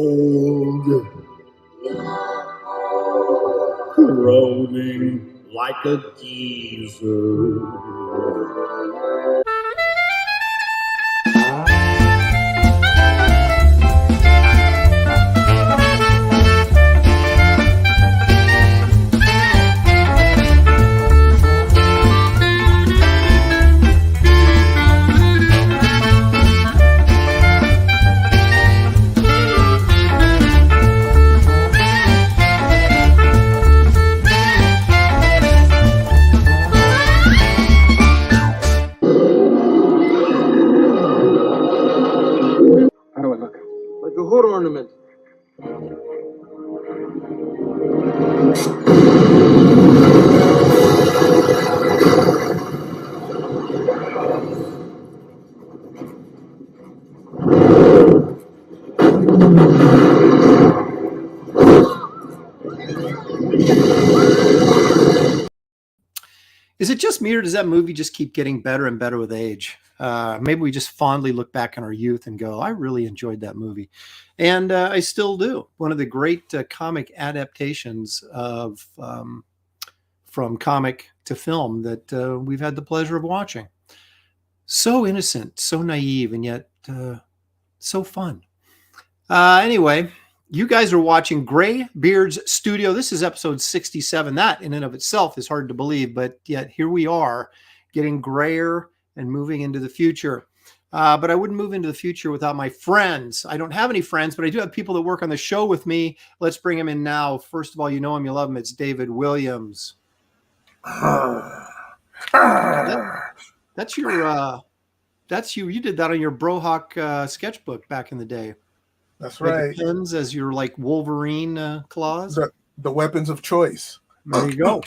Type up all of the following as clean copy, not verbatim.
old, groaning like a geezer. Like a hood ornament. Is it just me, or does that movie just keep getting better and better with age? Maybe we just fondly look back on our youth and go, I really enjoyed that movie. And I still do. One of the great comic adaptations of from comic to film that we've had the pleasure of watching. So innocent, so naive, and yet so fun. Anyway, you guys are watching Graybeard's Studio. This is episode 67. That in and of itself is hard to believe, but yet here we are getting grayer and moving into the future. But I wouldn't move into the future without my friends. I don't have any friends, but I do have people that work on the show with me. Let's bring them in now. First of all, you know him, you love him. It's David Williams. That's you. You did that on your Brohawk sketchbook back in the day. That's right. The pins as your like Wolverine claws. The weapons of choice. There you go.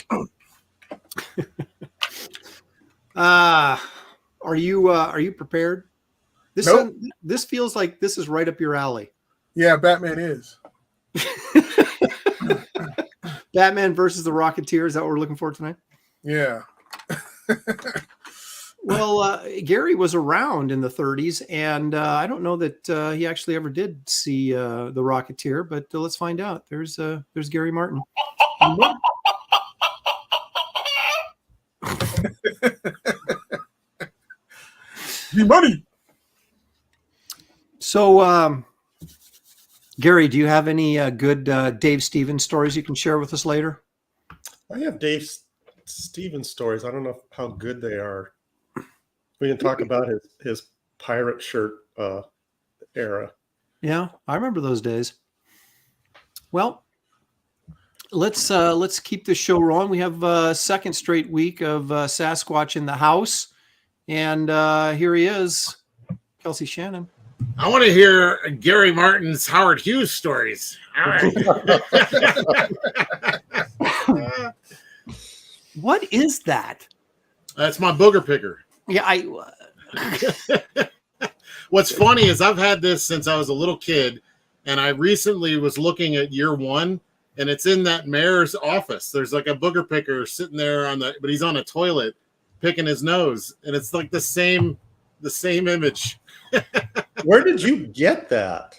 Are you prepared? Nope. This feels like this is right up your alley. Yeah, Batman is. Batman versus the Rocketeer. Is that what we're looking for tonight? Yeah. Well, Gary was around in the 30s, and I don't know that he actually ever did see the Rocketeer, but let's find out. There's Gary Martin. Money. So, Gary, do you have any good Dave Stevens stories you can share with us later? I have Dave Stevens stories. I don't know how good they are. We can talk about his pirate shirt era. Yeah, I remember those days. Well, let's keep this show rolling. We have a second straight week of Sasquatch in the house, and here he is, Kelsey Shannon. I want to hear Gary Martin's Howard Hughes stories. All right. What is that? That's my booger picker. Yeah, What's funny is I've had this since I was a little kid, and I recently was looking at year one, and it's in that mayor's office. There's like a booger picker sitting there but he's on a toilet picking his nose, and it's like the same image. Where did you get that?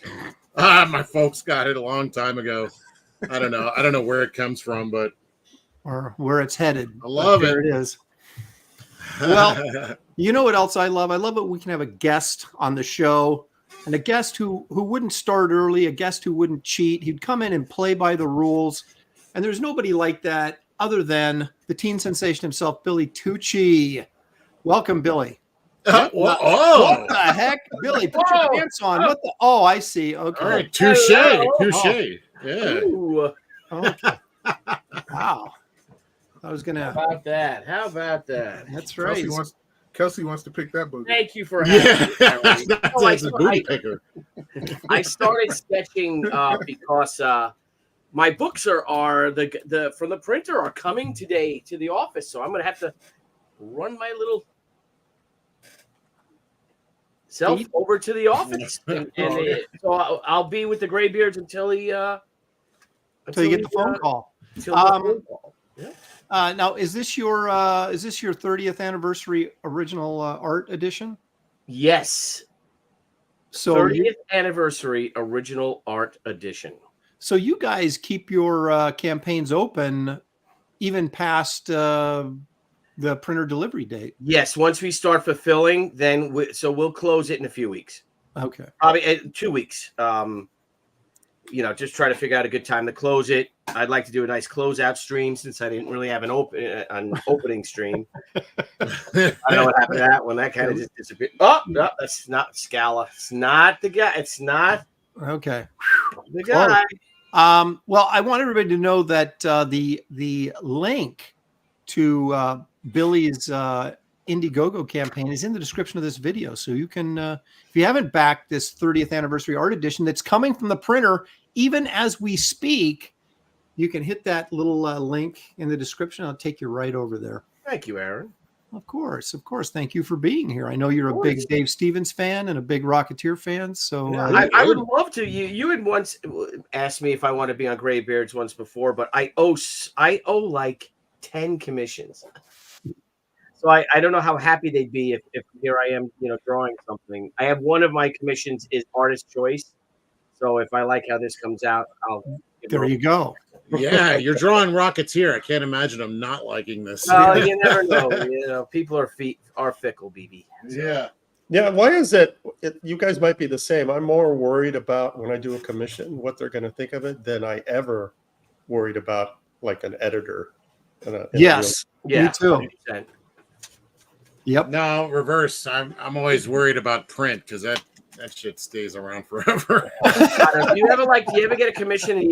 My folks got it a long time ago. I don't know where it comes from, but or where it's headed. I love it. There it is. Well, you know what else I love? I love it. We can have a guest on the show, and a guest who wouldn't start early, a guest who wouldn't cheat. He'd come in and play by the rules. And there's nobody like that other than the teen sensation himself, Billy Tucci. Welcome, Billy. What the heck? Billy, put your pants on. What the? Oh, I see. Okay. All right. Touche. Yeah. Ooh. Okay. Wow. I was gonna. How about that? That's right. Kelsey wants to pick that book. Thank you for having me. That's a booty picker. I started sketching because my books are the from the printer are coming today to the office, so I'm gonna have to run my little self over to the office, so I'll be with the Graybeards until you get the phone call. Yeah. Now, is this your 30th anniversary original art edition? Yes. So 30th anniversary original art edition. So you guys keep your campaigns open even past the printer delivery date. Yes, once we start fulfilling, then we'll close it in a few weeks. Okay. Probably 2 weeks. Just try to figure out a good time to close it. I'd like to do a nice closeout stream since I didn't really have an opening stream. I don't know what happened to that one. That kind of just disappeared. Oh, no, that's not Scala. It's not the guy. It's not okay. The guy. Well, I want everybody to know that the link to Billy's Indiegogo campaign is in the description of this video. So you can, if you haven't backed this 30th anniversary art edition that's coming from the printer, even as we speak, you can hit that little link in the description. I'll take you right over there. Thank you, Aaron. Of course. Thank you for being here. I know you're a big Dave Stevens fan and a big Rocketeer fan. So I would love to. You had once asked me if I want to be on Graybeard's once before, but I owe like 10 commissions. So I don't know how happy they'd be if here I am, drawing something. I have one of my commissions is artist choice. So if I like how this comes out, I'll. There you go. Yeah, you're drawing Rocketeer. I can't imagine them not liking this. Oh, you never know. People are fickle, BB. Yeah. Yeah, why is it? You guys might be the same. I'm more worried about when I do a commission what they're going to think of it than I ever worried about like an editor. Yes, yeah, me too. 100%. Yep. No, reverse. I'm always worried about print because that shit stays around forever. Do you ever get a commission and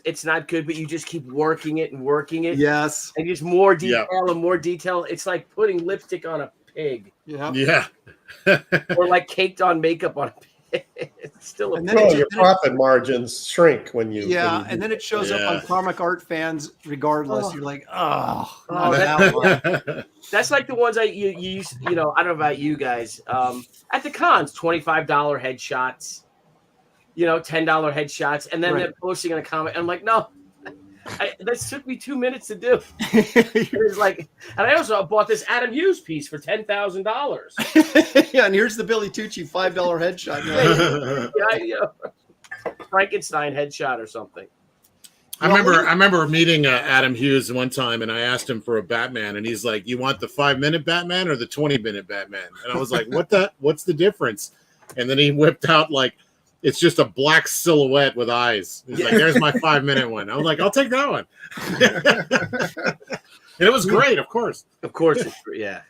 it's not good, but you just keep working it and working it? Yes. And just more detail and more detail. It's like putting lipstick on a pig. Yeah. Or like caked on makeup on a pig. It's still a pig. Your profit margins shrink when you. Yeah, and then it shows up on Comic Art Fans regardless. You're like, that's like the ones you used, I don't know about you guys. At the cons, $25 headshots, $10 headshots, and then they're posting in a comment. I'm like, no, this took me 2 minutes to do. It was like, and I also bought this Adam Hughes piece for $10,000. Yeah, and here's the Billy Tucci $5 headshot. Frankenstein headshot or something. I remember meeting Adam Hughes one time, and I asked him for a Batman, and he's like, "You want the 5-minute Batman or the 20-minute Batman?" And I was like, "What's the difference?" And then he whipped out like it's just a black silhouette with eyes. He's like, "There's my 5-minute one." I was like, "I'll take that one." And it was great, of course. Yeah.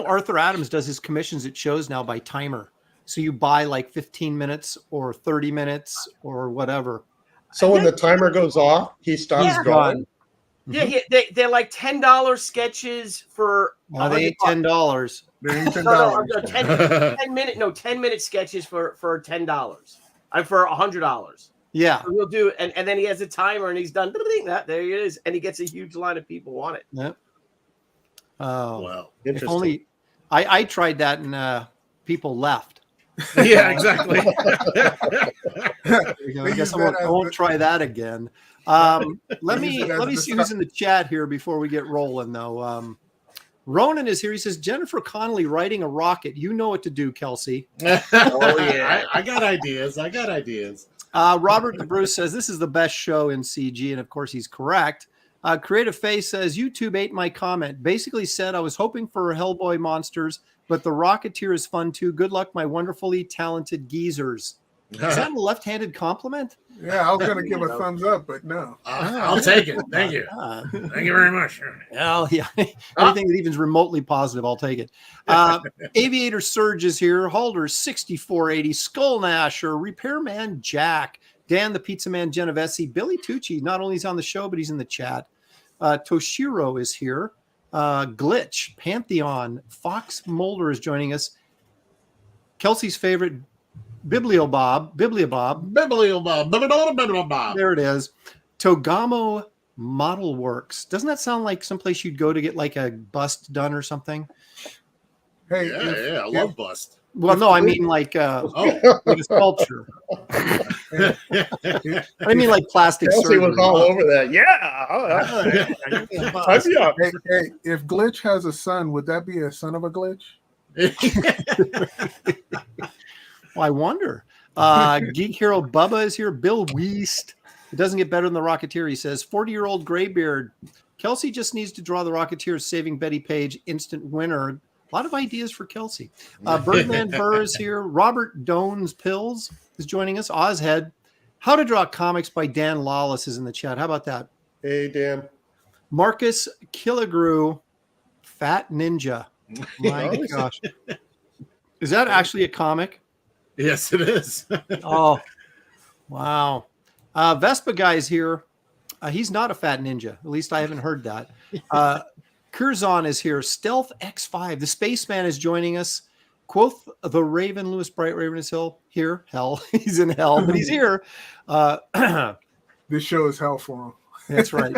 Arthur Adams does his commissions at shows now by timer. So you buy like 15 minutes or 30 minutes or whatever. So when the timer goes off, he stops drawing. Yeah, they're like $10 sketches for. Well, they ain't $10. They ain't $10. 10-minute sketches for $10. For $100. Yeah, so we'll do, and then he has a timer, and he's done. There he is, and he gets a huge line of people want it. Yep. Oh, wow! If only I tried that, and people left. Yeah, exactly. I guess I won't try that again. Let me see who's in the chat here before we get rolling, though. Ronan is here. He says, Jennifer Connelly writing a rocket. You know what to do, Kelsey. Oh, yeah. I got ideas. Robert DeBruce says, this is the best show in CG. And, of course, he's correct. Creative Face says, YouTube ate my comment. Basically said, I was hoping for Hellboy monsters, but the Rocketeer is fun, too. Good luck, my wonderfully talented geezers. Is that a left-handed compliment? Yeah, I was going to give a thumbs up, but no. I'll take it. Thank you. Thank you very much. Well, yeah. Anything that even's remotely positive, I'll take it. Aviator Surge is here. Halder 6480. Skull Nasher. Repairman Jack. Dan the Pizza Man Genovese. Billy Tucci. Not only is on the show, but he's in the chat. Toshiro is here. Glitch. Pantheon. Fox Mulder is joining us. Kelsey's favorite Bibliobob. There it is. Togamo Model Works. Doesn't that sound like someplace you'd go to get like a bust done or something? Hey, yeah, I love bust. Well, no, I mean like like a sculpture. I mean like plastic surgery. Was all over that. Hey, if Glitch has a son, would that be a son of a glitch? Well, I wonder. Geek Hero Bubba is here. Bill Weast. It doesn't get better than the Rocketeer, he says. 40-year-old Graybeard. Kelsey just needs to draw the Rocketeer saving Betty Page instant winner. A lot of ideas for Kelsey. Birdman Burr is here. Robert Doan's Pills is joining us. Ozhead. How to Draw Comics by Dan Lawless is in the chat. How about that? Hey, Dan. Marcus Killigrew. Fat Ninja. My gosh. Is that actually a comic? Yes, it is. Oh, wow. Vespa guy's here. He's not a fat ninja. At least I haven't heard that. Curzon is here. Stealth X5. The Spaceman is joining us. Quoth the Raven. Lewis Bright Raven is here. Hell. He's in hell, but he's here. This show is hell for him. That's right.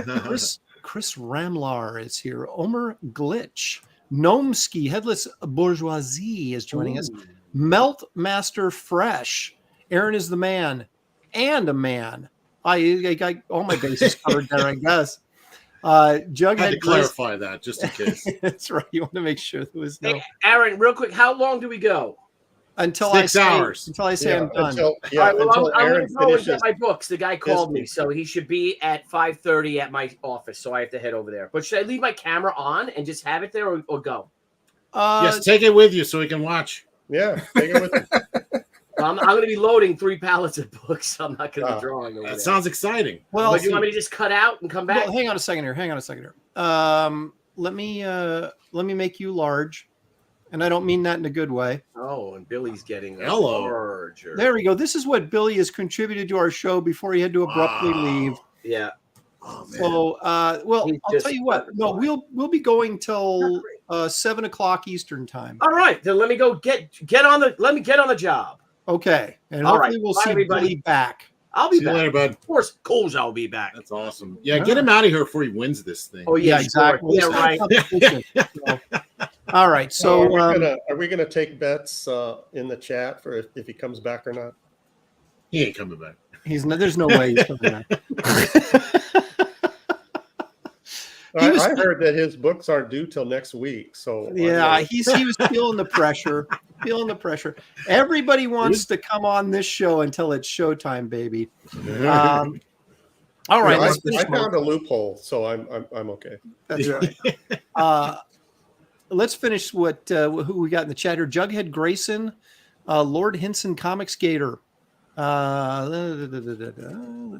Chris Ramlar is here. Omer Glitch. Gnomesky Headless Bourgeoisie is joining us. Melt Master Fresh. Aaron is the man and a man. I got all my bases covered there, I guess. Jughead. I had to clarify that just in case. That's right. You want to make sure there was no. Hey, Aaron, real quick, how long do we go? Until 6 hours. Until I say I'm done. All right, well, I'm going to go and finishes. get my books. The guy called me, so he should be at 5:30 at my office, so I have to head over there. But should I leave my camera on and just have it there or go? Yes, take it with you so we can watch. Yeah, take it with you. I'm going to be loading 3 pallets of books. I'm not going to be drawing over That there. sounds exciting. Well, But you want me to just cut out and come back? well, hang on a second here. Let me make you large, and I don't mean that in a good way. Oh, and Billy's getting Hello. larger. There we go. This is what Billy has contributed to our show before he had to abruptly leave. Yeah. Oh, man. So, well, He's I'll just tell you what. No, we'll be going till 7 o'clock Eastern time. All right, then let me go let me get on the job. Okay, and All hopefully right. we'll Bye, see everybody. Billy back. I'll be See you back. later, bud. Of course, Coles, I'll be back. That's awesome. Yeah, get him out of here before he wins this thing. Oh yeah, exactly. Sure. Yeah, right. So, all right. So, are we gonna take bets in the chat for if he comes back or not? He ain't coming back. there's no way he's coming back. I heard that his books aren't due till next week. So Yeah, he was feeling the pressure. Everybody wants to come on this show until it's showtime, baby. All right, I found a loophole, so I'm okay. That's right. Let's finish who we got in the chat here. Jughead Grayson, Lord Hinson Comic Skater. Let's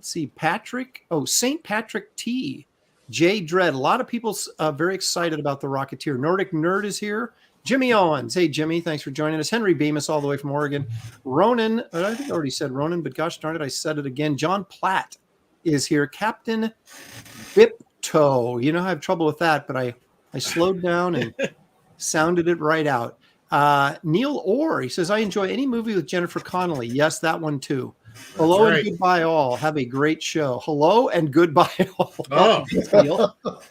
see, Patrick. Oh, St. Patrick T. Jay Dredd. A lot of people very excited about the Rocketeer. Nordic Nerd is here. Jimmy Owens. Hey, Jimmy. Thanks for joining us. Henry Bemis all the way from Oregon. Ronan. I think I already said Ronan, but gosh darn it, I said it again. John Platt is here. Captain Bipto. You know, I have trouble with that, but I slowed down and sounded it right out. Neil Orr. He says, I enjoy any movie with Jennifer Connelly. Yes, that one too. Hello and goodbye all. Have a great show. Hello and goodbye all. Oh.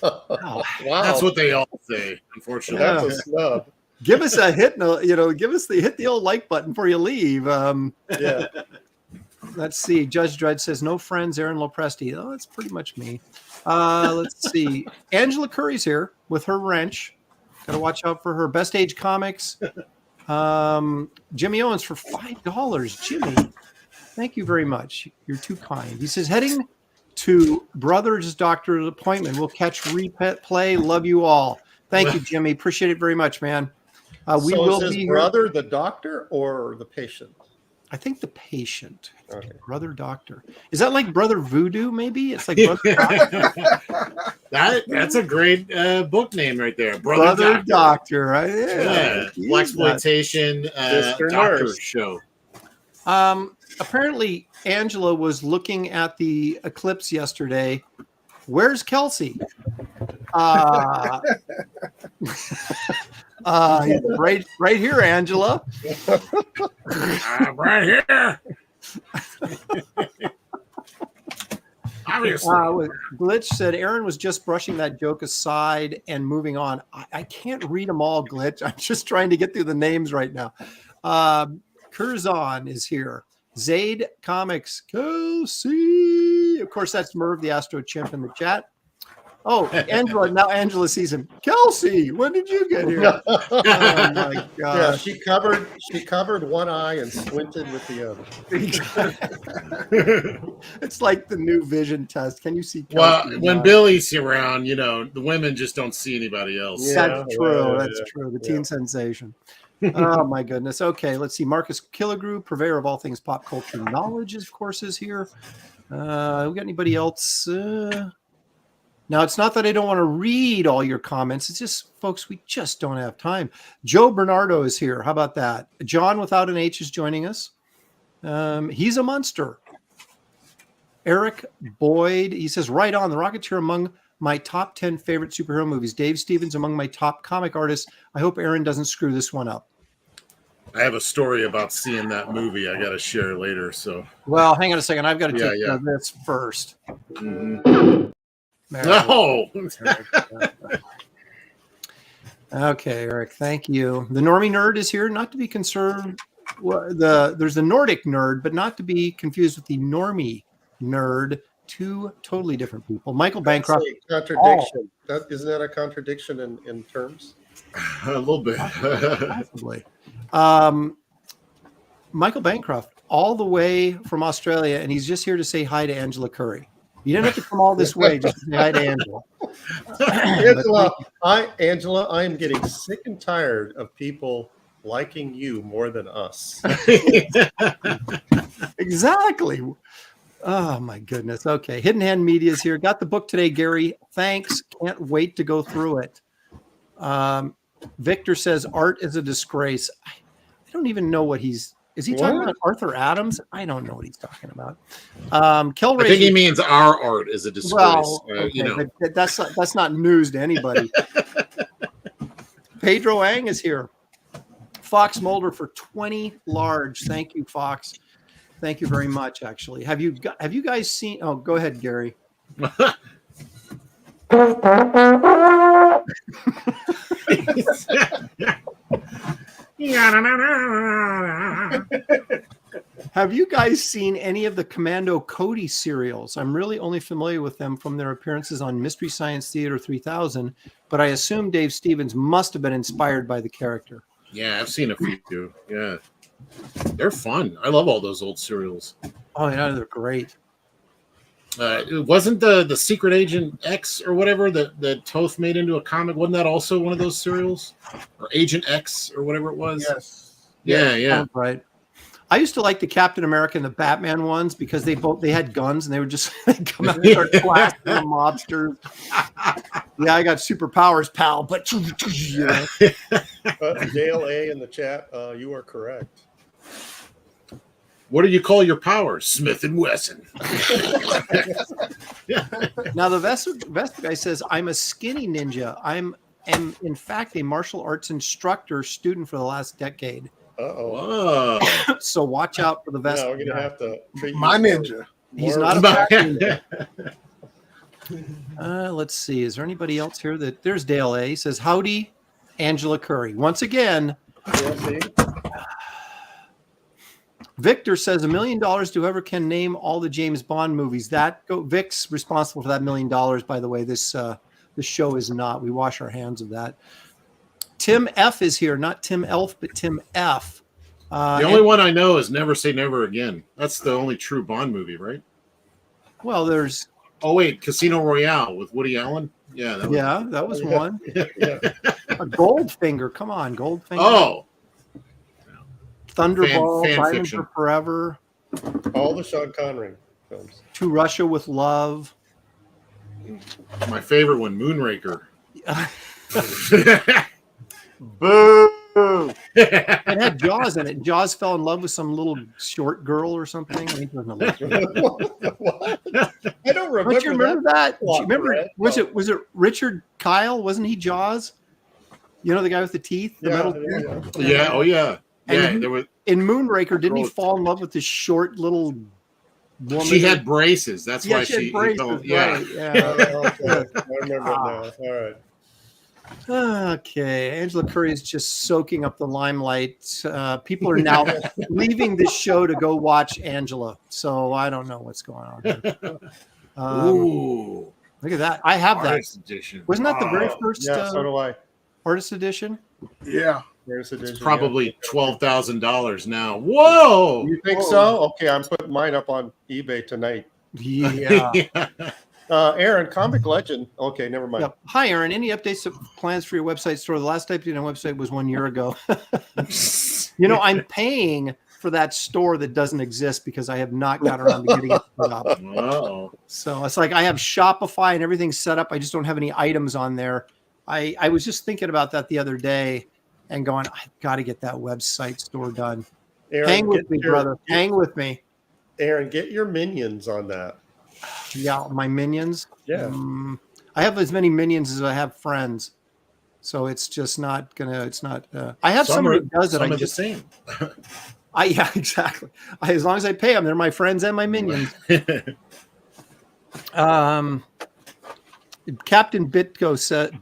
Wow. That's what they all say, unfortunately. That's a snub. Give us a hit, hit the old like button before you leave. Yeah. Let's see. Judge Dredd says, no friends, Aaron Lopresti. Oh, that's pretty much me. Let's see. Angela Curry's here with her wrench. Got to watch out for her. Best Age Comics. Jimmy Owens for $5. Jimmy, thank you very much. You're too kind. He says, heading to brother's doctor's appointment. We'll catch replay. Love you all. Thank you, Jimmy. Appreciate it very much, man. We will is be his here. brother the doctor or the patient? I think the patient. Okay. Brother doctor. Is that like Brother Voodoo, maybe? It's like Brother Doctor. That's a great book name right there. Brother Doctor, right? Yeah. Use Blaxploitation Mr. doctor Nurse. show. Apparently, Angela was looking at the eclipse yesterday. Where's Kelsey? Right here, Angela. I'm right here. Obviously. Glitch said Aaron was just brushing that joke aside and moving on. I can't read them all, Glitch. I'm just trying to get through the names right now. Curzon is here. Zaid Comics. Kelsey. Of course, that's Merv the Astro Chimp in the chat. Oh, Angela. Now Angela sees him. Kelsey, when did you get here? Oh my Yeah, gosh. she covered one eye and squinted with the other. It's like the new vision test. Can you see Well, Kelsey? when Billy's around, the women just don't see anybody else. Yeah. That's true. yeah, That's yeah. true. The Yeah. teen sensation. Oh my goodness. Okay, let's see. Marcus Killigrew, purveyor of all things pop culture knowledge, of course, is here. We got anybody else? Now, it's not that I don't want to read all your comments. It's just, folks, we just don't have time. Joe Bernardo is here. How about that? John without an H is joining us. He's a monster. Eric Boyd, he says, right on, The Rocketeer among my top 10 favorite superhero movies. Dave Stevens among my top comic artists. I hope Aaron doesn't screw this one up. I have a story about seeing that movie I got to share later. So, Well, hang on a second. I've got to take Yeah, care of this first. no. Okay, Eric, thank you. The Normie Nerd is here, not to be concerned. There's the Nordic Nerd, but not to be confused with the Normie Nerd. Two totally different people. Michael Bancroft. That's a contradiction. Isn't that a contradiction in terms? A little bit. Possibly. Michael Bancroft, all the way from Australia, and he's just here to say hi to Angela Curry. You didn't have to come all this way just to say hi to Angela. Angela, I am getting sick and tired of people liking you more than us. Exactly. Oh my goodness. Okay. Hidden Hand Media is here. Got the book today, Gary. Thanks. Can't wait to go through it. Victor says art is a disgrace. I don't even know what is he talking about Arthur Adams? I don't know what he's talking about. Kelray, I think he means our art is a disgrace. Well, okay, but that's not news to anybody. Pedro Ang is here. Fox Mulder for 20 large. Thank you, Fox. Thank you very much. Actually, have you guys seen? Oh, go ahead, Gary. Have you guys seen any of the Commando Cody serials? I'm really only familiar with them from their appearances on Mystery Science Theater 3000, but I assume Dave Stevens must have been inspired by the character. Yeah, I've seen a few too. Yeah, they're fun. I love all those old serials. Oh, yeah, they're great. It wasn't the Secret Agent X or whatever that Toth made into a comic. Wasn't that also one of those serials, or Agent X or whatever it was? Yes. Yeah. Right. I used to like the Captain America and the Batman ones because they had guns and they would just come out and start blasting the mobsters. Yeah, I got superpowers, pal. But you know. Dale A in the chat, you are correct. What do you call your powers? Smith and Wesson. Now the Vesta guy says, "I'm a skinny ninja. I'm in fact a martial arts instructor student for the last decade. Uh-oh. Whoa. So watch out for the Vesta. Yeah, we're gonna have to treat you My more- ninja. He's more- not a fat ninja. Let's see. Is there anybody else here? There's Dale A. He says, "Howdy, Angela Curry." Once again, Yeah, see? Victor says $1 million to whoever can name all the James Bond movies. Vic's responsible for that $1 million. By the way, this show is not. We wash our hands of that. Tim F is here, not Tim Elf, but Tim F. The only one I know is Never Say Never Again. That's the only true Bond movie, right? Well, there's. Oh wait, Casino Royale with Woody Allen. Yeah, That was one. Yeah. A Goldfinger. Come on, Goldfinger. Oh, Thunderball, fan Diamond fiction. for Forever, All the Sean Connery films. To Russia with Love. my favorite one, Moonraker. Boo! It had Jaws in it. Jaws fell in love with some little short girl or something. I think it was a little- What? I don't remember. Don't you remember that? Do you plot remember? thread. Was it Richard Kyle? Wasn't he Jaws? You know the guy with the teeth, the metal teeth. Yeah. Oh yeah. Yeah. And There was. in Moonraker, didn't he Oh. fall in love with this short little woman? She had braces. That's Yeah, why she had he braces, fell. Yeah. right, yeah. Okay. I remember it now. All right. Okay, Angela Curry is just soaking up the limelight. People are now leaving this show to go watch Angela, so I don't know what's going on here. Ooh. Look at that. I have that. Artist edition. Wasn't that the very first Yeah, so do I. artist edition? Yeah. There's a It's probably $12,000 now. Whoa! You think so? Okay, I'm putting mine up on eBay tonight. Yeah. Aaron, Comic Legend. Okay, never mind. Yep. Hi, Aaron. Any updates of plans for your website store? The last update on the website was 1 year ago. I'm paying for that store that doesn't exist because I have not got around to getting it set up. Wow. So it's like I have Shopify and everything set up. I just don't have any items on there. I was just thinking about that the other day and going, I've got to get that website store done. Aaron, Hang with me, brother. Hang with me. Aaron, get your minions on that. Yeah, my minions. Yeah. I have as many minions as I have friends. So it's just not gonna. It's not. I have somebody who does it. Some I are just. the same. Yeah, exactly. As long as I pay them, they're my friends and my minions. Captain Bitco said,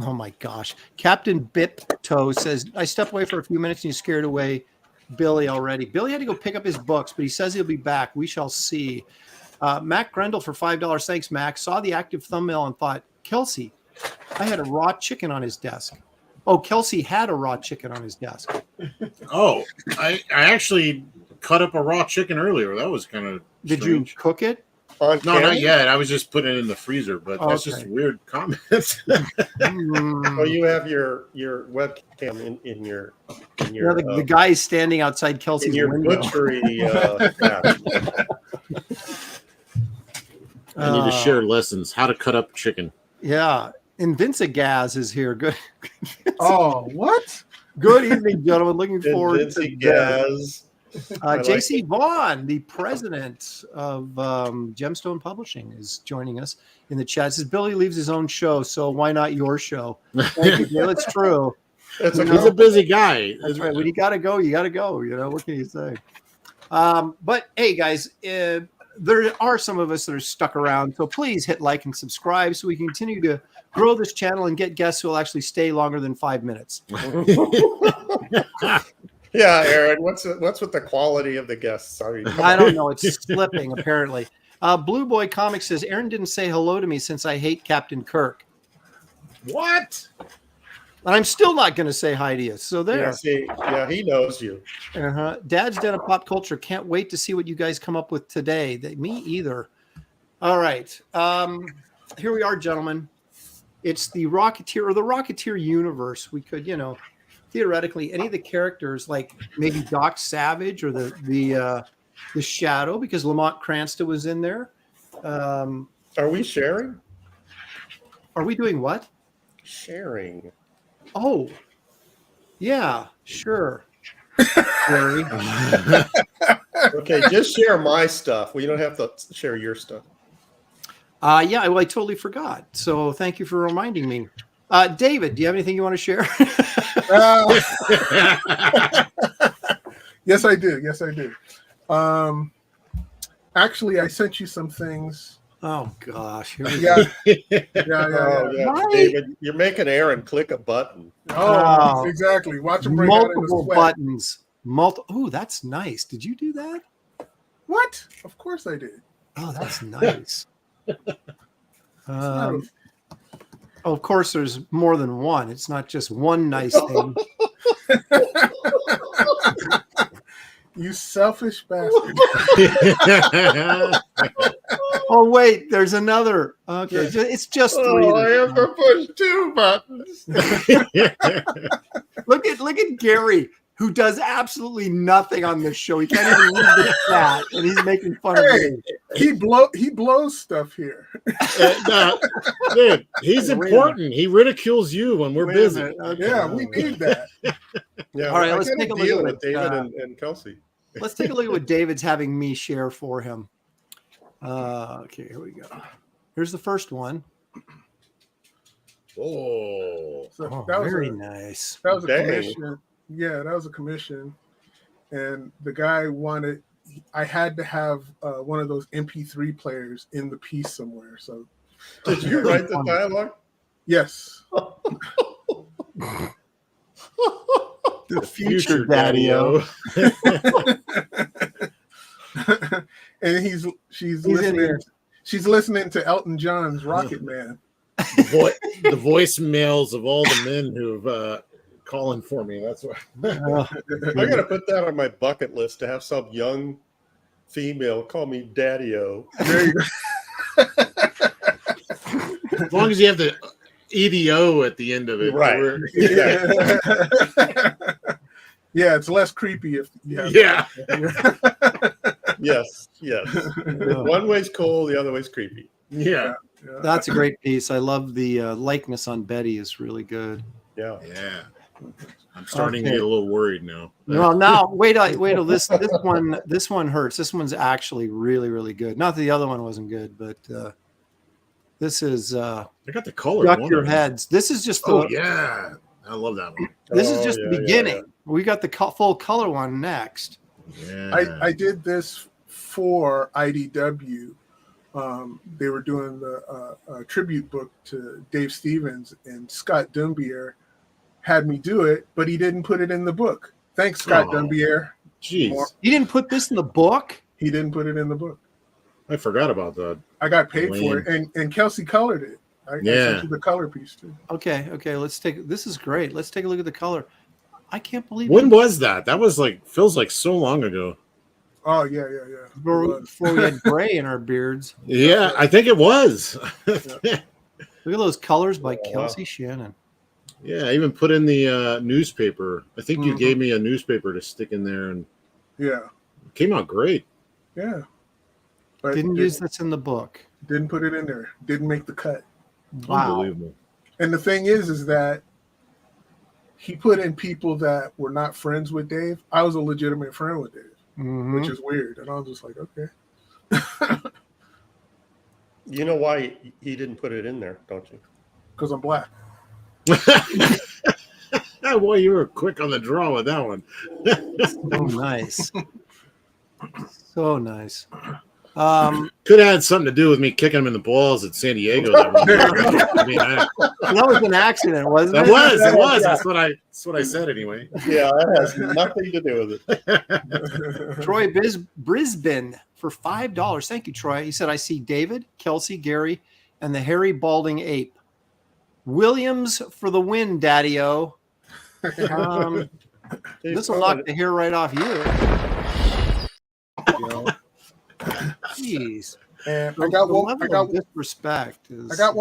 oh my gosh. Captain Bitto says, I stepped away for a few minutes and you scared away Billy already. Billy had to go pick up his books, but he says he'll be back. We shall see. Mac Grendel for $5. Thanks, Mac. Saw the active thumbnail and thought, Kelsey, I had a raw chicken on his desk. Oh, Kelsey had a raw chicken on his desk. Oh, I actually cut up a raw chicken earlier. That was kind of Did you cook it? On No, camera? not yet. I was just putting it in the freezer, but that's just weird comments. Oh, you have your webcam in your the guy's standing outside Kelsey's in your window. butchery. I need to share lessons how to cut up chicken. Yeah. And Vincent Gaz is here. Good. Oh, what? Good evening, gentlemen. Looking forward to Gaz. JC Vaughn, the president of Gemstone Publishing, is joining us in the chat. It says Billy leaves his own show, so why not your show? Thank you, Bill. It's true. He's a busy guy. That's right. When you got to go, you got to go. What can you say? But hey, guys, there are some of us that are stuck around, so please hit like and subscribe so we can continue to grow this channel and get guests who will actually stay longer than 5 minutes. Yeah, Aaron, what's with the quality of the guests? I don't know. It's slipping, apparently. Blue Boy Comics says, Aaron didn't say hello to me since I hate Captain Kirk. What? And I'm still not going to say hi to you. So there. Yeah, he knows you. Dad's Den of Pop Culture. Can't wait to see what you guys come up with today. Me either. All right. Here we are, gentlemen. It's the Rocketeer or the Rocketeer universe. We could, theoretically, any of the characters, like maybe Doc Savage or the Shadow, because Lamont Cranston was in there. Are we sharing? Are we doing what? Sharing. Oh, yeah, sure. Larry. Okay, just share my stuff. We don't have to share your stuff. Yeah, well, I totally forgot. So thank you for reminding me. David, do you have anything you want to share? Yes, I do. Actually, I sent you some things. Oh gosh. Yeah. David, you're making Aaron click a button. Oh, exactly. Watch him bring out in the multiple sweat. buttons. Oh, that's nice. Did you do that? What? Of course I did. Oh, that's nice. Of course, there's more than one. It's not just one nice thing. You selfish bastard. Oh, wait, there's another. Okay, it's just three. I have to push 2 buttons. Look at Gary, who does absolutely nothing on this show. He can't even leave the chat, and he's making fun of me. He blows stuff here. Dude, he's important. He ridicules you when we're busy. Okay. Yeah, we need that. Yeah, All right, I let's got a take a look deal at with it. David and Kelsey. Let's take a look at what David's having me share for him. Okay, here we go. Here's the first one. Oh, So that was very nice. That was a Dang. commission. Yeah, that was a commission. And the guy wanted, I had to have one of those MP3 players in the piece somewhere. So, Did you write the dialogue? yes. The future daddy-o. And she's listening. She's listening to Elton John's Rocket Man. The voicemails of all the men who've calling for me. That's why. I got to put that on my bucket list to have some young female call me Daddy-O. There you go. As long as you have the EDO at the end of it. Right. Yeah, it's less creepy if you have Yes. One way's cool, the other way's creepy. Yeah. That's a great piece. I love the likeness on Betty is really good. Yeah. I'm starting to get a little worried now. Well, now wait till this one hurts. This one's actually really, really good. Not that the other one wasn't good, but this is I got the color. Duck Your Heads. This is just yeah. I love that one. This is just the beginning. Yeah. We got the full color one next. Yeah. I did this for IDW. They were doing the tribute book to Dave Stevens, and Scott Dumbier had me do it, but he didn't put it in the book. Thanks, Scott Dumbier. Jeez. He didn't put this in the book? He didn't put it in the book. I forgot about that. I got paid for it, and Kelsey colored it. I sent you the color piece too. Okay. This is great. Let's take a look at the color. I can't believe when was that? That was feels like so long ago. Oh yeah. Before we had gray in our beards. Yeah, I think it was. Look at those colors by Kelsey Shannon. Yeah, I even put in the newspaper. I think you gave me a newspaper to stick in there, and it came out great. Yeah, but didn't use this in the book. Didn't put it in there. Didn't make the cut. Wow. Unbelievable. And the thing is that he put in people that were not friends with Dave. I was a legitimate friend with Dave, which is weird. And I was just like, okay. You know why he didn't put it in there, don't you? Because I'm black. Boy, you were quick on the draw with that one. So nice. So nice. Could have had something to do with me kicking him in the balls at San Diego. That was an accident, wasn't it? It was. That's what I said anyway. Yeah, that has nothing to do with it. Troy Brisbane for $5. Thank you, Troy. He said, I see David, Kelsey, Gary, and the hairy balding ape. Williams for the win, Daddy-O. This will knock the hair right off you. Jeez. And I got one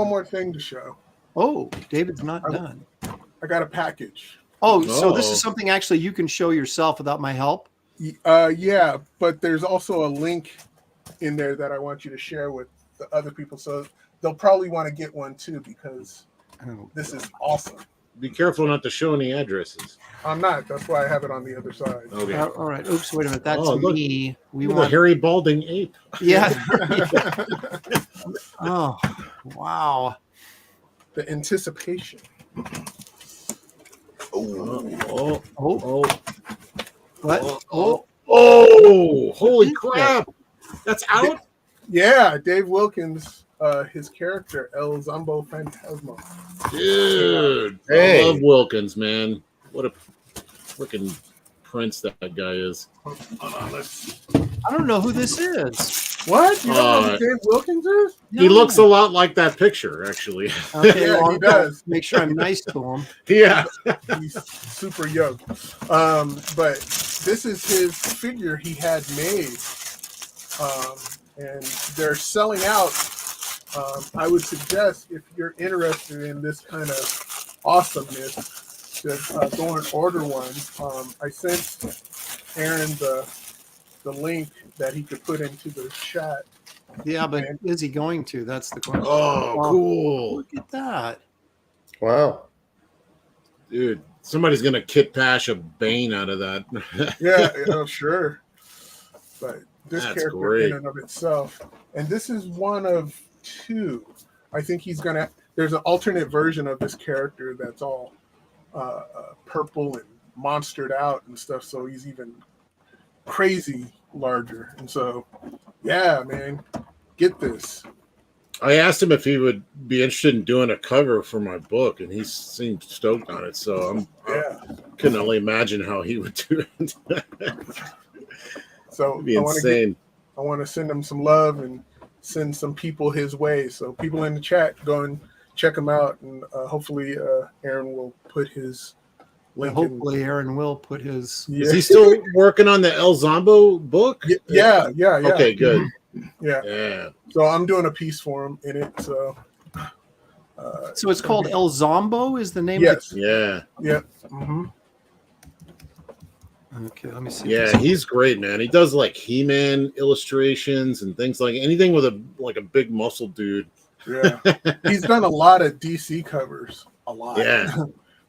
more thing to show. Oh, David's not done. I got a package. Oh, so this is something actually you can show yourself without my help? Yeah, but there's also a link in there that I want you to share with the other people. So they'll probably want to get one too, because this is awesome. Be careful not to show any addresses. I'm not. That's why I have it on the other side. Okay. All right. Oops, wait a minute. That's me. We want a hairy balding ape. Yeah. Oh, wow. The anticipation. Oh. What? Oh, holy crap. That's out? Yeah, Dave Wilkins, his character, El Zombo Phantasma. Dude, I love Wilkins, man. What a freaking prince that guy is. I don't know who this is. What? You don't know who Dave Wilkins is? No. He looks a lot like that picture, actually. Okay, yeah, he does. Make sure I'm nice to him. Yeah. He's super young. But this is his figure he had made. And they're selling out. I would suggest, if you're interested in this kind of awesomeness, to go and order one. I sent Aaron the link that he could put into the chat. Yeah, but is he going to? That's the question. Oh, cool. Look at that. Wow. Dude, somebody's going to Kit Pash a Bane out of that. Yeah, sure. But this That's character great. in and of itself. And this is one of two. I think he's going to... There's an alternate version of this character that's all purple and monstered out and stuff, so he's even crazy larger. And so, yeah, man, get this. I asked him if he would be interested in doing a cover for my book, and he seemed stoked on it. So I couldn't only imagine how he would do it. So It'd be insane. I want to send him some love and send some people his way. So people in the chat, go and check him out, and hopefully Aaron will put his link. Hopefully Aaron will put his. Yeah. Is he still working on the El Zombo book? Yeah. Okay, good. Yeah. So I'm doing a piece for him in it. So. So it's called El Zombo. Is the name? Yes. Yeah. Mm-hmm. Okay, let me see. Yeah, he's great, man. He does like He-Man illustrations and things like anything with a big muscle dude. Yeah, he's done a lot of DC covers, Yeah,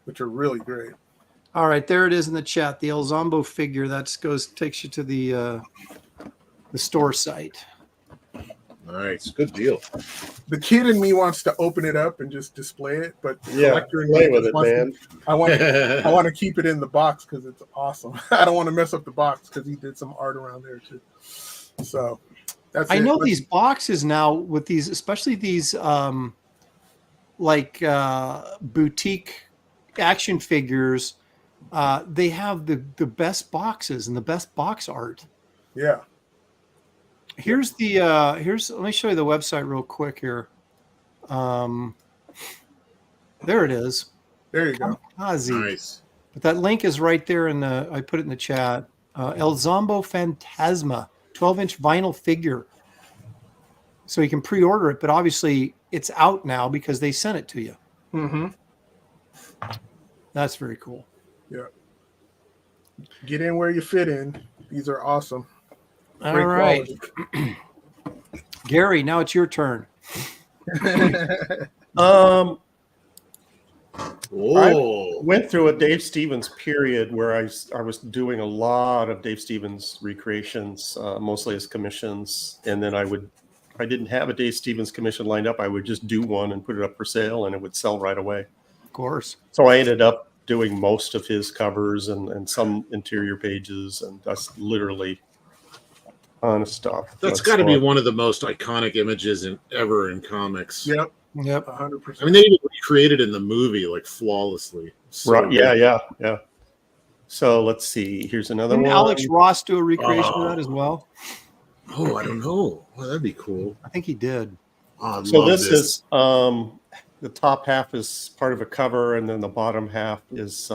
which are really great. All right, there it is in the chat. The El Zombo figure takes you to the store site. nice, good deal. The kid in me wants to open it up and just display it, but the Yeah, collector in me play with just it, wants man. I want to keep it in the box because it's awesome. I don't want to mess up the box because he did some art around there too. So that's. I it. know these boxes now with these, especially these boutique action figures. They have the best boxes and the best box art. Yeah. Here's let me show you the website real quick here. There it is. There you go. Kamikaze. Nice. But that link is right there I put it in the chat. El Zombo Phantasma, 12-inch vinyl figure. So you can pre-order it, but obviously it's out now because they sent it to you. Mm-hmm. That's very cool. Yeah. Get in where you fit in. These are awesome. All Great right. Gary, now it's your turn. I Oh, went through a Dave Stevens period where I was doing a lot of Dave Stevens recreations, mostly as commissions, and then I didn't have a Dave Stevens commission lined up. I would just do one and put it up for sale, and it would sell right away. Of course. So I ended up doing most of his covers and some interior pages, and that's literally honest stuff. that's got to be one of the most iconic images ever in comics. Yep. 100%. I mean, they even recreated it in the movie like flawlessly. So Right? Yeah. So let's see. Here's another Didn't one. Alex Ross do a recreation of that as well? Oh, I don't know. Well, that'd be cool. I think he did. Oh, So this is the top half is part of a cover, and then the bottom half is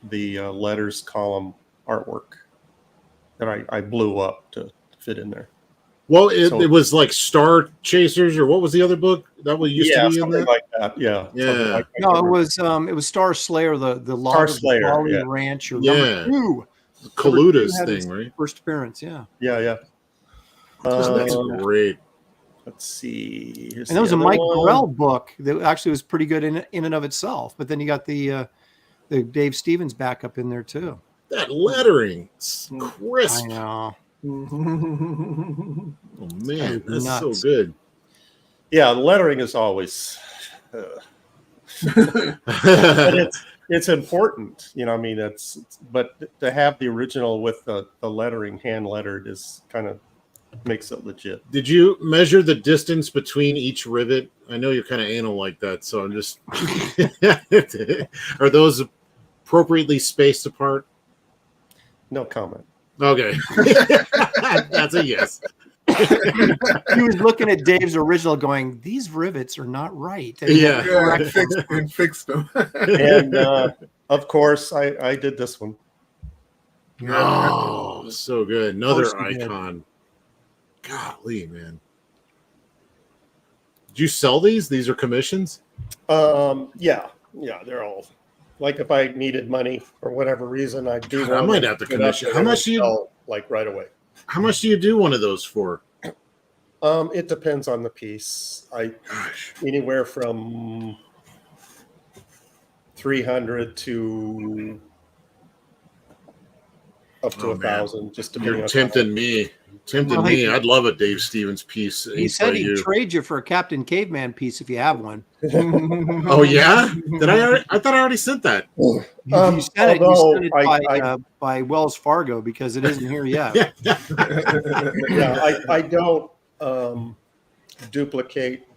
the letters column artwork that I blew up to fit in there. Well, So- it was like Star Chasers, or what was the other book that was used to be in something there? like that. Yeah. Yeah. Something like that. No, it was Star Slayer, the Lord of the Slayer, Barley yeah. Ranch, or Yeah. number 2. Kaluta's Had his thing, right? First appearance, yeah. Yeah. That's great. Let's see. Here's And there was the a other Mike one. Grell book that actually was pretty good in and of itself. But then you got the Dave Stevens backup in there too. That lettering, it's crisp. I know. Oh man, that's Nuts. so good. Yeah, the lettering is always. But it's important, I mean, but to have the original with the lettering hand lettered is kind of makes it legit. Did you measure the distance between each rivet? I know you're kind of anal like that, so I'm just. Are those appropriately spaced apart? No comment. Okay, that's a yes. He was looking at Dave's original going, these rivets are not right. And Yeah. and fixed them. And of course, I did this one. Oh, so good. Another Of course you did. icon. Golly, man. Did you sell these? These are commissions? Yeah, they're all like if I needed money for whatever reason, I do. God, I might have to commission. How much do you sell, like right away? How much do you do one of those for? It depends on the piece. Anywhere from 300 to up to Oh, man. 1,000, just depending You're on tempting me. Well, Me. I'd love a Dave Stevens piece. he inked said by he'd you. trade you for a Captain Caveman piece if you have one. Oh yeah? Did I thought I already sent that. You sent it although by Wells Fargo because it isn't here yet. Yeah, I don't duplicate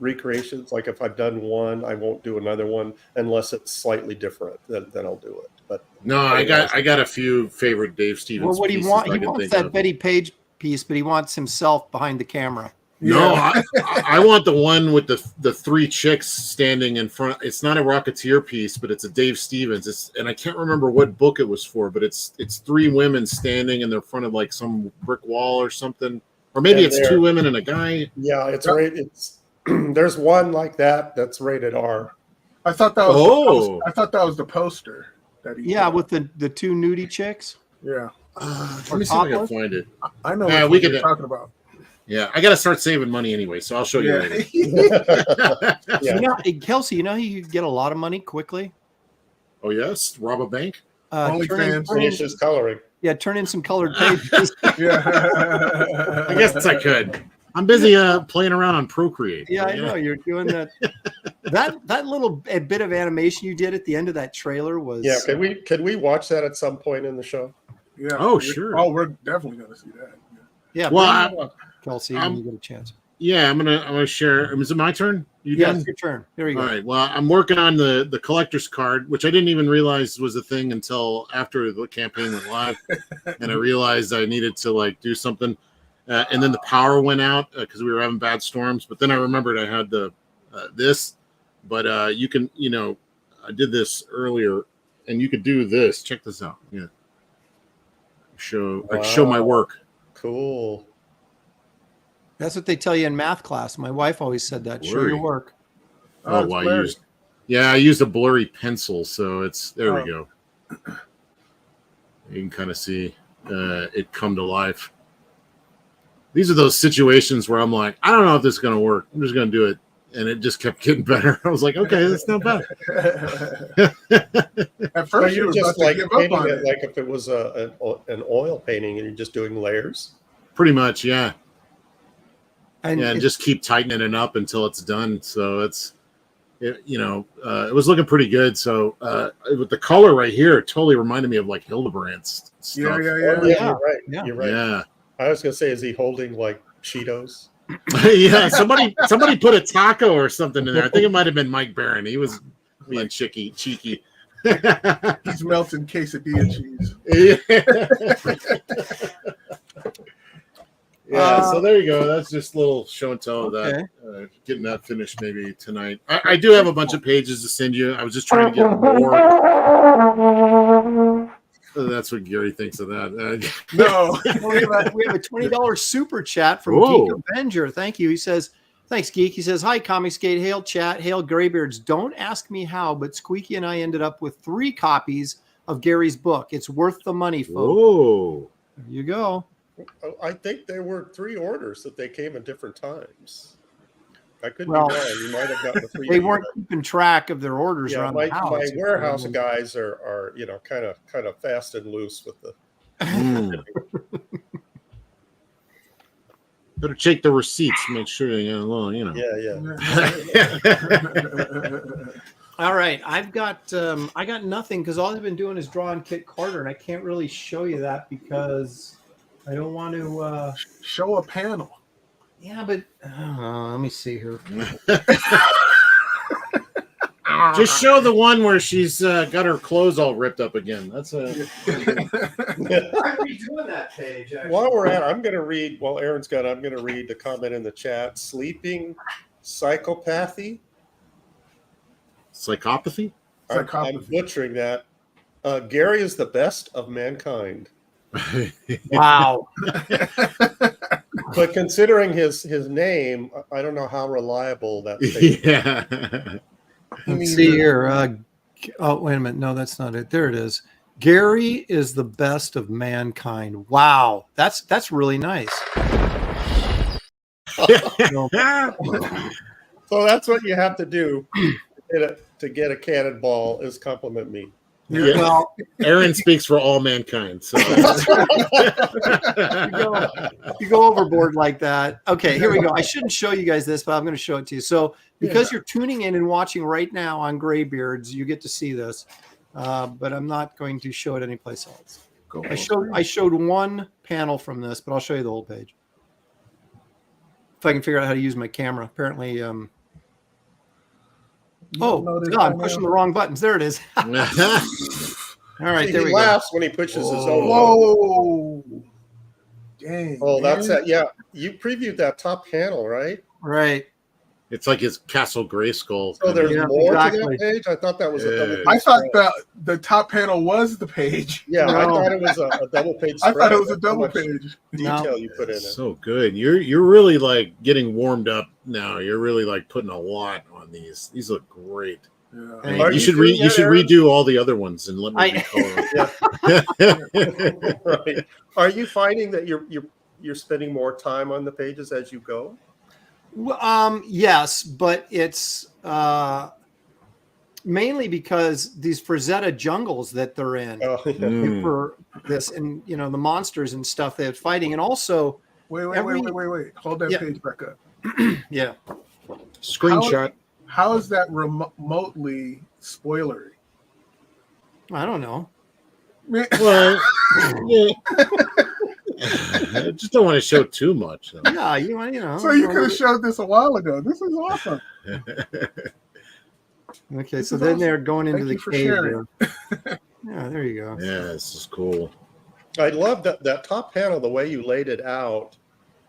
recreations. Like if I've done one, I won't do another one unless it's slightly different. Then I'll do it. But No, I got a few favorite Dave Stevens. Well, what do you pieces want? I He can wants think that of. Betty Page piece, but he wants himself behind the camera. No, I want the one with the three chicks standing in front. It's not a Rocketeer piece, but it's a Dave Stevens. And I can't remember what book it was for, but it's three women standing in the front of like some brick wall or something, or maybe it's two women and a guy. Yeah, it's right. It's there's one like that that's rated R. I thought that was I thought that was the poster that he with the two nudie chicks. Yeah. Let me see if I can find it. I know what you're talking about. Yeah, I got to start saving money anyway, so I'll show you later. You know, Kelsey, you know how you get a lot of money quickly? Oh, yes? Rob a bank? Finish his coloring. Yeah, turn in some colored pages. I guess I could. I'm busy playing around on Procreate. Yeah, I know. You're doing that. that little bit of animation you did at the end of that trailer was... Yeah, can we watch that at some point in the show? Yeah. Oh, sure. Oh, we're definitely going to see that. Yeah, well, Kelsey, when you get a chance. Yeah, I'm gonna share. Is it my turn? It's your turn. Here you go. All right. Well, I'm working on the collector's card, which I didn't even realize was a thing until after the campaign went live, and I realized I needed to do something. And then the power went out because we were having bad storms. But then I remembered I had this. But you can, I did this earlier, and you could do this. Check this out. Yeah. I show my work. Cool. That's what they tell you in math class. My wife always said that. Show your work. I used a blurry pencil, so there we go. You can kind of see it come to life. These are those situations where I'm like, I don't know if this is going to work. I'm just going to do it. And it just kept getting better. I was like, okay, that's not bad. At first, you're just painting it like if it was an oil painting and you're just doing layers. Pretty much, yeah. And just keep tightening it up until it's done. So it was looking pretty good. So with the color right here, it totally reminded me of like Hildebrand's stuff. Yeah, you're right. Yeah. You're right. Yeah. I was gonna say, is he holding like Cheetos? Yeah, somebody put a taco or something in there. I think it might have been Mike Barron. He was being cheeky. He's melting quesadilla cheese. Yeah, so there you go. That's just a little show and tell of that. Getting that finished maybe tonight. I do have a bunch of pages to send you. I was just trying to get more. That's what Gary thinks of that. No. we have a $20 super chat from Geek Avenger. Thank you. He says, thanks, Geek. He says, hi, Comicsgate. Hail, chat. Hail, Graybeards. Don't ask me how, but Squeaky and I ended up with 3 copies of Gary's book. It's worth the money, folks. Whoa. There you go. I think there were 3 orders that they came at different times. I could be wrong. You might have gotten the 3. They weren't keeping track of their orders around the house. My warehouse guys are kind of fast and loose with the. Better check the receipts, make sure Yeah. All right, I got nothing because all I've been doing is drawing Kit Carter, and I can't really show you that because I don't want to show a panel. Yeah, but let me see here. Just show the one where she's got her clothes all ripped up again. That's a. I'm redoing that page. Actually. While we're at, I'm going to read. While Aaron's got, I'm going to read the comment in the chat. Sleeping psychopathy. Psychopathy. I'm butchering that. Gary is the best of mankind. Wow. But considering his name, I don't know how reliable that is. Yeah. Let's see here. Wait a minute. No, that's not it. There it is. Gary is the best of mankind. Wow. That's really nice. So that's what you have to do to get a cannonball is compliment me. Yeah. Well, Aaron speaks for all mankind. So you go overboard like that. Okay, here we go. I shouldn't show you guys this, but I'm going to show it to you. So because you're tuning in and watching right now on Graybeards, you get to see this, but I'm not going to show it anyplace else. I showed one panel from this, but I'll show you the whole page. If I can figure out how to use my camera. Apparently, I'm pushing the wrong buttons. There it is. All right, there we go. He laughs when he pushes his own. Whoa! Dang. Oh, that's man. it. Yeah, you previewed that top panel, right? Right. It's like his Castle Grayskull. So there's Yeah, more exactly. to that page. I thought that was a double. Yeah. Page I thought spread. that the top panel was the page. Yeah, I No. thought it was a double page. I Spread. thought it was a That's how double much page. detail you put in it. So good. You're really like getting warmed up now. You're really like putting a lot on these. These look great. Yeah. Thank Are You you should doing that, Aaron? redo all the other ones and let me recolor them. Right. Are you finding that you're spending more time on the pages as you go? Well, yes, but it's mainly because these Frazetta jungles that they're in Oh, yeah. Mm. for this, and the monsters and stuff they're fighting, and also Wait. Hold that Yeah. page back up. yeah, Screenshot. How is that remotely spoilery? I don't know. Well, yeah. I just don't want to show too much. Though. Yeah, you know. So you could have showed this a while ago. This is awesome. Okay, This so is then awesome. they're going into Thank the you for cave. sharing. There. Yeah, there you go. Yeah, this is cool. I love that top panel, the way you laid it out.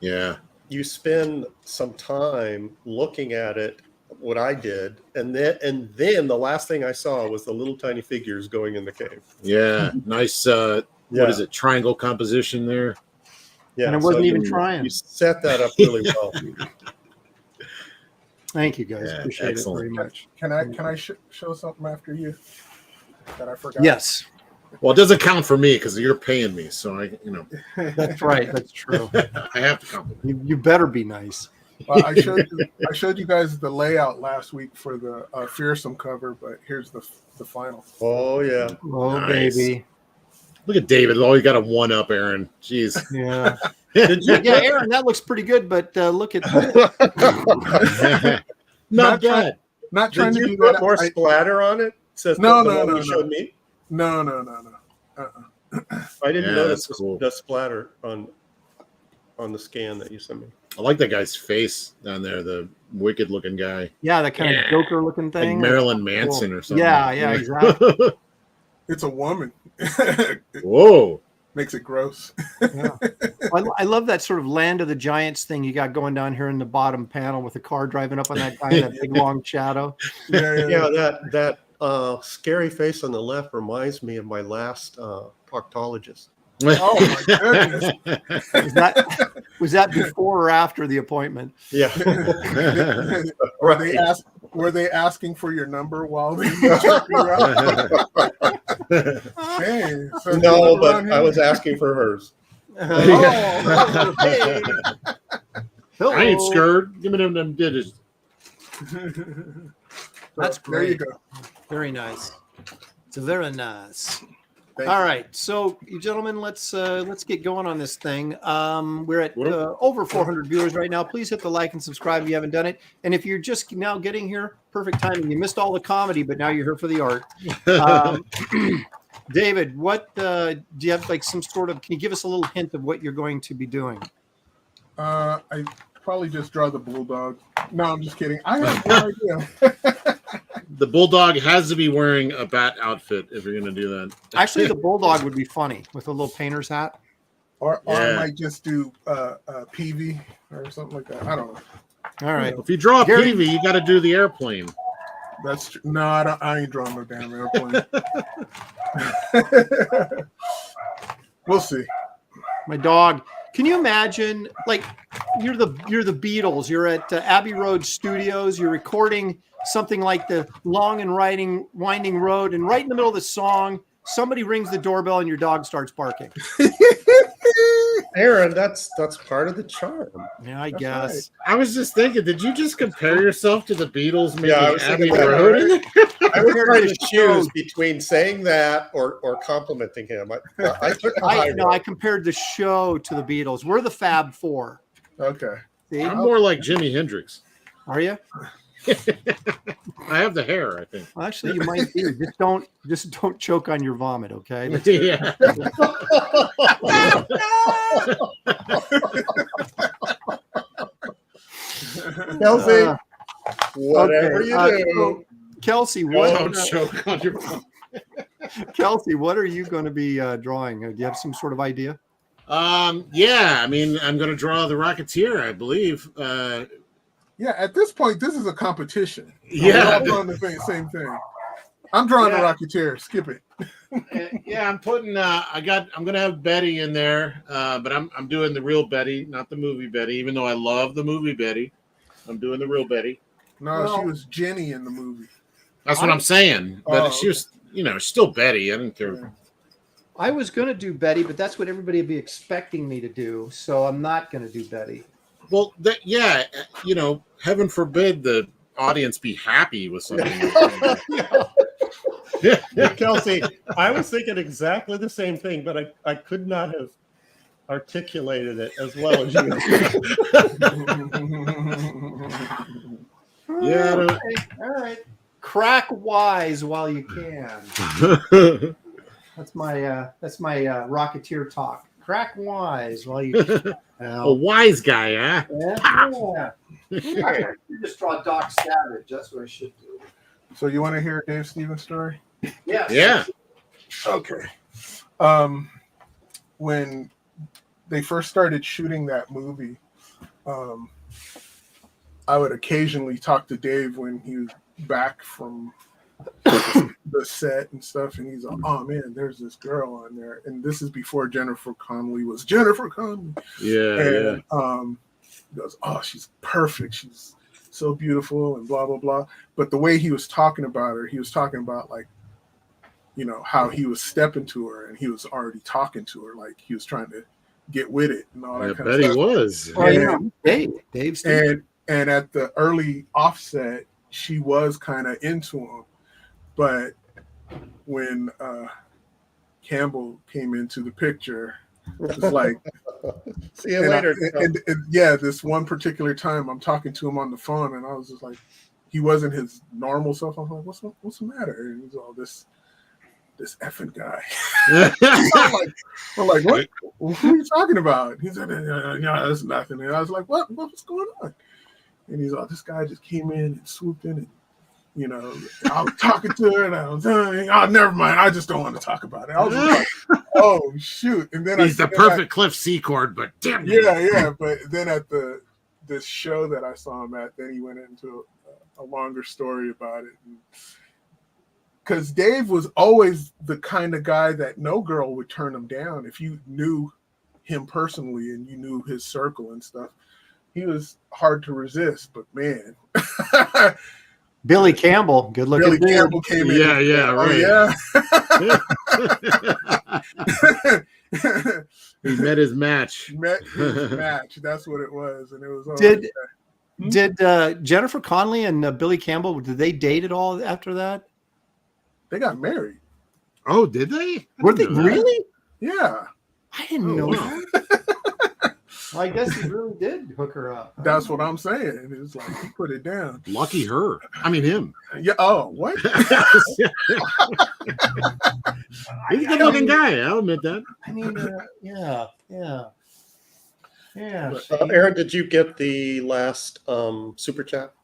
Yeah. You spend some time looking at it, what I did, and then the last thing I saw was the little tiny figures going in the cave. Yeah. Nice. Yeah. What is it? Triangle composition there. Yeah, And I wasn't even you- trying. You set that up really well. Thank you guys. Yeah, Appreciate excellent. it very much. Can I show something after you that I forgot? Yes, Well, it doesn't count for me because you're paying me, so that's right. That's true. I have to compliment. You better be nice. Well, I showed you guys the layout last week for the Fearsome cover, but here's the final. Oh yeah. Oh, Nice. baby. Look at David. Oh, you got a one up, Aaron. Jeez. Yeah. Did you Yeah, Aaron, that looks pretty good, but look at Not Not try- bad. Not trying Did to you do put that. more splatter on it? It says No, the no, one no, you no. showed me. No. I didn't Yeah, notice that's cool. the splatter on the scan that you sent me. I like that guy's face down there, the wicked looking guy. yeah, that kind of Yeah. Joker looking Like thing. Marilyn Manson or something. Yeah, exactly. It's a woman. Whoa. Makes it gross. Yeah. I love that sort of Land of the Giants thing you got going down here in the bottom panel with the car driving up on that guy in that big long shadow. Yeah, that scary face on the left reminds me of my last proctologist. Oh my goodness. Was that before or after the appointment? Yeah. Were they asking for your number while they were checking you out? Hey, so No, you but around I here? was asking for hers. Oh, hey. I ain't scared. Give me them digits. That's There you great. go. Very nice. It's very nice. Thank All you. right, so you gentlemen, let's get going on this thing. We're at What are- over 400 viewers right now. Please hit the like and subscribe if you haven't done it. And if you're just now getting here, perfect timing. You missed all the comedy, but now you're here for the art. David, what do you have like some sort of? Can you give us a little hint of what you're going to be doing? I probably just draw the bulldog. No, I'm just kidding. I have no idea. The bulldog has to be wearing a bat outfit if you're going to do that. Actually, the bulldog would be funny with a little painter's hat. Or I Yeah. might just do PV or something like that. I don't know. All right. If you draw a Gary- PV, you got to do the airplane. That's true. No, I ain't drawing no damn airplane. We'll see. My dog. Can you imagine? Like, you're the Beatles. You're at Abbey Road Studios. You're recording something like the Long and Winding Road, and right in the middle of the song, somebody rings the doorbell and your dog starts barking. Aaron, that's part of the charm. Yeah, I That's guess. I was just thinking, did you just compare yourself to the Beatles making Yeah, I was Abbey thinking that, Road? I was trying to the choose show. between saying that or complimenting him. I took the high road. I compared the show to the Beatles. We're the Fab Four. Okay. See? I'm more like Jimi Hendrix. Are you? I have the hair, I think. Well, actually, you might be. Just don't choke on your vomit, okay? Yeah. Kelsey, Uh, whatever okay, you do. so, Kelsey, Don't what? choke on your Kelsey, what are you going to be drawing? Do you have some sort of idea? Yeah, I mean, I'm going to draw the Rocketeer, I believe. Yeah, at this point, this is a competition. Yeah. We're all doing the same thing. I'm drawing the Rocketeer. Skip it. Yeah, I'm putting. I'm gonna have Betty in there, but I'm doing the real Betty, not the movie Betty. Even though I love the movie Betty, I'm doing the real Betty. No, she was Jenny in the movie. That's what I'm saying. But she was, still Betty. I didn't care. Yeah. I was going to do Betty, but that's what everybody would be expecting me to do, so I'm not going to do Betty. Well, heaven forbid the audience be happy with something. Kelsey, I was thinking exactly the same thing, but I could not have articulated it as well as you. Yeah. All right. Crack wise while you can. That's my Rocketeer talk. Crack wise while you can. A wise guy, huh? Yeah. You just draw Doc Savage. That's what I should do. So you want to hear Dave Stevens' story? Yes. Yeah. Okay. When they first started shooting that movie, I would occasionally talk to Dave when he was back from the set and stuff, and he's like, "Oh man, there's this girl on there," and this is before Jennifer Connelly was Jennifer Connelly. Yeah. He goes, "Oh, she's perfect. She's so beautiful," and blah blah blah. But the way he was talking about her, he was talking about like, how he was stepping to her, and he was already talking to her, like he was trying to get with it and all that kind of stuff. I bet he was. Dave Stevens. And at the early offset, she was kind of into him. But when Campbell came into the picture, it's like, see you later. And this one particular time, I'm talking to him on the phone, and I was just like, he wasn't his normal self. I'm like, what's the matter? And he's all this effing guy. I'm like, what? Who are you talking about? He said, yeah, that's nothing. And I was like, what's going on? And he's like, this guy just came in and swooped in, and I was talking to her, and I was never mind. I just don't want to talk about it. I was like, oh shoot! And then he's the perfect Cliff Secord, but damn it. Yeah. But then at this show that I saw him at, then he went into a longer story about it. Because Dave was always the kind of guy that no girl would turn him down if you knew him personally and you knew his circle and stuff. He was hard to resist, but man. Billy Campbell, good looking. Billy Campbell came in. Yeah, right. Oh, yeah. He met his match. That's what it was, and it was. Did Jennifer Connelly and Billy Campbell, did they date at all after that? They got married. Oh, did they? Were they really? Yeah. I didn't know that. Well, I guess he really did hook her up. That's what I'm saying. It's like he put it down. Lucky her. I mean him. Yeah. Oh, what? He's a good-looking guy. I'll admit that. I mean, yeah. Aaron, did you get the last super chat?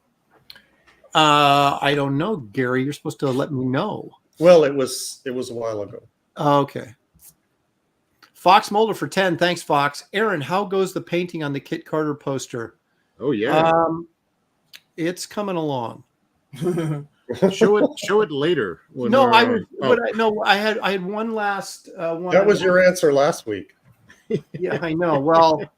I don't know, Gary. You're supposed to let me know. Well, it was a while ago. Okay. Fox Mulder for 10. Thanks, Fox. Aaron, how goes the painting on the Kit Carter poster? Oh yeah. It's coming along. Show it later. I had one last one. That was your answer last week. Yeah, I know. Well,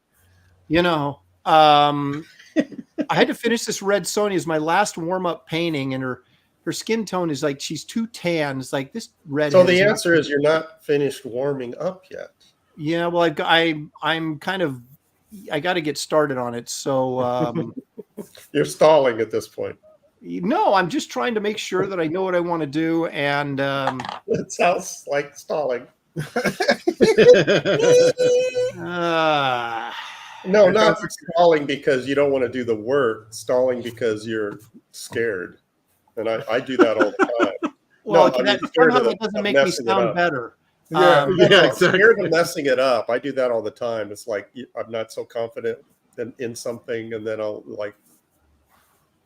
I had to finish this Red Sonja as my last warm-up painting, and her skin tone is like she's too tan. It's like this red. So the answer is you're not finished warming up yet. Yeah, well, I'm kind of, I got to get started on it. So you're stalling at this point. No, I'm just trying to make sure that I know what I want to do, and it sounds like stalling. No, not stalling because you don't want to do the work. Stalling because you're scared, and I do that all the time. Well, somehow that doesn't make me sound better. Yeah, exactly. Scared of messing it up. I do that all the time. It's like I'm not so confident in something, and then I'll like.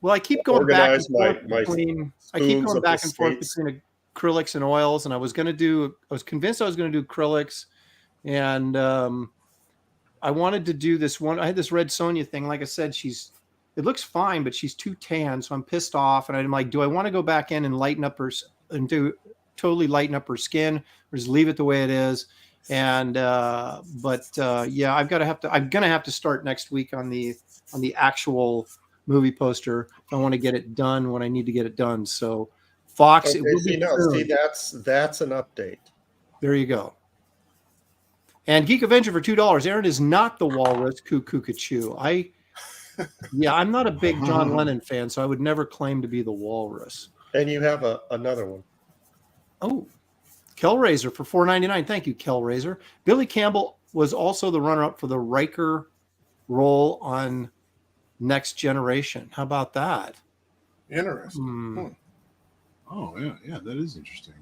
Well, I keep going back and forth between. I keep going back and forth between acrylics and oils, and I was convinced I was going to do acrylics, and I wanted to do this one. I had this Red Sonja thing. Like I said, it looks fine, but she's too tan, so I'm pissed off. And I'm like, do I want to go back in and lighten up totally lighten up her skin, or just leave it the way it is? And yeah, I'm gonna have to start next week on the actual movie poster if I want to get it done when I need to get it done. So Fox, okay, it will be soon. that's an update. There you go. And Geek Avenger for $2. Aaron is not the walrus Cuckoo. I'm not a big John Lennon fan, so I would never claim to be the walrus. And you have another one. Oh, Kellraiser for $4.99. Thank you, Kellraiser. Billy Campbell was also the runner-up for the Riker role on Next Generation. How about that? Interesting. Oh, yeah, that is interesting.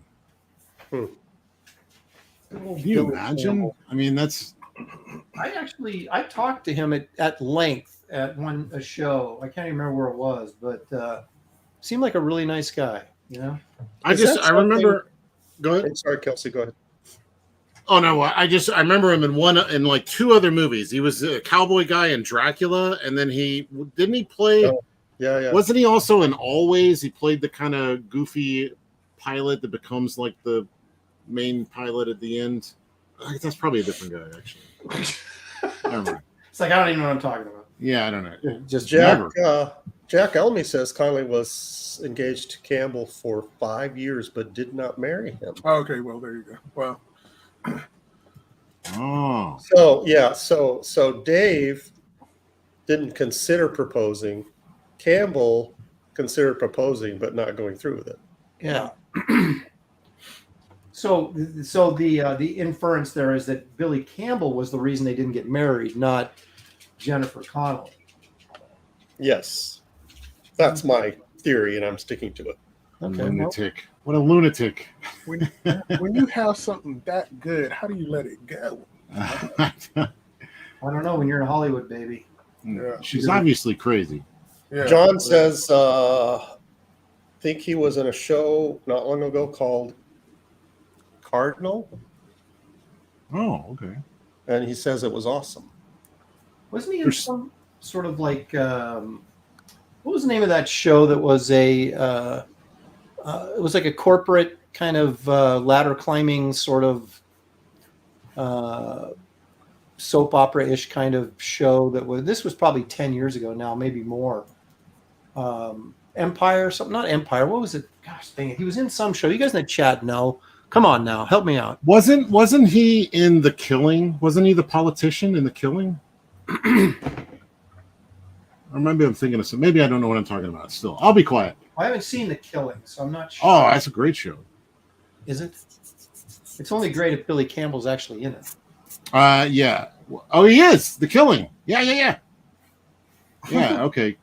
Hmm. Can you imagine? I mean, that's. I talked to him at length at a show. I can't even remember where it was, but seemed like a really nice guy. You know. I remember. Go ahead. Sorry, Kelsey. Go ahead. Oh no! I remember him in like two other movies. He was a cowboy guy in Dracula, and then he play. Oh, yeah. Wasn't he also in Always? He played the kind of goofy pilot that becomes like the main pilot at the end. That's probably a different guy, actually. Never mind. It's like I don't even know what I'm talking about. Yeah, I don't know. Just Jack Elmy says Conley was engaged to Campbell for 5 years, but did not marry him. Okay, well there you go. Well. Oh. So Dave didn't consider proposing. Campbell considered proposing, but not going through with it. Yeah. So the inference there is that Billy Campbell was the reason they didn't get married, not Jennifer Connelly. Yes, that's my theory, and I'm sticking to it. Okay, lunatic! What a lunatic! When you have something that good, how do you let it go? I don't know. When you're in Hollywood, baby. Yeah. She's obviously crazy. Yeah. John says, think he was in a show not long ago called Cardinal. Oh, okay. And he says it was awesome. Wasn't he in some sort of like what was the name of that show that was it was like a corporate kind of ladder climbing sort of soap opera-ish kind of show this was probably 10 years ago now, maybe more. Empire, something, not Empire. What was it? Gosh dang it. He was in some show. You guys in the chat know. Come on now, help me out. Wasn't he in The Killing? Wasn't he the politician in The Killing? Or maybe I'm thinking of some. Maybe I don't know what I'm talking about. Still, I'll be quiet. I haven't seen The Killing, so I'm not sure. Oh, that's a great show. Is it? It's only great if Billy Campbell's actually in it. Yeah. Oh, he is. The Killing. Yeah. Yeah. Okay,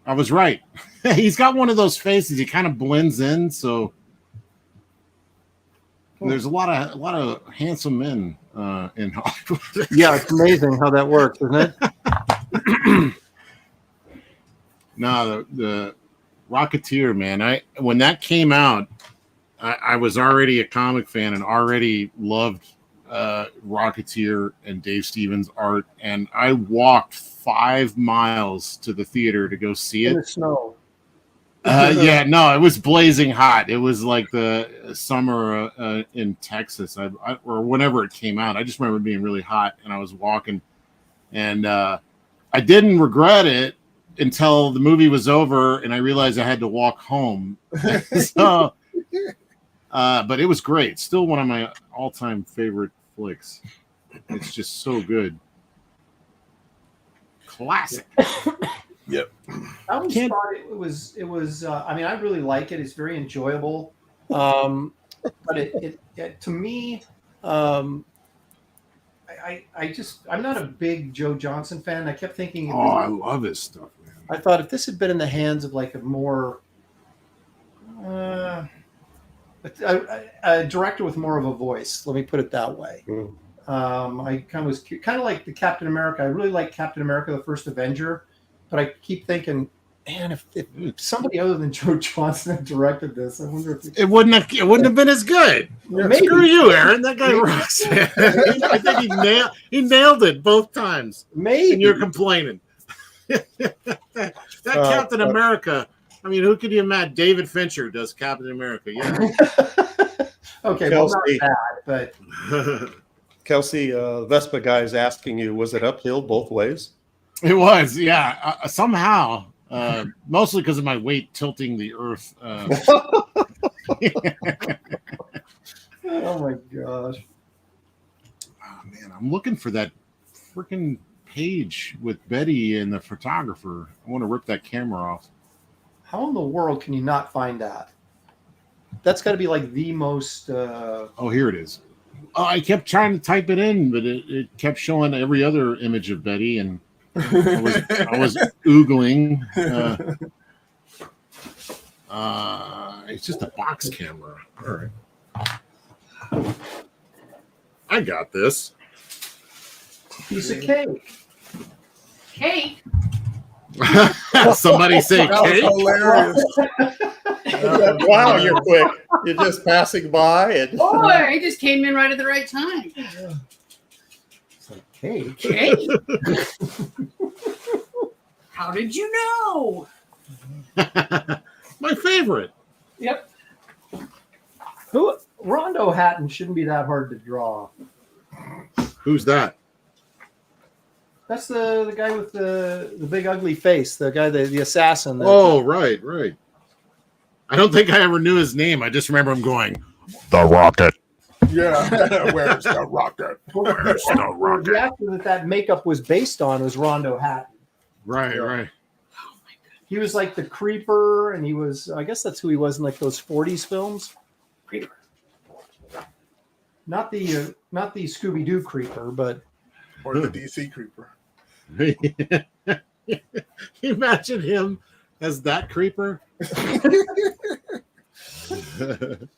I was right. He's got one of those faces. He kind of blends in. So there's a lot of handsome men in Hollywood. Yeah, it's amazing how that works, isn't it? No, the Rocketeer, man. When that came out, I was already a comic fan and already loved Rocketeer and Dave Stevens' art, and I walked 5 miles to the theater to go see it. In the snow. Yeah, no, it was blazing hot. It was like the summer in Texas, or whenever it came out. I just remember being really hot, and I was walking, and I didn't regret it until the movie was over, and I realized I had to walk home. So, but it was great. Still one of my all-time favorite flicks. It's just so good. Classic. Yep. I always thought it was. I mean, I really like it. It's very enjoyable. But it to me, I'm not a big Joe Johnson fan. I kept thinking. I love his stuff, man. I thought if this had been in the hands of like a more a director with more of a voice, let me put it that way. I kind of like the Captain America. I really like Captain America, the First Avenger. But I keep thinking, man, if somebody other than Joe Johnson had directed this, I wonder if it wouldn't have been as good. Maybe. Screw you, Aaron. That guy rocks. I think he nailed it both times. Maybe. And you're complaining. that Captain America. I mean, who could you imagine? David Fincher does Captain America. Yeah. Okay, Kelsey. well, not that, but Kelsey, Vespa guy is asking you, was it uphill both ways? It was, yeah. Somehow, mostly because of my weight tilting the earth. oh my gosh. Oh, man, I'm looking for that freaking page with Betty and the photographer. I want to rip that camera off. How in the world can you not find that? That's got to be like the most. Oh, here it is. I kept trying to type it in, but it kept showing every other image of Betty, and I was oogling. It's just a box camera. All right. I got this. Piece of cake. Cake. Somebody say That was cake. hilarious. Wow, you're quick. You're just passing by. And Boy, he just came in right at the right time. It's like cake. Cake. How did you know? My favorite. Yep. Rondo Hatton shouldn't be that hard to draw. Who's that? That's the guy with the big ugly face, the guy, the assassin. Oh, right. I don't think I ever knew his name. I just remember him going, The Rocket. Yeah. Where's the rocket? Where's the rocket? The actor that makeup was based on was Rondo Hatton. right. He was like the creeper, and he was, I guess that's who he was in like those 40s films. Creeper. Not the Scooby-Doo creeper, but Or the DC creeper. Imagine him as that creeper. That'd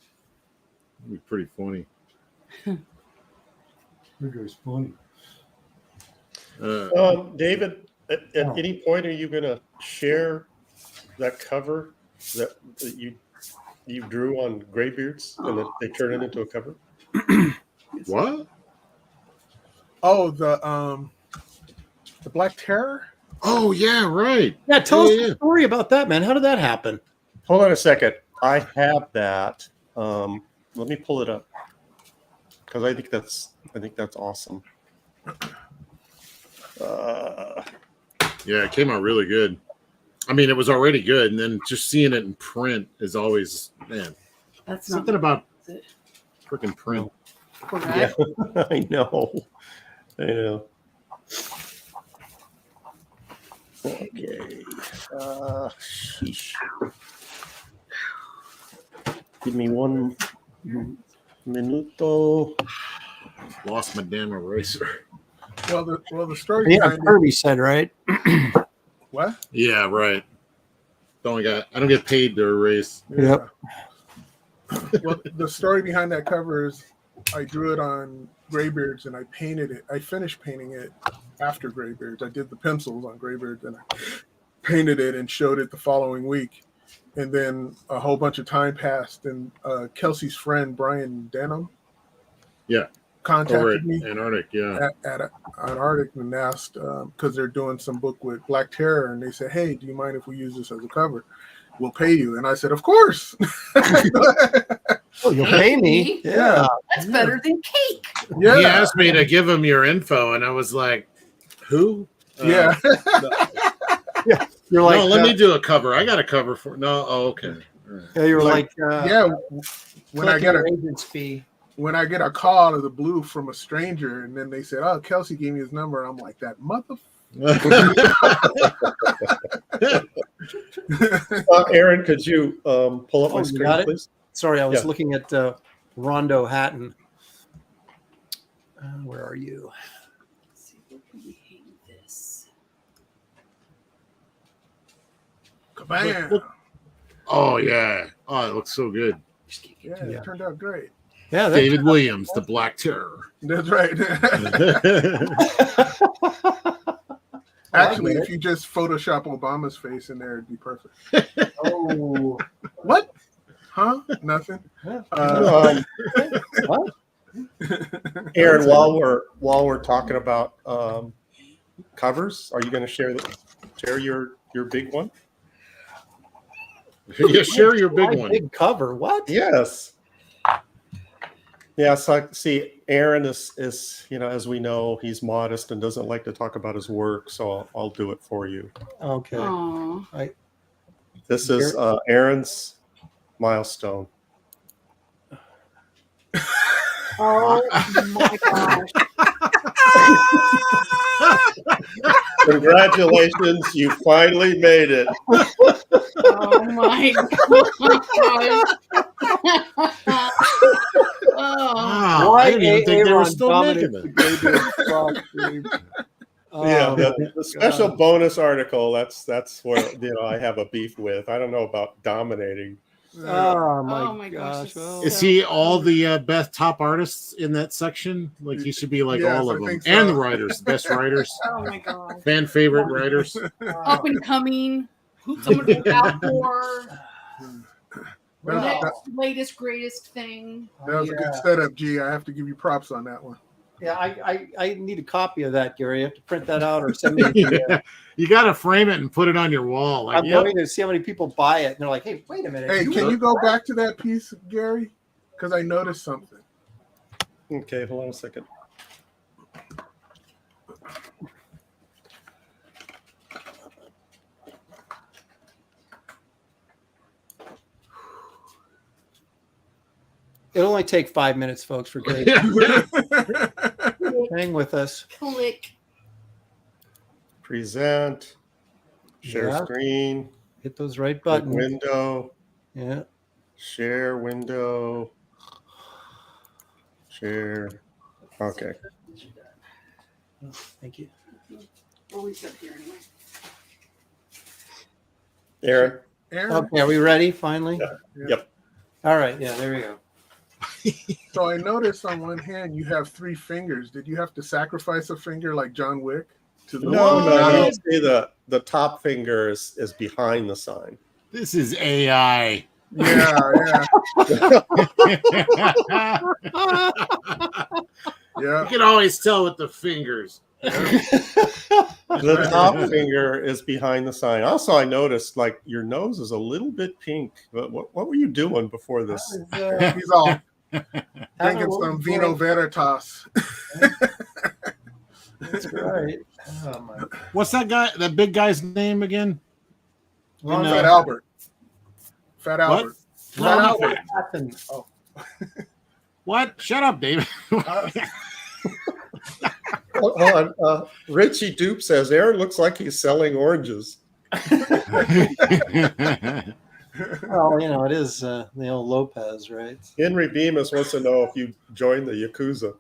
be pretty funny. it was funny. David, at any point are you going to share that cover that you drew on Graybeard's and that they turn it into a cover? What? Oh, the Black Terror? Oh, yeah, right. Yeah, tell us Yeah. the story about that, man. How did that happen? Hold on a second. I have that. Let me pull it up because I think that's awesome. Yeah, it came out really good. I mean, it was already good, and then just seeing it in print is always, man, That's not something about it. freaking print. Poor guy. Yeah, I know. Okay. Sheesh. Give me 1 minuto. Lost my damn eraser. Well, the story Yeah, behind it, Kirby said, right? what? Yeah, right. I don't get paid to erase. Yep. Well, the story behind that cover is I drew it on Graybeard's and I painted it. I finished painting it after Graybeard's. I did the pencils on Graybeard's and I painted it and showed it the following week. And then a whole bunch of time passed, and Kelsey's friend Brian Denham, contacted me Antarctic, yeah. at Antarctic and asked because they're doing some book with Black Terror, and they said, "Hey, do you mind if we use this as a cover? We'll pay you." And I said, "Of course." Oh, you'll pay me. Yeah. That's better than cake. Yeah. He asked me to give him your info, and I was like, who? Yeah. You're like, no, let me do a cover. I got a cover for no. Oh, okay. All right. yeah, you're like, Yeah. When I get your a agent's fee. when I get a call out of the blue from a stranger, and then they said, "Oh, Kelsey gave me his number," I'm like, "That mother." Aaron, could you pull up my you screen, got it? please? Sorry, I was Yeah. looking at Rondo Hatton. Where are you? Let's see, where can we hang this? Kabam! Oh yeah. Oh, it looks so good. Just can't Yeah, get it turned out great. Yeah, David Williams, the Black Terror. That's right. Actually, if you just Photoshop Obama's face in there, it'd be perfect. Oh, What? Huh? Nothing. What? Aaron, while we're talking about covers, are you going to share your big one? Yeah, share your big one. Big cover. What? Yes. Yeah, so see, Aaron is as we know, he's modest and doesn't like to talk about his work, so I'll do it for you. Okay. Aw. This is Aaron's milestone. Oh my gosh. Congratulations, you finally made it. Oh my gosh. Oh. Wow, I didn't even think they were still making it. Yeah, the special bonus article, that's where I have a beef with. I don't know about dominating. Oh my my gosh, gosh. Well, Is he all the best top artists in that section? Like he should be like Yes, all I of them, think so. and the writers, best writers, Oh my god. fan favorite writers. Up and coming. Someone to look out for. Next latest greatest thing. That was a good setup, G. I have to give you props on that one. Yeah, I need a copy of that, Gary. You have to print that out or send me. You got to frame it and put it on your wall. Like, I'm going to see how many people buy it, and they're like, "Hey, wait a minute." Hey, can you go back to that piece, Gary? Because I noticed something. Okay, hold on a second. It'll only take 5 minutes, folks, for Gary. Hang with us. Click. Present. Share screen. Hit those right buttons. Window. Yeah. Share window. Share. Okay. Thank you. Always up here anyway. Aaron. Okay, are we ready finally? Yeah. Yep. All right. Yeah, there we go. So I noticed on one hand you have 3 fingers. Did you have to sacrifice a finger like John Wick? No. See, the top finger is behind the sign. This is AI. Yeah. You can always tell with the fingers. The top finger is behind the sign. Also, I noticed like your nose is a little bit pink. But what were you doing before this? He's all drinking some Vino Veritas. That's right. Oh, my. What's that big guy's name again? Fat Albert. Fat Albert. Fat Albert. Oh. What? Shut up, David. Hold on. Richie Dupe says Aaron looks like he's selling oranges. Well, it is the old Lopez, right? Henry Bemis wants to know if you joined the Yakuza.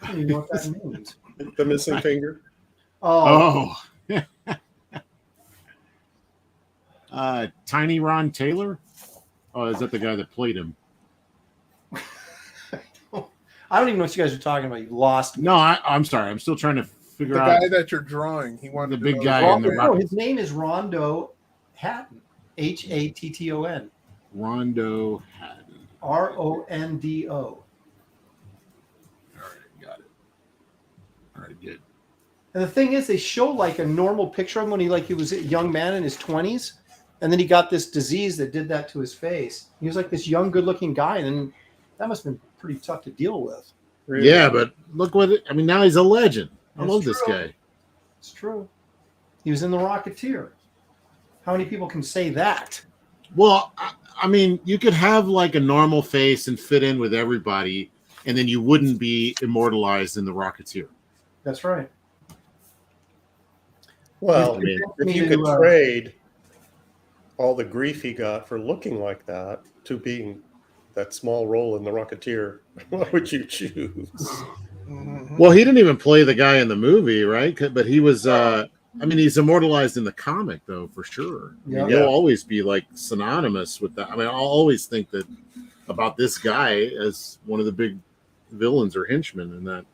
I don't even know what that means. The missing finger. Oh. Tiny Ron Taylor? Oh, is that the guy that played him? I don't even know what you guys are talking about. You lost me. No, I'm sorry. I'm still trying to figure out. The guy that you're drawing. He wanted the to big know guy in the No, his name is Rondo Hatton. Hatton. Rondo Hatton. Rondo. All right, got it. All right, good. And the thing is, they show like a normal picture of him when he was a young man in his 20s, and then he got this disease that did that to his face. He was like this young, good-looking guy, and then that must have been pretty tough to deal with. Really? Yeah, but look now he's a legend. I love this guy. It's true. He was in the Rocketeer. How many people can say that? Well, I mean, you could have like a normal face and fit in with everybody, and then you wouldn't be immortalized in the Rocketeer. That's right. Well, I mean, if you could trade all the grief he got for looking like that to being that small role in the Rocketeer, what would you choose? Well, he didn't even play the guy in the movie, right? But he was. He's immortalized in the comic, though, for sure. I mean, he'll always be like synonymous with that. I mean, I'll always think that about this guy as one of the big villains or henchmen in that.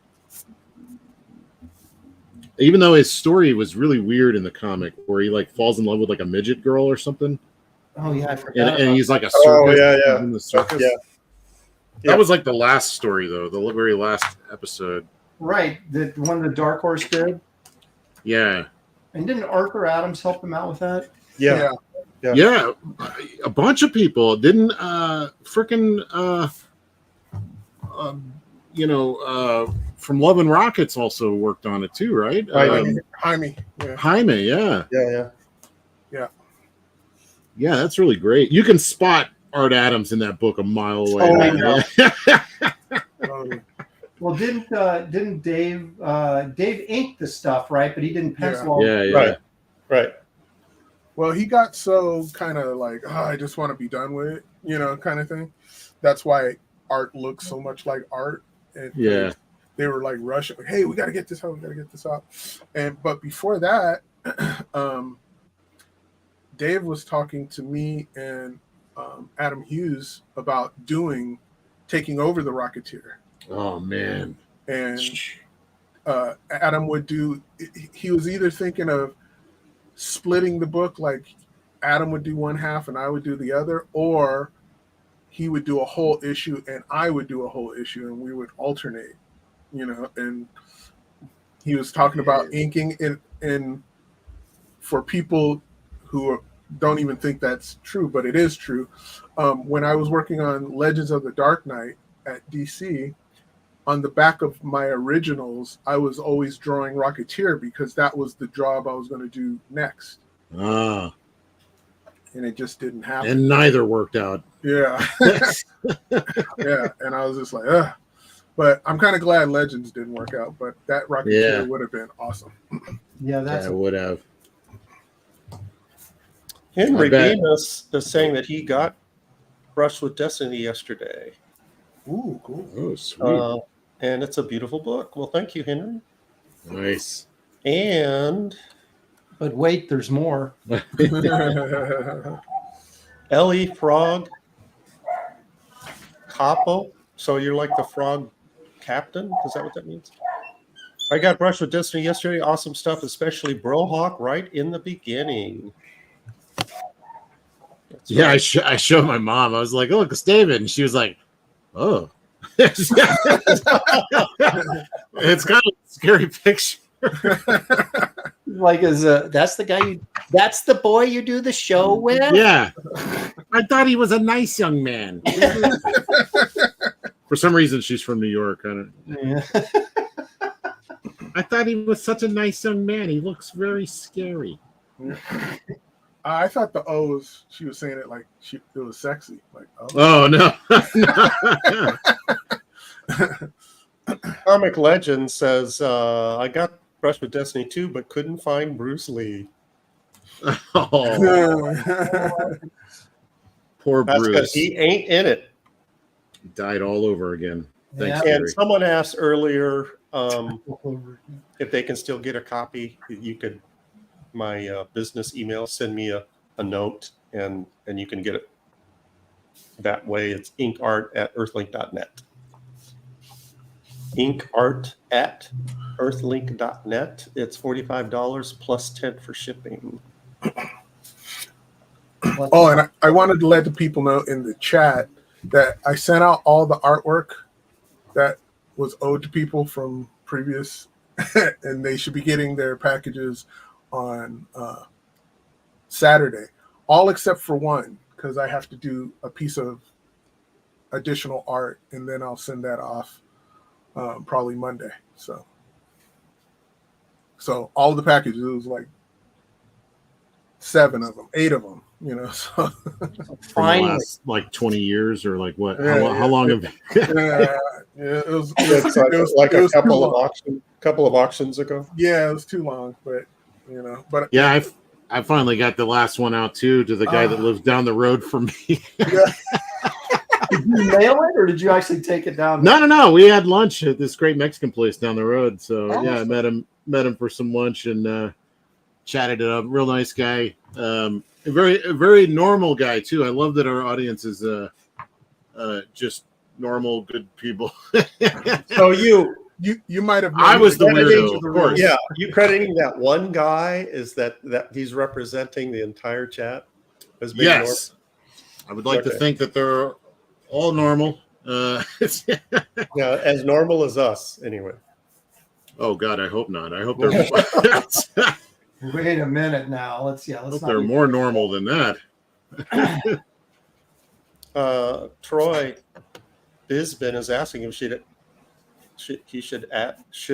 Even though his story was really weird in the comic, where he like falls in love with like a midget girl or something. Oh yeah, I forgot. and he's like a circus. Oh, yeah. In the circus. Yeah. That was like the last story, though, the very last episode. Right, the one the Dark Horse did. Yeah. And didn't Arthur Adams help them out with that? Yeah. Yeah, a bunch of people didn't from Love and Rockets also worked on it too, right? Jaime. Jaime, yeah. Yeah. That's really great. You can spot Art Adams in that book a mile away. Oh, I know. Well, didn't Dave ink the stuff, right? But he didn't pencil. all Right. Well, he got so kind of like, I just want to be done with it, kind of thing. That's why art looks so much like art. And they were like rushing, like, hey, we got to get this out. But before that, Dave was talking to me and Adam Hughes about taking over the Rocketeer. Oh man. And Adam he was either thinking of splitting the book, like Adam would do one half and I would do the other, or he would do a whole issue and I would do a whole issue and we would alternate, and he was talking about inking in for people who don't even think that's true, but it is true. When I was working on Legends of the Dark Knight at DC, on the back of my originals, I was always drawing Rocketeer because that was the job I was going to do next. Ah. And it just didn't happen. And neither worked out. Yeah. Yeah. And I was just like, ugh. But I'm kind of glad Legends didn't work out, but that Rocketeer would have been awesome. Yeah, it would have. Henry Bemis is saying that he got Brushed with Destiny yesterday. Ooh, cool. Oh, sweet. And it's a beautiful book. Well, thank you, Henry. Nice. But wait, there's more. Ellie Frog Capo. So you're like the frog captain? Is that what that means? I got Brushed with Destiny yesterday. Awesome stuff, especially Brohawk right in the beginning. I showed my mom. I was like, "Oh, look, it's David," and she was like, "Oh." It's kind of a scary picture. Like, that's the guy? That's the boy you do the show with? Yeah, I thought he was a nice young man. For some reason, she's from New York. I thought he was such a nice young man. He looks very scary. I thought the O's, she was saying it like it was sexy. Like, oh no. Comic Legend says, I got Brushed with Destiny 2, but couldn't find Bruce Lee. Oh. Poor That's Bruce. because he ain't in it. He died all over again. Thanks, Yeah. And someone asked earlier if they can still get a copy. You could, my business email, send me a note, and you can get it that way. It's inkart@earthlink.net. inkart@earthlink.net. It's $45 plus 10 for shipping. Oh, and I wanted to let the people know in the chat that I sent out all the artwork that was owed to people from previous, and they should be getting their packages on Saturday, all except for one, because I have to do a piece of additional art, and then I'll send that off probably Monday. So all the packages, it was like 8 of them, so Finally. Last, like 20 years or like what? Yeah, how long have it was like a couple of auctions ago. Yeah, it was too long, but yeah, I finally got the last one out too, to the guy that lives down the road from me. Did you mail it, or did you actually take it down? No. We had lunch at this great Mexican place down the road. So Oh. yeah, I met him for some lunch and chatted it up. Real nice guy. A very normal guy too. I love that our audience is just normal, good people. So you might have. I was the weirdo, of course. Yeah, you crediting that one guy is that he's representing the entire chat? as being Yes. I would like to Okay. think that they're all normal. Yeah, as normal as us, anyway. Oh God, I hope not. I hope they're. Wait a minute now. Let's hope not they're be- more normal than that. Troy Bisbin is asking if should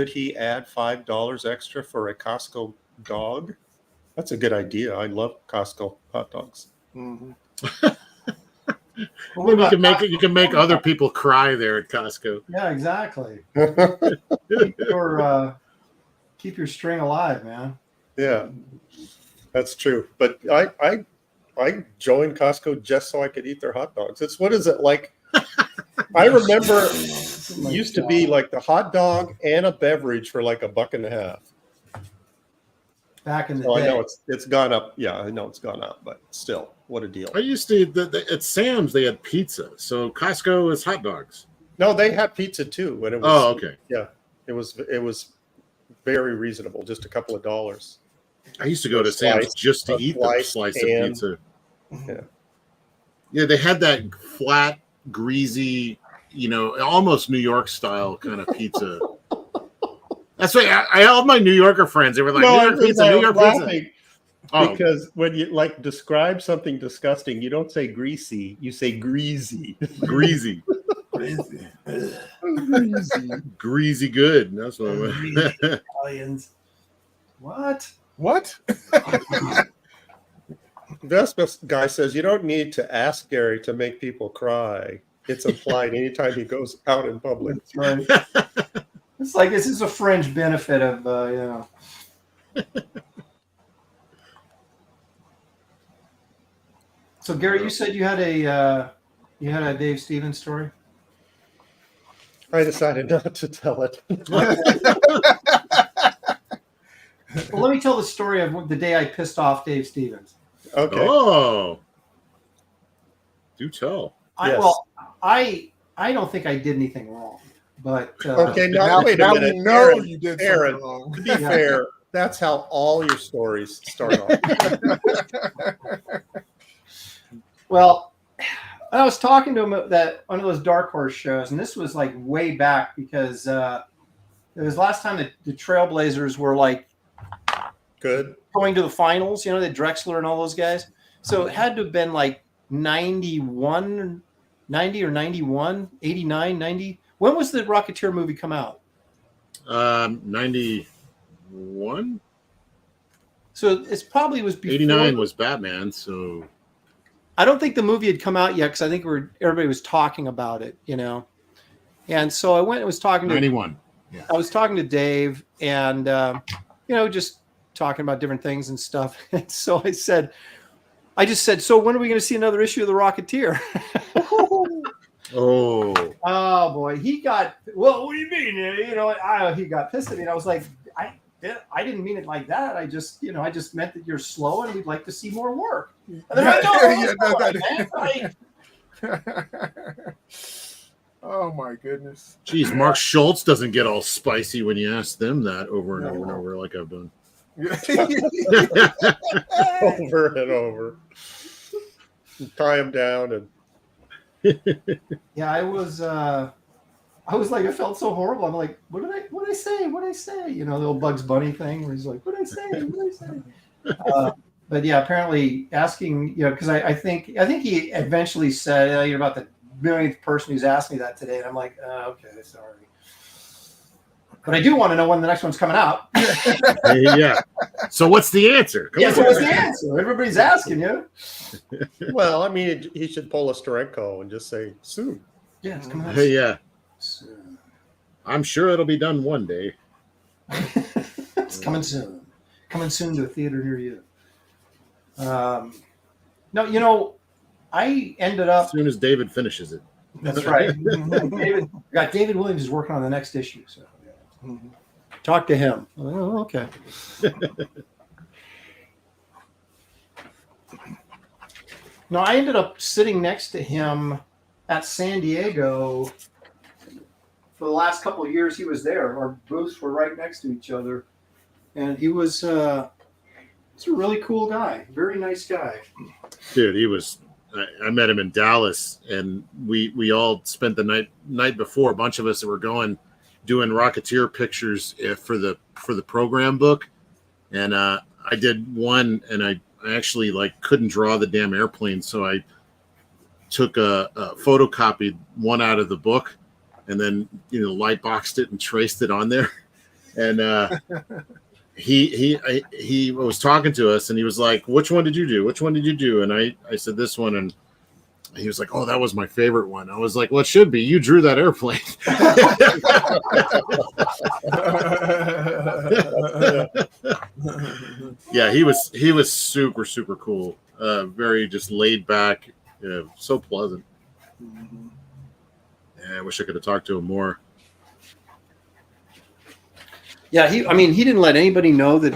he add $5 extra for a Costco dog? That's a good idea. I love Costco hot dogs. Mhm. Well, Maybe you can make other people cry there at Costco. Yeah, exactly. Yeah, Keep your string alive, man. that's true. But I joined Costco just so I could eat their hot dogs. It's what is it like? I remember it used to be like the hot dog and a beverage for like $1.50. Back in the So day. I know it's gone up. Yeah, I know it's gone up, but still, what a deal. I used to at Sam's they had pizza, so Costco is hot dogs. No, they had pizza too. And it was, Oh, okay. Yeah, it was very reasonable, just a couple of dollars. I used to go to Sam's just to eat the slice of pizza. Yeah. Yeah, they had that flat, greasy, almost New York style kind of pizza. That's why I all my New Yorker friends, they were like, New York pizza, New York pizza. Oh. Because when you like describe something disgusting, you don't say greasy, you say greasy. Greasy. Greasy good. That's what Italians. What? What? Vespa guy says you don't need to ask Gary to make people cry. It's implied anytime he goes out in public. That's right. It's like this is a fringe benefit of So Gary, you said you had a Dave Stevens story. I decided not to tell it. Well, let me tell the story of the day I pissed off Dave Stevens. Okay. Oh. Do tell. Yes. I don't think I did anything wrong, but Okay, now Now, wait a now minute. we know Aaron, you did Aaron, something wrong. to be fair, that's how all your stories start off. Well, I was talking to him at that one of those Dark Horse shows, and this was like way back because it was last time that the Trailblazers were like Good. going to the finals, the Drexler and all those guys. So it had to have been like 91, 90 or 91, 89, 90. When was the Rocketeer movie come out? 91? So it's probably was before. 89 was Batman, so I don't think the movie had come out yet because I think everybody was talking about it, And so I went and was talking to 91. Yeah. I was talking to Dave and, just talking about different things and stuff. And so I just said, so when are we going to see another issue of the Rocketeer? Oh. Oh boy. He got, well, what do you mean? He got pissed at me. And I was like, I didn't mean it like that. I just meant that you're slow and we'd like to see more work. And then Oh my goodness. Geez, Mark Schultz doesn't get all spicy when you ask them that over and over and over like I've done. Over and over. Tie him down and yeah, I was like, I felt so horrible. I'm like, what did I say? The old Bugs Bunny thing where he's like, what did I say? But yeah, apparently asking, because I think he eventually said, you're about the millionth person who's asked me that today. And I'm like, okay, sorry. But I do want to know when the next one's coming out. Yeah. So what's the answer? So what's the answer? Everybody's asking you. well, I mean, he should pull a Sterenko and just say soon. Yeah, it's coming out. Hey, yeah. I'm sure it'll be done one day. It's coming soon. Coming soon to a theater near you. No, I ended up. As soon as David finishes it. That's right. David Williams is working on the next issue. So talk to him. Oh, okay. No, I ended up sitting next to him at San Diego for the last couple of years he was there. Our booths were right next to each other. And he was He's a really cool guy. Very nice guy. Dude, he was. I met him in Dallas, and we all spent the night before. A bunch of us that were doing Rocketeer pictures for the program book, and I did one, and I actually like couldn't draw the damn airplane, so I took a photocopied one out of the book, and then light boxed it and traced it on there, and he was talking to us, and he was like, "Which one did you do? Which one did you do?" And I said this one, and he was like, "Oh, that was my favorite one." I was like, "Well, it should be. You drew that airplane." Yeah, he was super, super cool. Very just laid back, so pleasant. Yeah, I wish I could have talked to him more. Yeah, he didn't let anybody know that,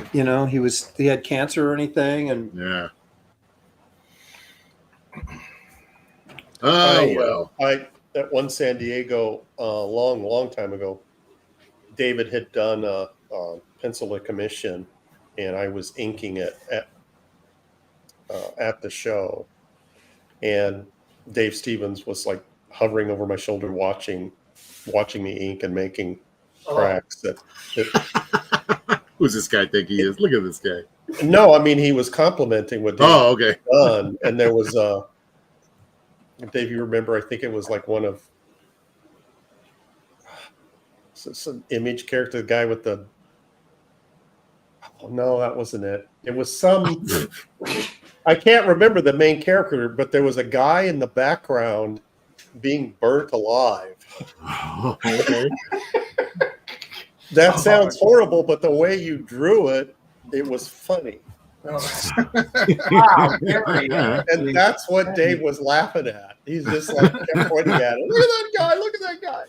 he had cancer or anything. And Yeah. I at one San Diego long time ago, David had done a pencil of commission, and I was inking it at the show, and Dave Stevens was like hovering over my shoulder, watching me ink and making cracks. Who's this guy think he is? Look at this guy. No, I mean, he was complimenting what Dave had done, and there was Dave, you remember? I think it was like one of some image character, the guy with the. Oh no, that wasn't it. It was some. I can't remember the main character, but there was a guy in the background being burnt alive. Okay. That sounds horrible, but the way you drew it, it was funny. wow, And that's what Dave was laughing at. He's just like kept pointing at it. Look at that guy! Look at that guy!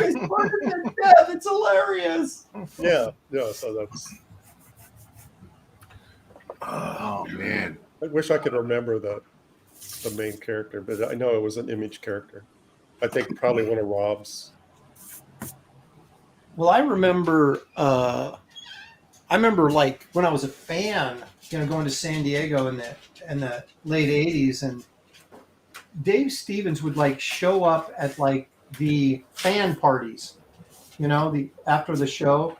he's burning to death. It's hilarious. Yeah. So that's. Oh man. I wish I could remember the main character, but I know it was an image character. I think probably one of Rob's. Well, I remember like when I was a fan, going to San Diego in the late 80s, and Dave Stevens would like show up at like the fan parties, after the show.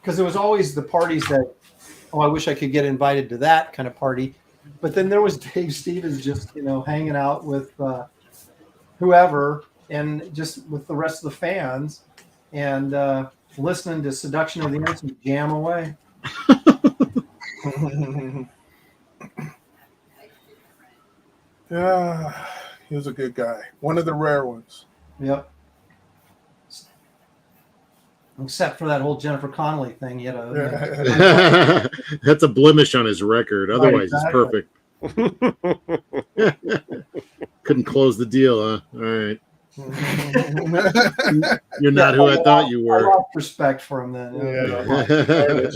Because there was always the parties that, I wish I could get invited to that kind of party. But then there was Dave Stevens just, hanging out with whoever and just with the rest of the fans and listening to Seduction of the Innocent jam away. Yeah, he was a good guy. One of the rare ones. Yep. Except for that whole Jennifer Connelly thing, That's a blemish on his record. Otherwise, exactly. He's perfect. Couldn't close the deal, huh? All right. You're not who I thought you were. I lost respect for him then. Yeah.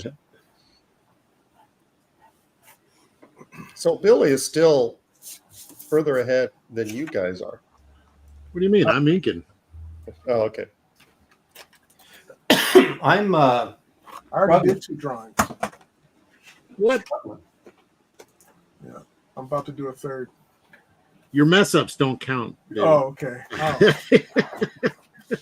So Billy is still further ahead than you guys are. What do you mean? I'm inking. Oh, okay. I'm I already did 2 drawings. What? Yeah, I'm about to do a 3rd. Your mess ups don't count. David. Oh, okay. Oh.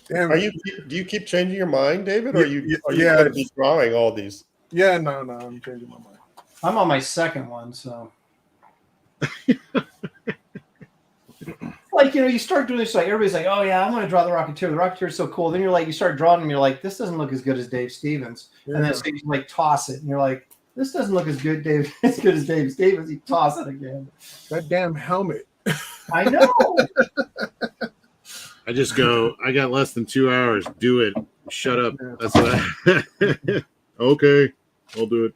Damn it. Do you keep changing your mind, David, or are you going to be drawing all these? Yeah, no, I'm changing my mind. I'm on my second one, so. Like, you start doing this, like everybody's like, oh yeah, I'm going to draw the Rocketeer. The Rocketeer is so cool. Then you're like, you start drawing them, you're like, this doesn't look as good as Dave Stevens. Yeah. And then so you like toss it, and you're like, this doesn't look as good as Dave Stevens. You toss it again. That damn helmet. I know. I just go, I got less than 2 hours. Do it. Shut up. That's what I... Okay, I'll do it.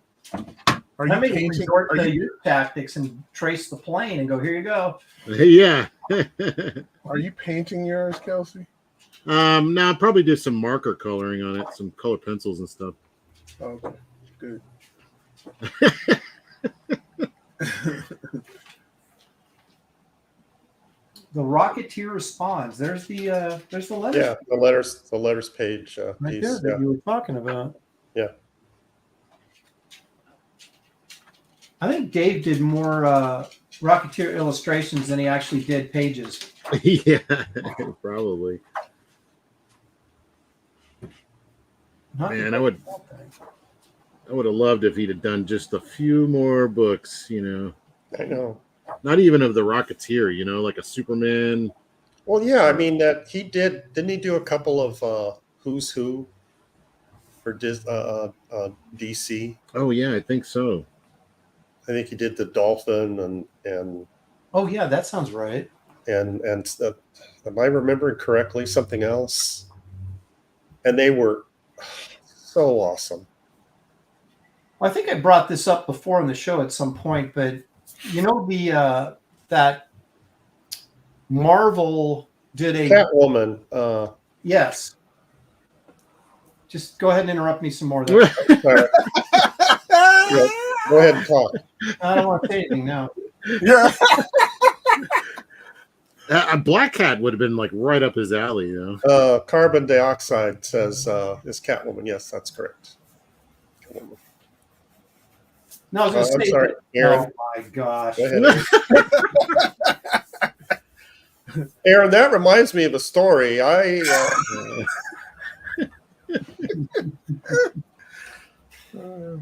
Are you painting? Resort to your tactics and trace the plane and go, here you go. Yeah. Are you painting yours, Kelsey? No, I'll probably do some marker coloring on it, some color pencils and stuff. Okay, good. The Rocketeer responds. There's the letter. Yeah, the letters page Right piece. there that you were talking about. Yeah. I think Dave did more Rocketeer illustrations than he actually did pages. Yeah, probably. Man, I would have loved if he'd have done just a few more books, you know. I know. Not even of the Rocketeer, you know, like a Superman. Well, yeah, I mean that he didn't he do a couple of Who's Who for DC? Oh yeah, I think so. I think he did the Dolphin and Oh yeah, that sounds right. and am I remembering correctly something else? And they were so awesome. Well, I think I brought this up before on the show at some point, but you know the that Marvel did a Catwoman. Yes. Just go ahead and interrupt me some more. There. Yeah, go ahead and talk. I don't want to say anything now. Yeah. Black Cat would have been like right up his alley, you know. Carbon Dioxide says is Catwoman. Yes, that's correct. Catwoman. No, I was going to I'm say. sorry, Aaron. Oh my gosh. Go ahead, Aaron, that reminds me of a story. All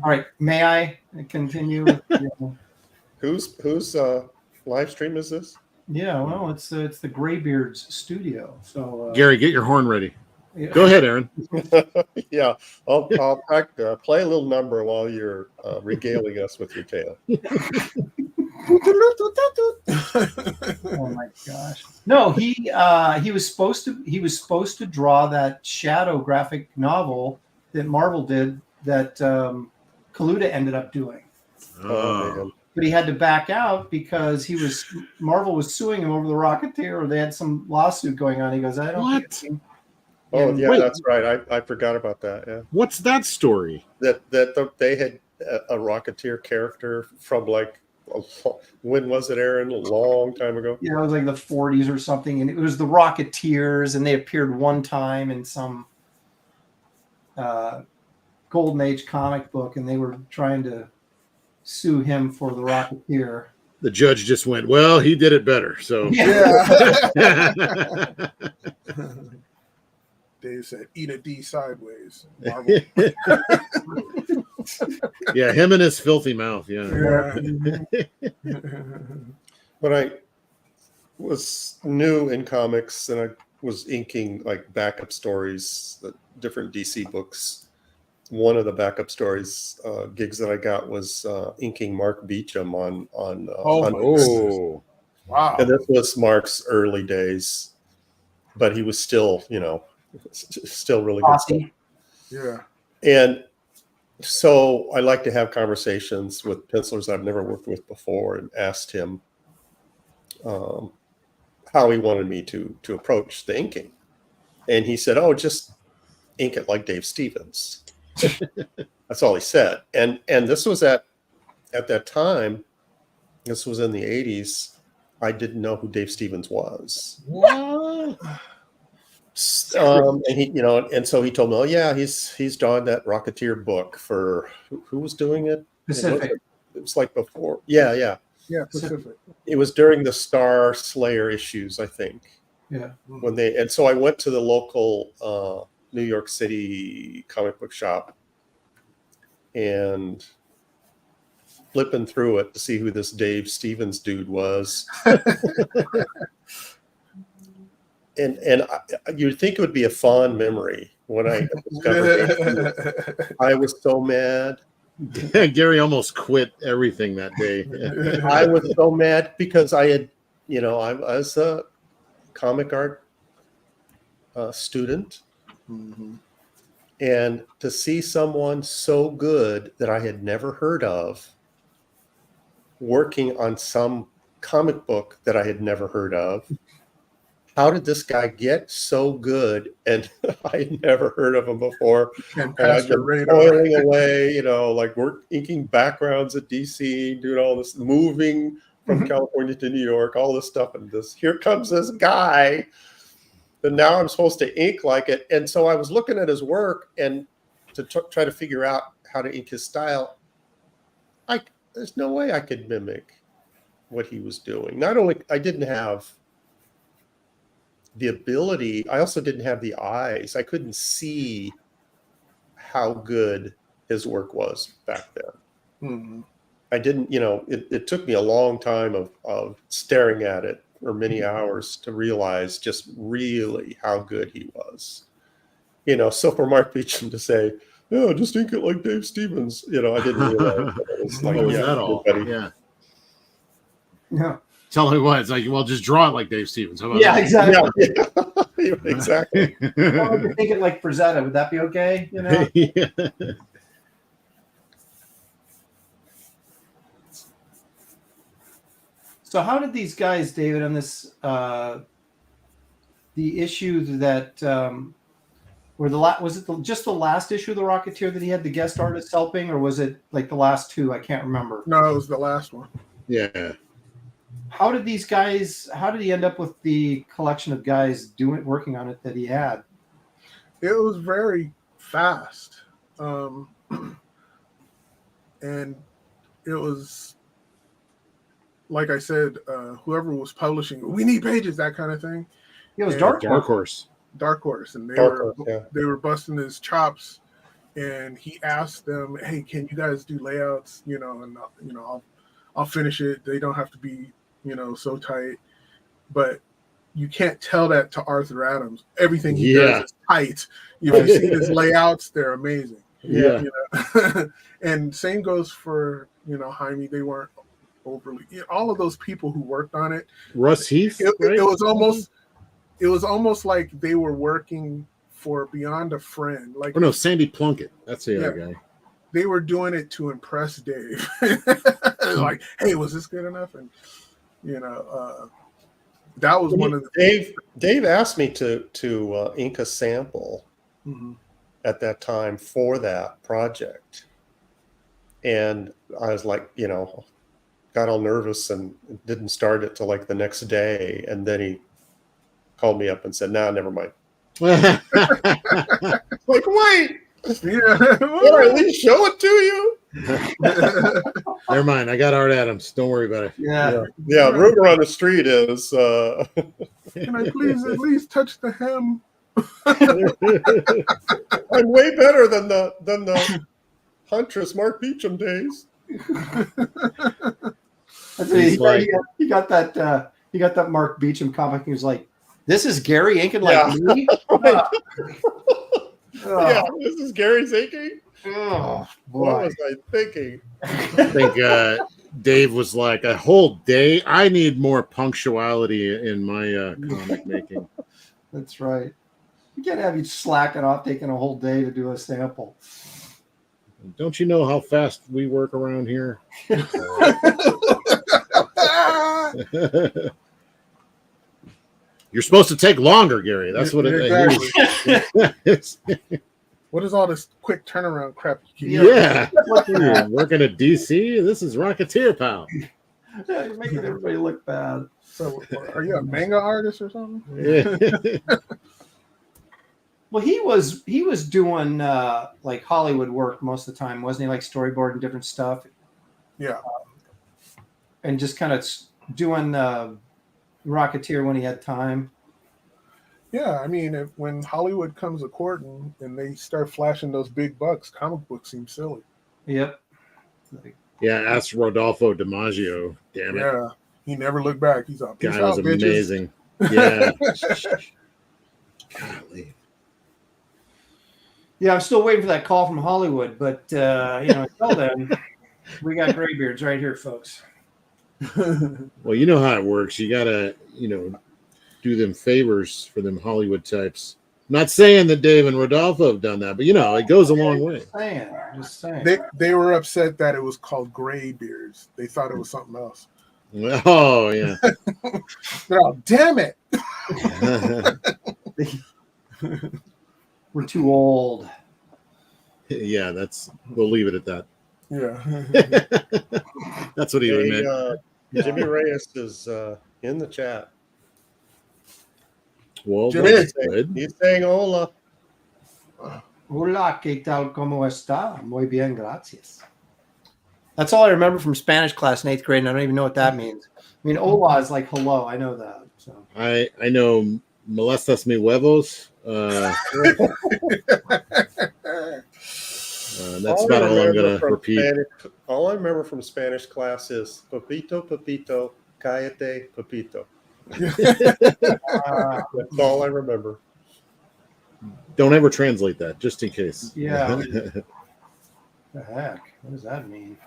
right, may I continue? Whose live stream is this? Yeah, well, it's the Graybeard's studio. So Gary, get your horn ready. yeah. Go ahead, Aaron. Yeah, I'll play a little number while you're regaling us with your tale. Oh my gosh! No, he was supposed to draw that Shadow graphic novel that Marvel did that Kaluta ended up doing. Oh, man. But he had to back out because Marvel was suing him over the Rocketeer, or they had some lawsuit going on. He goes, I don't. What? Oh, yeah, Wait. that's right. I forgot about that. Yeah, What's that story? that they had a Rocketeer character from like when was it, Aaron? A long time ago. Yeah, it was like the 40s or something, and it was the Rocketeers, and they appeared one time in some Golden Age comic book, and they were trying to sue him for the Rocketeer. The judge just went, well, he did it better. So Yeah. Dave said, "Eat a D sideways." Marvel. Yeah, him and his filthy mouth. Yeah. When I was new in comics and I was inking like backup stories, different DC books, one of the backup stories gigs that I got was inking Mark Beecham on Oh, Wow. and this was Mark's early days, but he was still, still really good stuff. Aussie. Yeah. And so I like to have conversations with pencilers I've never worked with before and asked him how he wanted me to approach the inking. And he said, oh, just ink it like Dave Stevens. That's all he said. And this was at that time, this was in the 80s, I didn't know who Dave Stevens was. what? And he, and so he told me, oh yeah, he's drawing that Rocketeer book for who was doing it? Pacific. It was like before. Yeah. Yeah. Pacific. It was during the Star Slayer issues, I think. Yeah. And so I went to the local New York City comic book shop and flipping through it to see who this Dave Stevens dude was. And you'd think it would be a fond memory when I discovered it. I was so mad. Gary almost quit everything that day. I was so mad because I had, I was a comic art student. Mm-hmm. And to see someone so good that I had never heard of working on some comic book that I had never heard of. How did this guy get so good? And I had never heard of him before. And And I've past your been radar. toiling away, like we're inking backgrounds at DC, doing all this, moving from California to New York, all this stuff. And here comes this guy. And now I'm supposed to ink like it. And so I was looking at his work and to try to figure out how to ink his style. there's no way I could mimic what he was doing. Not only I didn't have the ability, I also didn't have the eyes. I couldn't see how good his work was back then. Mm-hmm. I didn't, it took me a long time of staring at it for many hours to realize just really how good he was. So for Mark Beecham to say, "Oh, just ink it like Dave Stevens," I didn't realize that it was like, Was yeah, that all? everybody. Yeah. Yeah. Tell me what. It's like, well, just draw it like Dave Stevens. How about Yeah, that? exactly. Yeah, exactly. Well, if you think it like Frazetta, would that be okay? Yeah. So how did these guys, David, on this the issue that was it just the last issue of the Rocketeer that he had the guest artists helping, or was it like the last two? I can't remember. No, it was the last one. Yeah. How did he end up with the collection of guys working on it that he had? It was very fast. And it was, like I said, whoever was publishing, we need pages, that kind of thing. It was And Dark Horse. Dark Horse, and Dark Horse, they were busting his chops, and he asked them, "Hey, can you guys do layouts? And I'll finish it. They don't have to be so tight." But you can't tell that to Arthur Adams. Everything he does is tight. If you see his layouts, they're amazing. Yeah. And same goes for Jaime. They weren't overly. All of those people who worked on it. Russ Heath. It was almost like they were working for Beyond a Friend. Like, no, Sandy Plunkett. That's the other guy. They were doing it to impress Dave. Like, hey, was this good enough? And that was one of the Dave asked me to ink a sample at that time for that project, and I was like, got all nervous and didn't start it till like the next day, and then he called me up and said, "Nah, never mind." Like, wait, can I at least show it to you? Never mind. I got Art Adams. Don't worry about it. Yeah. Rumor on the street is can I please at least touch the hem? I'm way better than the Huntress Mark Beecham days. He got that Mark Beecham comic. He was like, "This is Gary inking like me." Yeah, this is Gary's inking. Oh, boy. What was I thinking? I think Dave was like, a whole day? I need more punctuality in my comic making. That's right. You can't have you slacking off taking a whole day to do a sample. Don't you know how fast we work around here? You're supposed to take longer, Gary. That's what it is. What is all this quick turnaround crap? Yeah. You're working at DC? This is Rocketeer, pal. Yeah, you're making everybody look bad. So, are you a manga artist or something? Yeah. Well, he was doing like Hollywood work most of the time, wasn't he? Like storyboarding different stuff. Yeah. And just kind of doing Rocketeer when he had time. Yeah, I mean, when Hollywood comes a courting and they start flashing those big bucks, comic books seem silly. Yep. Yeah, ask Rodolfo DiMaggio. Damn it. Yeah, he never looked back. He's like, Guy was amazing. Yeah. Golly. Yeah, I'm still waiting for that call from Hollywood, but until then, we got Graybeards right here, folks. Well, you know how it works. You gotta, do them favors for them Hollywood types. Not saying that Dave and Rodolfo have done that, but it goes a long way. Just saying. They were upset that it was called Graybeards. They thought it was something else. Oh yeah. Oh, damn it! We're too old. Yeah, we'll leave it at that. Yeah. That's what he meant. Jimmy Reyes is in the chat. Well, Jimmy, that's good. He's saying hola. Hola, ¿qué tal? ¿Cómo está? Muy bien, gracias. That's all I remember from Spanish class in 8th grade, and I don't even know what that means. I mean, hola is like hello. I know that. So I know molestas mi huevos. That's about all I'm going to repeat. All I remember from Spanish class is Papito, Papito, cállate, Papito. That's all I remember. Don't ever translate that, just in case. Yeah. The heck? What does that mean?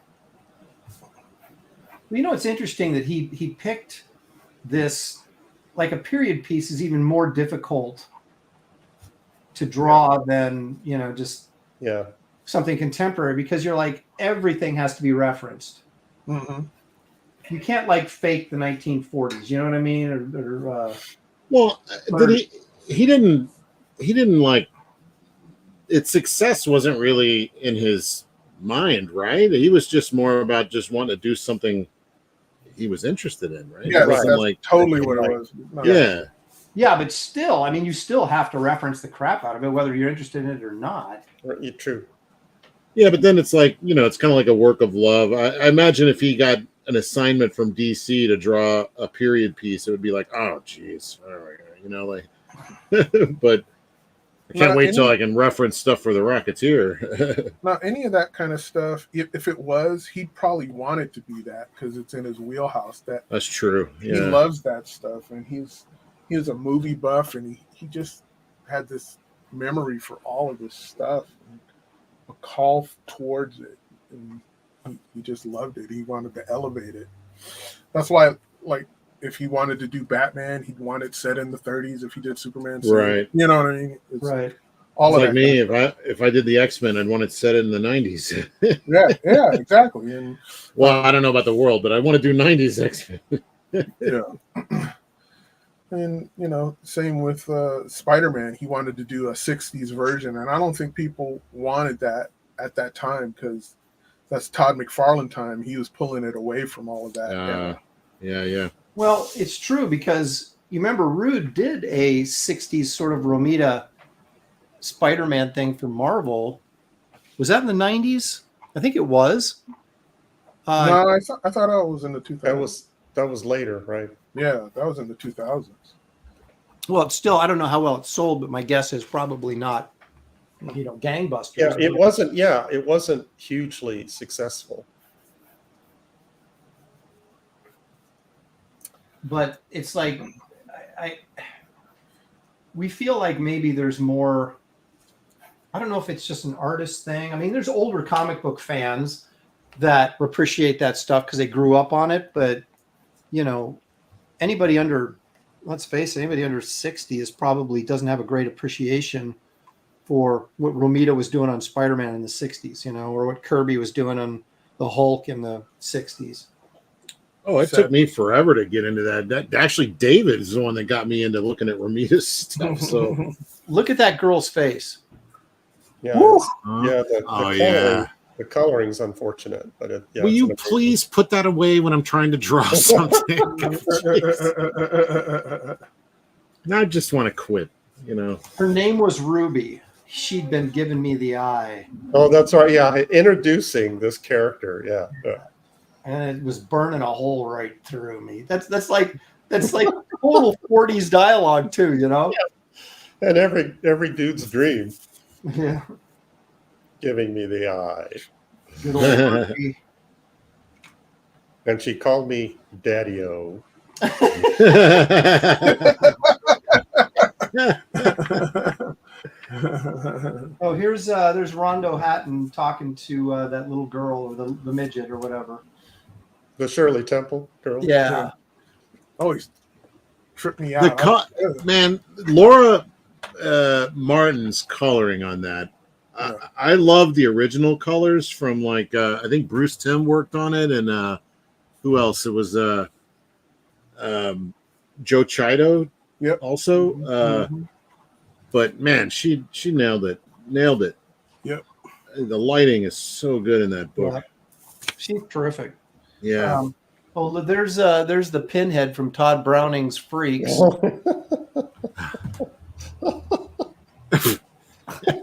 Well, you know, it's interesting that he picked this, like a period piece is even more difficult to draw than, you know, just something contemporary, because you're like, everything has to be referenced. Mm-hmm. You can't like fake the 1940s, you know what I mean? Well, he didn't like, its success wasn't really in his mind, right? He was just more about just wanting to do something he was interested in, right? Yeah, that's like totally what it was. Yeah. Yeah, but still, I mean, you still have to reference the crap out of it, whether you're interested in it or not. True. Yeah, but then it's like, you know, it's kind of like a work of love. I imagine if he got an assignment from DC to draw a period piece, it would be like, oh, geez, you know, like, but I can't wait till I can reference stuff for the Rocketeer. Now, any of that kind of stuff, if it was, he'd probably want it to be that because it's in his wheelhouse. That's true. Yeah. He loves that stuff, and he was a movie buff, and he just had this memory for all of this stuff, and a call towards it, and he just loved it. He wanted to elevate it. That's why, like, if he wanted to do Batman, he'd want it set in the 30s. If he did Superman, right? You know what I mean? Right. All it's of like me. If I did the X-Men, I'd want it set in the 90s. yeah, exactly. And well, I don't know about the world, but I want to do 90s X-Men. Yeah. And, you know, same with Spider-Man. He wanted to do a 60s version, and I don't think people wanted that at that time because that's Todd McFarlane time. He was pulling it away from all of that. Yeah. Well, it's true because you remember Rude did a 60s sort of Romita Spider-Man thing for Marvel. Was that in the 90s? I think it was. No, I thought that was in the 2000s. That was later, right? Yeah, that was in the 2000s. Well, it's still, I don't know how well it sold, but my guess is probably not, you know, gangbusters. Yeah, it wasn't. Yeah, it wasn't hugely successful. But it's like, we feel like maybe there's more. I don't know if it's just an artist thing. I mean, there's older comic book fans that appreciate that stuff because they grew up on it. But, you know, anybody under, let's face it, anybody under 60 is probably doesn't have a great appreciation for what Romita was doing on Spider-Man in the 60s, you know, or what Kirby was doing on the Hulk in the 60s. Oh, it took me forever to get into that. Actually, David is the one that got me into looking at Romita's stuff. So look at that girl's face. Yeah, the coloring's unfortunate, but will you please put that away when I'm trying to draw something? I just want to quit, you know. Her name was Ruby. She'd been giving me the eye. Oh, that's right. Yeah, introducing this character. Yeah. And it was burning a hole right through me. That's like total 40s dialogue too, you know. Yeah. And every dude's dream. Yeah. Giving me the eye. Good old Ruby. And she called me Daddy-O. Oh, there's Rondo Hatton talking to that little girl or the midget or whatever. The Shirley Temple girl. Yeah. Always tripped me out. Man, Laura Martin's coloring on that. I love the original colors from like I think Bruce Timm worked on it, and who else? It was Joe Chido. Yep. Also, but man, she nailed it. Yep. The lighting is so good in that book. Yeah. She's terrific. Yeah. There's the pinhead from Todd Browning's Freaks.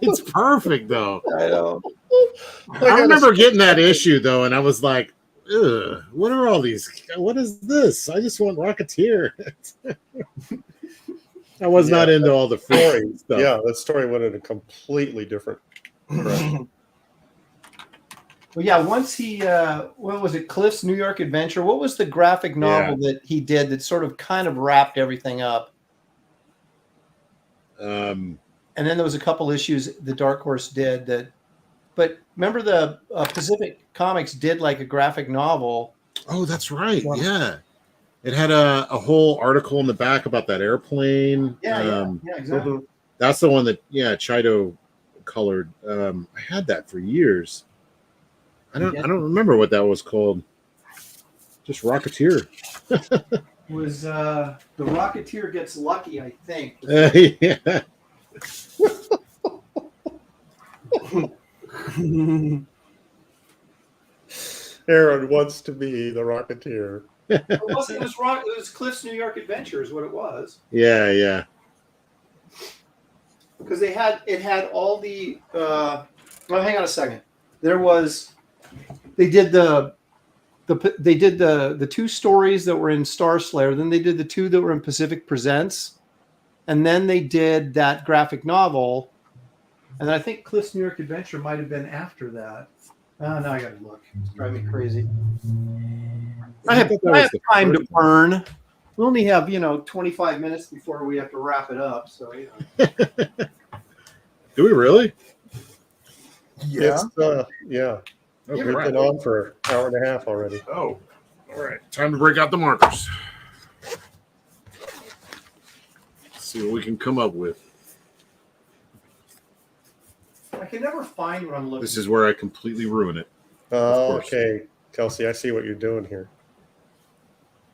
It's perfect though. I know. I remember getting that issue though, and I was like, ugh, what are all these? What is this? I just want Rocketeer. I was not into all the story stuff. Yeah, that story went in a completely different direction. Well, yeah. Once he, what was it? Cliff's New York Adventure. What was the graphic novel that he did that sort of kind of wrapped everything up? And then there was a couple issues the Dark Horse did that. But remember the Pacific Comics did like a graphic novel. Oh, that's right. Yeah. It had a whole article in the back about that airplane. Yeah, exactly. That's the one that, Chido colored. I had that for years. I don't remember what that was called. Just Rocketeer. It was the Rocketeer Gets Lucky, I think. Yeah. Aaron wants to be the Rocketeer. It was Cliff's New York Adventure is what it was. Yeah. Because it had all the well, hang on a second. They did the two stories that were in Star Slayer, then they did the two that were in Pacific Presents, and then they did that graphic novel, and I think Cliff's New York Adventure might have been after that. Now I gotta look. It's driving me crazy. I have time to burn. We only have 25 minutes before we have to wrap it up. So Do we really? Yeah. Yeah. Okay. We've been on for an hour and a half already. Oh, all right. Time to break out the markers. Let's see what we can come up with. I can never find what I'm looking. This is where I completely ruin it. Okay, Kelsey, I see what you're doing here.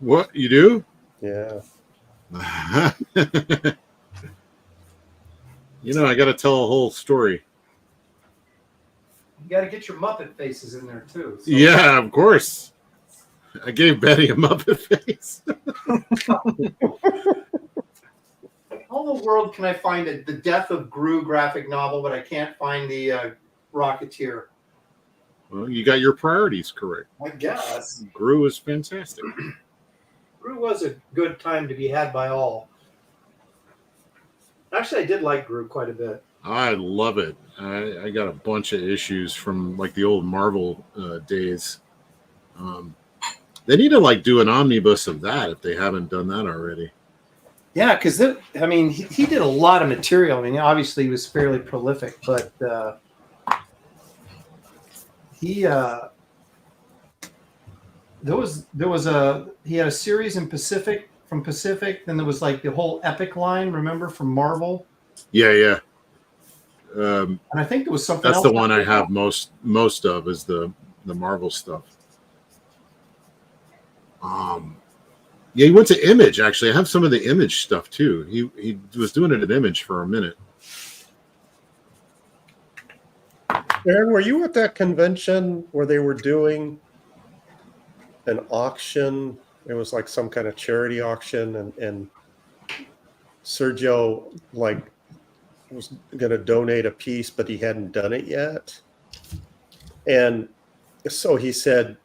What you do? Yeah. I got to tell a whole story. You got to get your Muppet faces in there too. So. Yeah, of course. I gave Betty a Muppet face. How in the world can I find the Death of Gru graphic novel, but I can't find the Rocketeer? Well, you got your priorities correct. I guess. Gru is fantastic. Gru was a good time to be had by all. Actually, I did like Gru quite a bit. I love it. I got a bunch of issues from like the old Marvel days. They need to do an omnibus of that if they haven't done that already. Yeah, because he did a lot of material. I mean, obviously he was fairly prolific, but he had a series in Pacific. From Pacific, then there was the whole Epic line. Remember from Marvel? Yeah. And I think there was something. That's else the one I have most of is the Marvel stuff. Yeah, he went to Image. Actually, I have some of the Image stuff too. He was doing it at Image for a minute. Aaron, were you at that convention where they were doing an auction? It was like some kind of charity auction, and Sergio was going to donate a piece, but he hadn't done it yet. And so he said,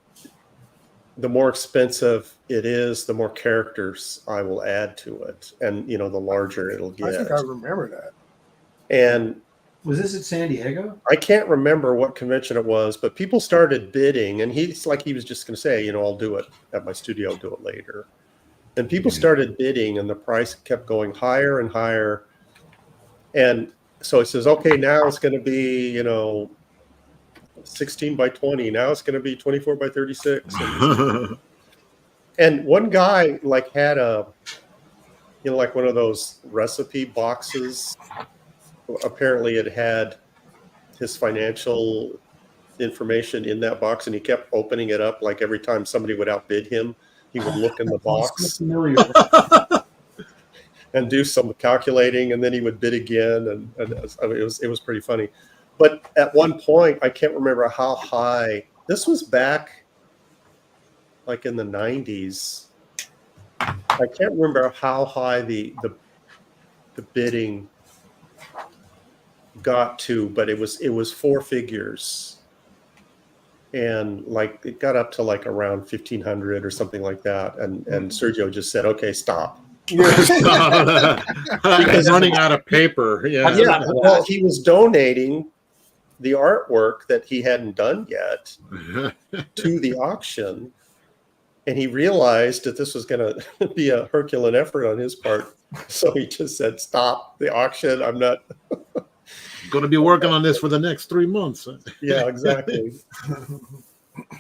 the more expensive it is, the more characters I will add to it. And, the larger it'll get. I think I remember that. And was this at San Diego? I can't remember what convention it was, but people started bidding, and he was just going to say, I'll do it at my studio, I'll do it later. And people started bidding, and the price kept going higher and higher. And so he says, okay, now it's going to be, 16 by 20. Now it's going to be 24 by 36. And one guy had a, one of those recipe boxes. Apparently it had his financial information in that box, and he kept opening it up. Every time somebody would outbid him, he would look in the box and do some calculating, and then he would bid again. And it was pretty funny. But at one point, I can't remember how high. This was back in the 90s. I can't remember how high the bidding got to, but it was four figures. and like it got up to like around 1,500 or something like that, and Sergio just said, "Okay, stop." Because running out of paper. Yeah. Well, he was donating the artwork that he hadn't done yet to the auction, and he realized that this was going to be a Herculean effort on his part, so he just said, "Stop the auction. I'm not going to be working on this for the next 3 months." Yeah, exactly. I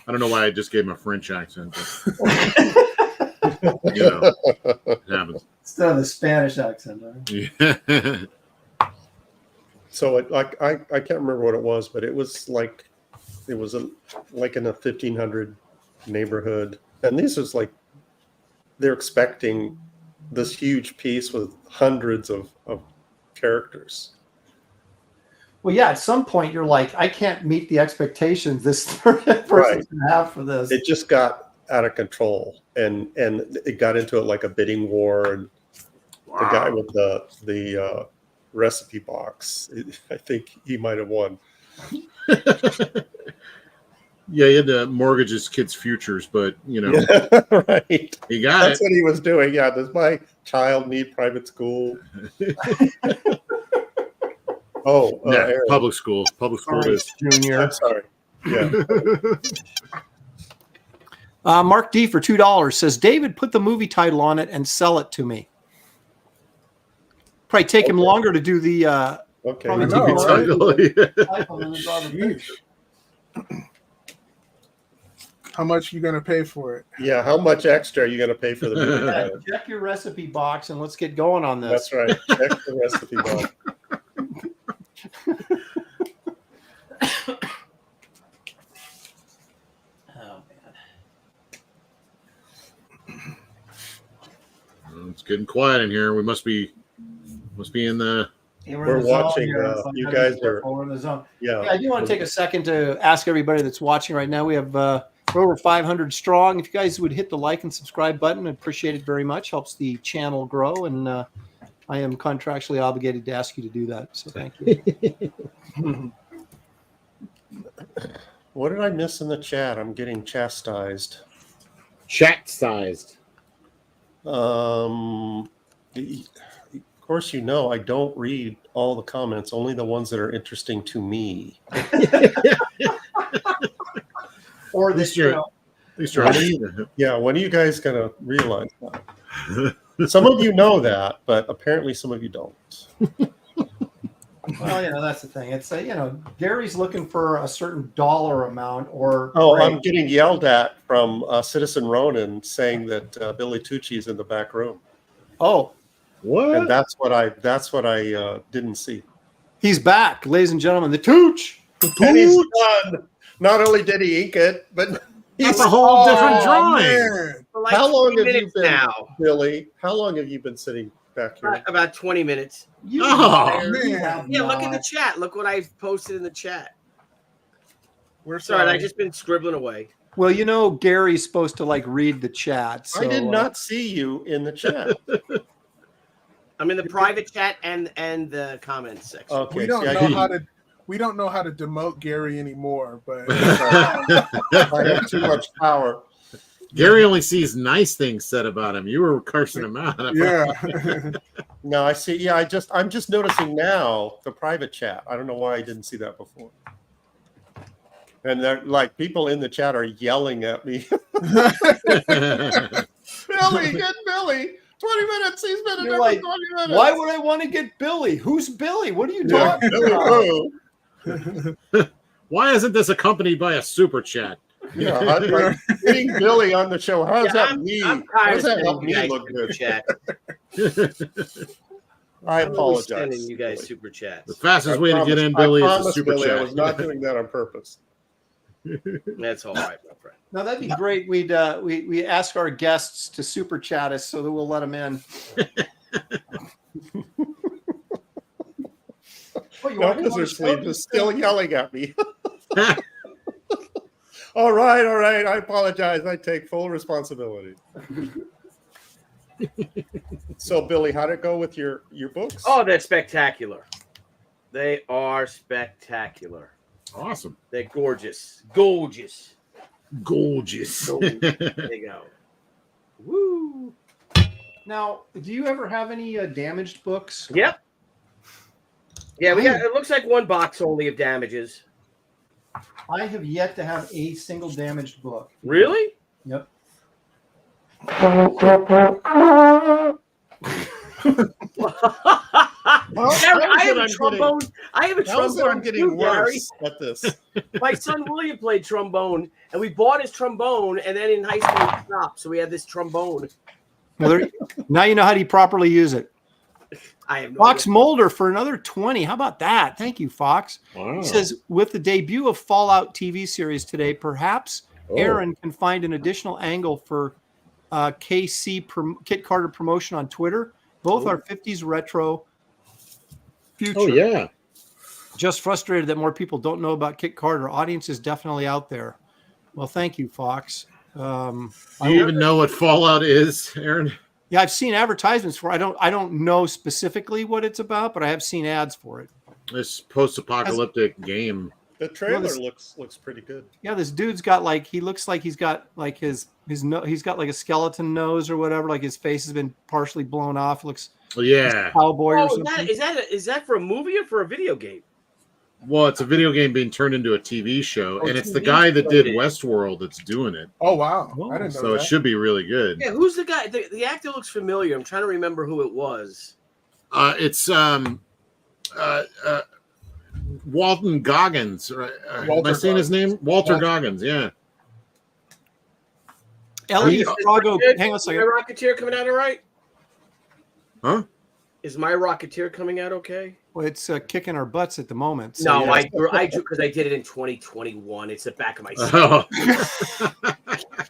don't know why I just gave him a French accent. But, it happens. Instead of the Spanish accent. Right? Yeah. So I can't remember what it was, but it was like in a 1,500 neighborhood, and this was like they're expecting this huge piece with hundreds of characters. Well, yeah, at some point you're like, I can't meet the expectations this person's going to have for this. It just got out of control, and it got into it like a bidding war, and the guy with the recipe box, I think he might have won. Yeah, he had to mortgage his kids' futures, but right. He got That's what he was doing. Yeah, does my child need private school? Public school. Public school is junior. I'm sorry. Yeah. Mark D for $2 says, David, put the movie title on it and sell it to me. Probably take him longer to do the Okay. How much you gonna pay for it? Yeah, how much extra are you gonna pay for the movie title? Check your recipe box and let's get going on this. That's right. Check the recipe box. Oh man. It's getting quiet in here. We must be in the. Yeah, we're watching. You guys are in the zone. Yeah. I do want to take a second to ask everybody that's watching right now. We have we're over 500 strong. If you guys would hit the like and subscribe button, I'd appreciate it very much. Helps the channel grow, and I am contractually obligated to ask you to do that. So thank you. What did I miss in the chat? I'm getting chastised. Chat-sized. Of course, I don't read all the comments, only the ones that are interesting to me. Or this year. Yeah, when are you guys going to realize that? Some of you know that, but apparently some of you don't. Well, that's the thing. It's Gary's looking for a certain dollar amount or. Oh, I'm getting yelled at from Citizen Ronan saying that Billy Tucci is in the back room. Oh, what? And that's what I didn't see. He's back, ladies and gentlemen. The Tooch. And he's done. Not only did he ink it, but that's a whole different drawing. Like how long have you been now, Billy? How long have you been sitting back here? About 20 minutes. Man. Yeah, look in the chat. Look what I've posted in the chat. We're sorry, I've just been scribbling away. Well, Gary's supposed to read the chat. So, I did not see you in the chat. I'm in the private chat and the comments section. Okay, we don't know how to demote Gary anymore, but I have too much power. Gary only sees nice things said about him. You were cursing him out. Yeah. No, I see. Yeah, I'm just noticing now the private chat. I don't know why I didn't see that before. And they're people in the chat are yelling at me. Billy, get Billy. 20 minutes. He's been in there for 20 minutes. Why would I want to get Billy? Who's Billy? What are you talking about? Why isn't this accompanied by a super chat? Yeah, getting Billy on the show. How does that mean? How does that help me look good? Chat. I apologize. Sending you guys super chats. The fastest way to get in, Billy, is a super chat. I was not doing that on purpose. That's all right, my friend. No, that'd be great. We ask our guests to super chat us so that we'll let them in. Sleep is still yelling at me. All right. I apologize. I take full responsibility. So, Billy, how'd it go with your books? Oh, they're spectacular. They are spectacular. Awesome. They're gorgeous. Gorgeous. Gorgeous. There you go. Woo. Now, do you ever have any damaged books? Yep. Yeah, we got. It looks like one box only of damages. I have yet to have a single damaged book. Really? Yep. I have a trombone. I have a trombone. I'm getting worse at this. My son William played trombone, and we bought his trombone, and then in high school he stopped, so we had this trombone. Well, now you know how to properly use it. I have no Fox idea. Mulder for another 20. How about that? Thank you, Fox. Wow. He says, with the debut of Fallout TV series today, perhaps Aaron can find an additional angle for Kit Carter promotion on Twitter. Both are 50s retro future. Oh, yeah. Just frustrated that more people don't know about Kit Carter. Audience is definitely out there. Well, thank you, Fox. Do you even know what Fallout is, Aaron? Yeah, I've seen advertisements for it. I don't know specifically what it's about, but I have seen ads for it. This post-apocalyptic game. The trailer looks pretty good. Yeah, this dude's got like he looks like he's got like his he's got like a skeleton nose or whatever. Like his face has been partially blown off. Looks Yeah. cowboy or Oh, something. is that for a movie or for a video game? Well, it's a video game being turned into a TV show, Oh, and it's the TV guy that show. did Westworld that's doing it. Oh wow, Oh, I didn't know So it that. should be really good. Yeah, who's the guy? The actor looks familiar. I'm trying to remember who it was. It's Walton Goggins. Right? Am I Walter saying his name? Walter Walter. Goggins. Yeah. Elliot Frago. Hang on a Is my second. Rocketeer coming out all right? Huh? Is my Rocketeer coming out okay? Well, it's kicking our butts at the moment. So No, yeah. I drew because I did it in 2021. It's the back of my. Oh.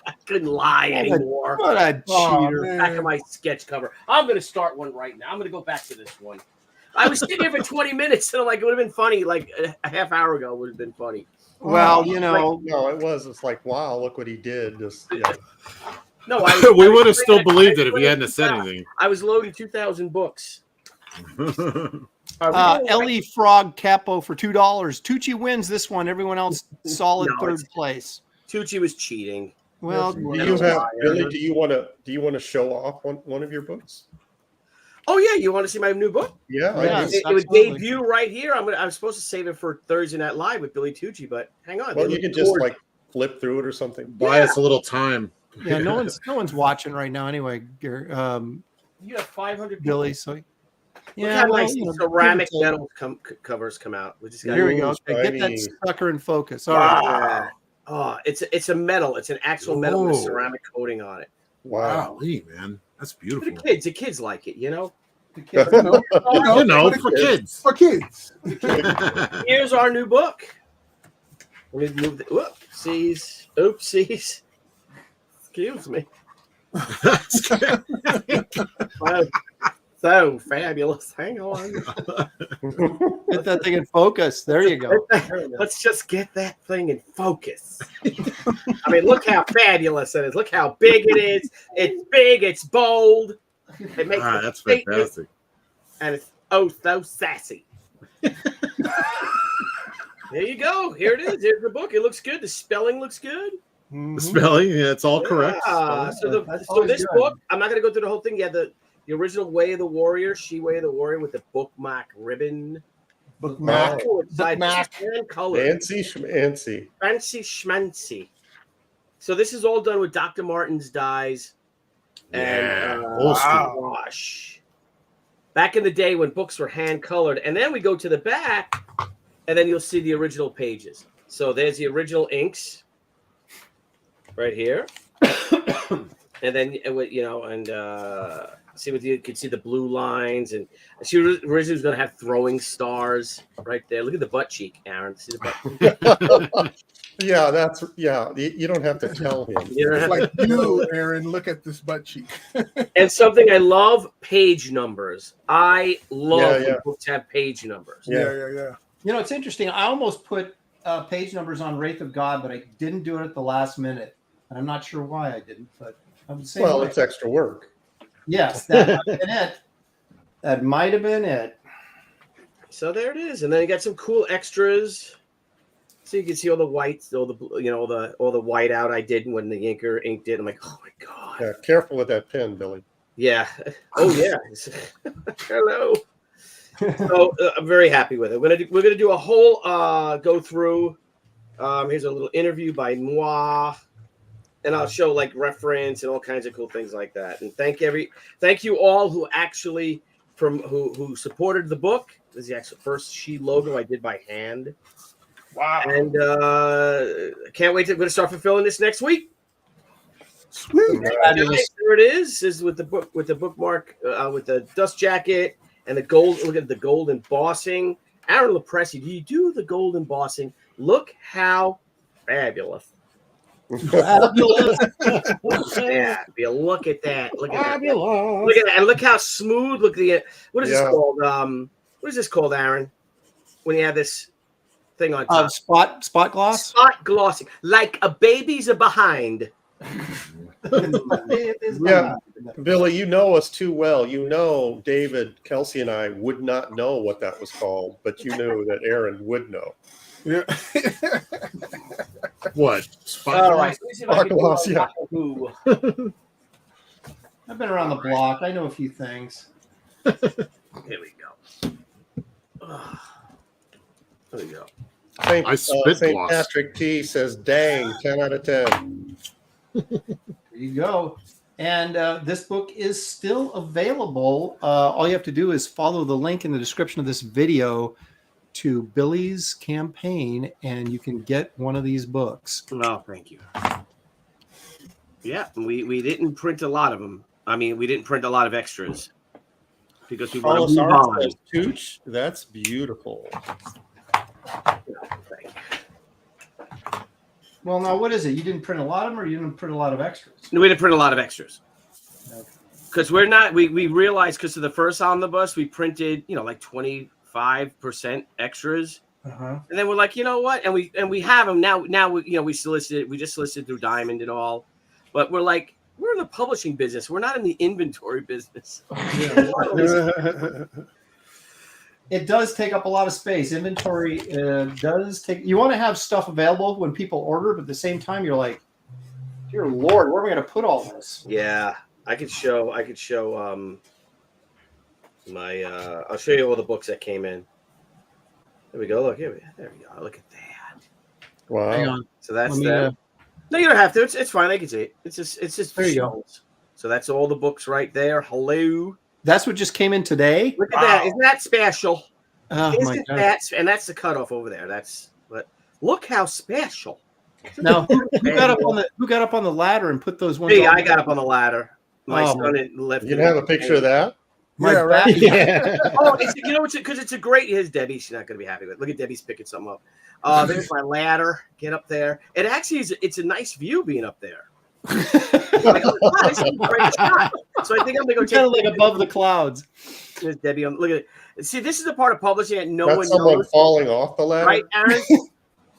I couldn't lie anymore. What a Oh, cheater. man. Back of my sketch cover. I'm going to start one right now. I'm going to go back to this one. I was sitting here for 20 minutes, and I'm like, it would have been funny. Like a half hour ago, would have been funny. Well, you know, No, it was. It's like, wow, look what he did. Just No, We would have still believed it if he hadn't said anything. I was loading 2,000 books. Are we doing Ellie Frog Capo for $2. Tucci wins this one. Everyone else solid No, third it's- place. Tucci was cheating. Well, do you have Billy? Do you want to show off one of your books? Oh yeah, you want to see my new book? Yeah, I Yes. do. It would absolutely. debut right here. I'm supposed to save it for Thursday Night Live with Billy Tucci, but hang on. Well, They you look can just gorgeous. like flip through it or something. Buy us a little time. yeah, no one's watching right now anyway. You have 500 Billy, people. so Look yeah, how well, nice you know, ceramic give or take. metal covers come out. We just got Here we go. Ooh, Okay, get that shiny. sucker in focus. All right. Oh, it's a metal. It's an actual metal with a Whoa. ceramic coating on it. Wow. Golly, man. That's For beautiful. the kids like it, you know. The kids- You know, For kids. for kids. Here's our new book. Let me move the oopsies. Oopsies. Excuse me. So fabulous. Hang on. Get that thing in focus. There you go. Let's just get that thing in focus. I mean, look how fabulous it is. Look how big it is. It's big. It's bold. It makes a That's statement, fantastic. and it's oh so sassy. There you go. Here it is. Here's the book. It looks good. The spelling looks good. The spelling, yeah, it's all correct. Yeah. So That's so always this good. book, I'm not going to go through the whole thing. Yeah, the original Way of the Warrior, She Way of the Warrior with the bookmark ribbon. Bookmark. Oh, it's like Bookmark. hand colored. Fancy schmancy. Fancy schmancy. So this is all done with Dr. Martin's dyes Yeah, and old school. wash. Back in the day when books were hand colored, and then we go to the back, and then you'll see the original pages. So there's the original inks, right here, and then see what you can see the blue lines, and she originally was going to have throwing stars right there. Look at the butt cheek, Aaron. See the butt. Yeah, that's You don't have to tell him. You don't have Like you, Aaron, look at this butt cheek. And something I love, page numbers. I love when Yeah. books have page numbers. Yeah. Yeah. You know, it's interesting. I almost put page numbers on Wraith of God, but I didn't do it at the last minute. And I'm not sure why I didn't, but I would say Well, it's extra work. yes, that might have been it. That might have been it. So there it is. And then you got some cool extras. So you can see all the whites, all the all the white out I did when the inker inked it. I'm like, oh my god. Yeah, careful with that pen, Billy. Yeah. Oh yeah. Hello. So I'm very happy with it. We're gonna do a whole go through. Here's a little interview by moi, and I'll show like reference and all kinds of cool things like that. And thank you all who actually who supported the book. This is the actual first She logo I did by hand. Wow. And I can't wait to. I'm going to start fulfilling this next week. Sweet. There it is with the book, with the bookmark, with the dust jacket and the gold. Look at the gold embossing. Aaron Lepresti, do you do the gold embossing? Look how fabulous. Fabulous. Yeah, look at that. Look at that. Fabulous. Look at that. And look how smooth. Look at the what is this Yeah. called? What is this called, Aaron? When you have this thing on top. Spot gloss. Spot glossing. Like a baby's a behind. Yeah. Billy, you know us too well. You know David, Kelsey, and I would not know what that was called, but you knew that Aaron would know. Yeah. What? All right. Let me see if I Spot can gloss, do yeah. Who. I've been around the block. I know a few things. Here we go. There we go. I spit St. gloss. Patrick T says, dang, 10 out of 10. There you go. And this book is still available. All you have to do is follow the link in the description of this video to Billy's campaign, and you can get one of these books. Oh, thank you. Yeah, we didn't print a lot of them. I mean, we didn't print a lot of extras because we want to move on. says, Tucci, that's beautiful. Thank you. Well, now what is it? You didn't print a lot of them, or you didn't print a lot of extras? No, we didn't print a lot of extras. Okay. Because we're not, we realized because of the first omnibus, we printed, like 25% extras. Uh-huh. And then we're like, you know what? And we have them now. Now we just solicited through Diamond and all. But we're like, we're in the publishing business. We're not in the inventory business. It does take up a lot of space. Inventory does take. You want to have stuff available when people order, but at the same time, you're like, dear Lord, where am I going to put all this? Yeah, I could show my I'll show you all the books that came in. There we go. Look, there we go. Look at that. Wow. Hang on. So that's Let me, that. No, you don't have to. It's fine. They can see it. It's just There you go. shells. So that's all the books right there. Hello. That's what just came in today. Look at that. Isn't that special? Oh my Isn't God. that? And that's the cutoff over there. But look how special. Now, who got up on the ladder and put those ones? Me, on? I got up on the ladder. My Oh, son left. You can have a picture of that? My Yeah, back- right. Yeah. Oh, because it's a great. Here's Debbie. She's not going to be happy with it. Look at Debbie's picking something up. There's my ladder. Get up there. It actually is. It's a nice view being up there. Like, oh, this is a great shot. So I think I'm going to go You're kind of take like above the clouds. There's Debbie. Look at it. See, this is the part of publishing that no That's one someone knows. falling off the ladder? Right, Aaron?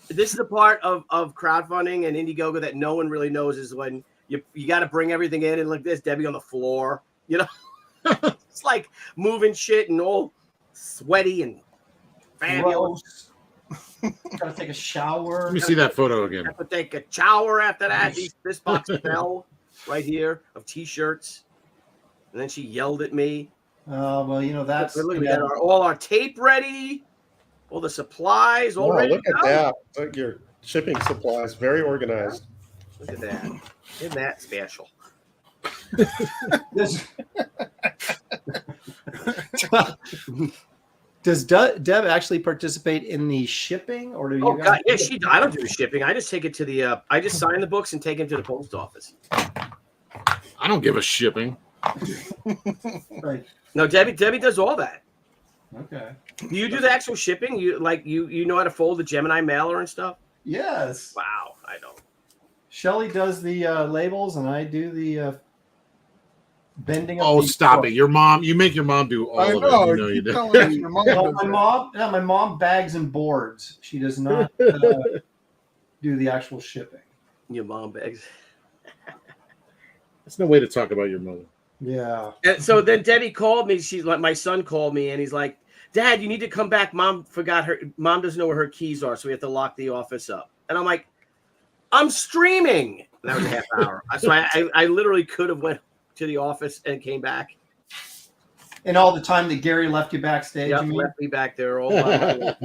This is the part of crowdfunding and Indiegogo that no one really knows is when you got to bring everything in and look, there's Debbie on the floor. It's like moving shit and all sweaty and fabulous. Gotta take a shower. Let me see that photo again. Have to take a shower after that. This box fell right here of T-shirts, and then she yelled at me. Well, that's Look, we got all our tape ready, all the supplies all Wow, ready. look to at go. that. Look, your shipping supplies, very organized. Look at that. Isn't that special? Does Deb actually participate in the shipping, or do you? Oh guys- God, yeah, I don't do the shipping. I just take it to the. I just sign the books and take them to the post office. I don't give a shipping. Right. No, Debbie does all that. Okay. Do you do the actual shipping? You know how to fold the Gemini mailer and stuff? Yes. Wow, I don't. Shelley does the labels, and I do the bending. Of Oh, the stop book. it! Your mom. You make your mom do all I of know. it. You know you keep do. telling us your mom No, does my that. mom bags and boards. She does not do the actual shipping. Your mom begs. There's no way to talk about your mother. Yeah. And so then Debbie called me. She's like, my son called me, and he's like, Dad, you need to come back. Mom doesn't know where her keys are, so we have to lock the office up. And I'm like, I'm streaming. And that was a half hour. So I literally could have went to the office and came back. And all the time that Gary left you backstage, Yep, you mean? left me back there all by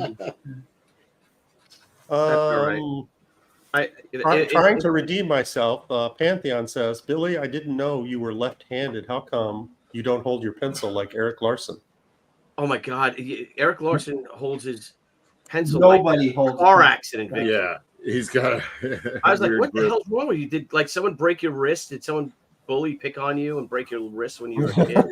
myself. Trying to redeem myself. Pantheon says, Billy, I didn't know you were left-handed. How come you don't hold your pencil like Eric Larson? Oh my God, Eric Larson holds his pencil. Nobody like holds car it. accident. Victim. Yeah, he's got. I was like, what the hell's wrong with you? Did like someone break your wrist? Did someone pick on you and break your wrist when you were a kid?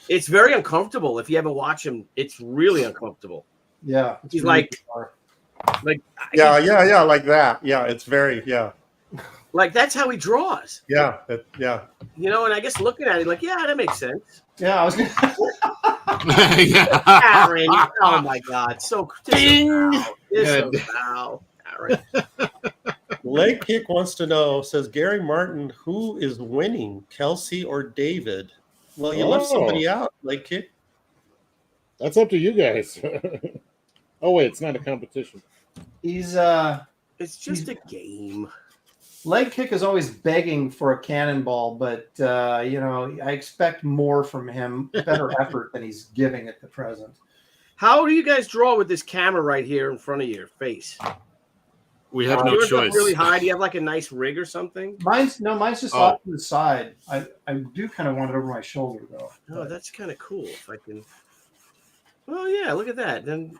It's very uncomfortable. If you ever watch him, it's really uncomfortable. Yeah, He's really like Yeah, like that. Yeah, it's very like that's how he draws. Yeah. You know, and I guess looking at it, like, yeah, that makes sense. Yeah, I was gonna Aaron, oh my God, so ding. Aaron. Leg Kick wants to know, says Gary Martin, who is winning, Kelsey or David? Well, you left somebody out, Leg Kick. That's up to you guys. Oh wait, it's not a competition. He's It's just a game. Leg Kick is always begging for a cannonball, but you know, I expect more from him, better effort than he's giving at the present. How do you guys draw with this camera right here in front of your face? We have no Yours up choice. really high. Do you have like a nice rig or something? Mine's just off to the side. I do kind of want it over my shoulder though. Oh, that's kind of cool. If I can. Oh yeah, look at that. Then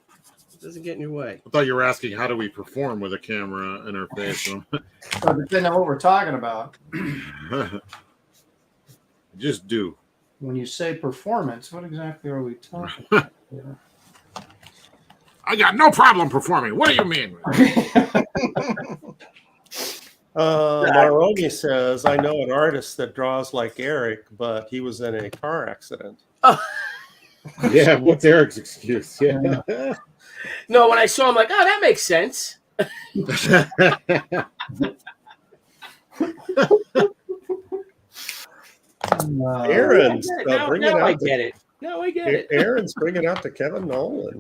it doesn't get in your way. I thought you were asking how do we perform with a camera in our face. So depending on what we're talking about. Just do. When you say performance, what exactly are we talking about here? I got no problem performing. What do you mean? Maroni says, I know an artist that draws like Eric, but he was in a car accident. Oh. Yeah, what's Eric's excuse? Yeah. No, when I saw him, like, oh, that makes sense. Aaron's now I get it. No, I get it. Aaron's bringing out the Kevin Nolan.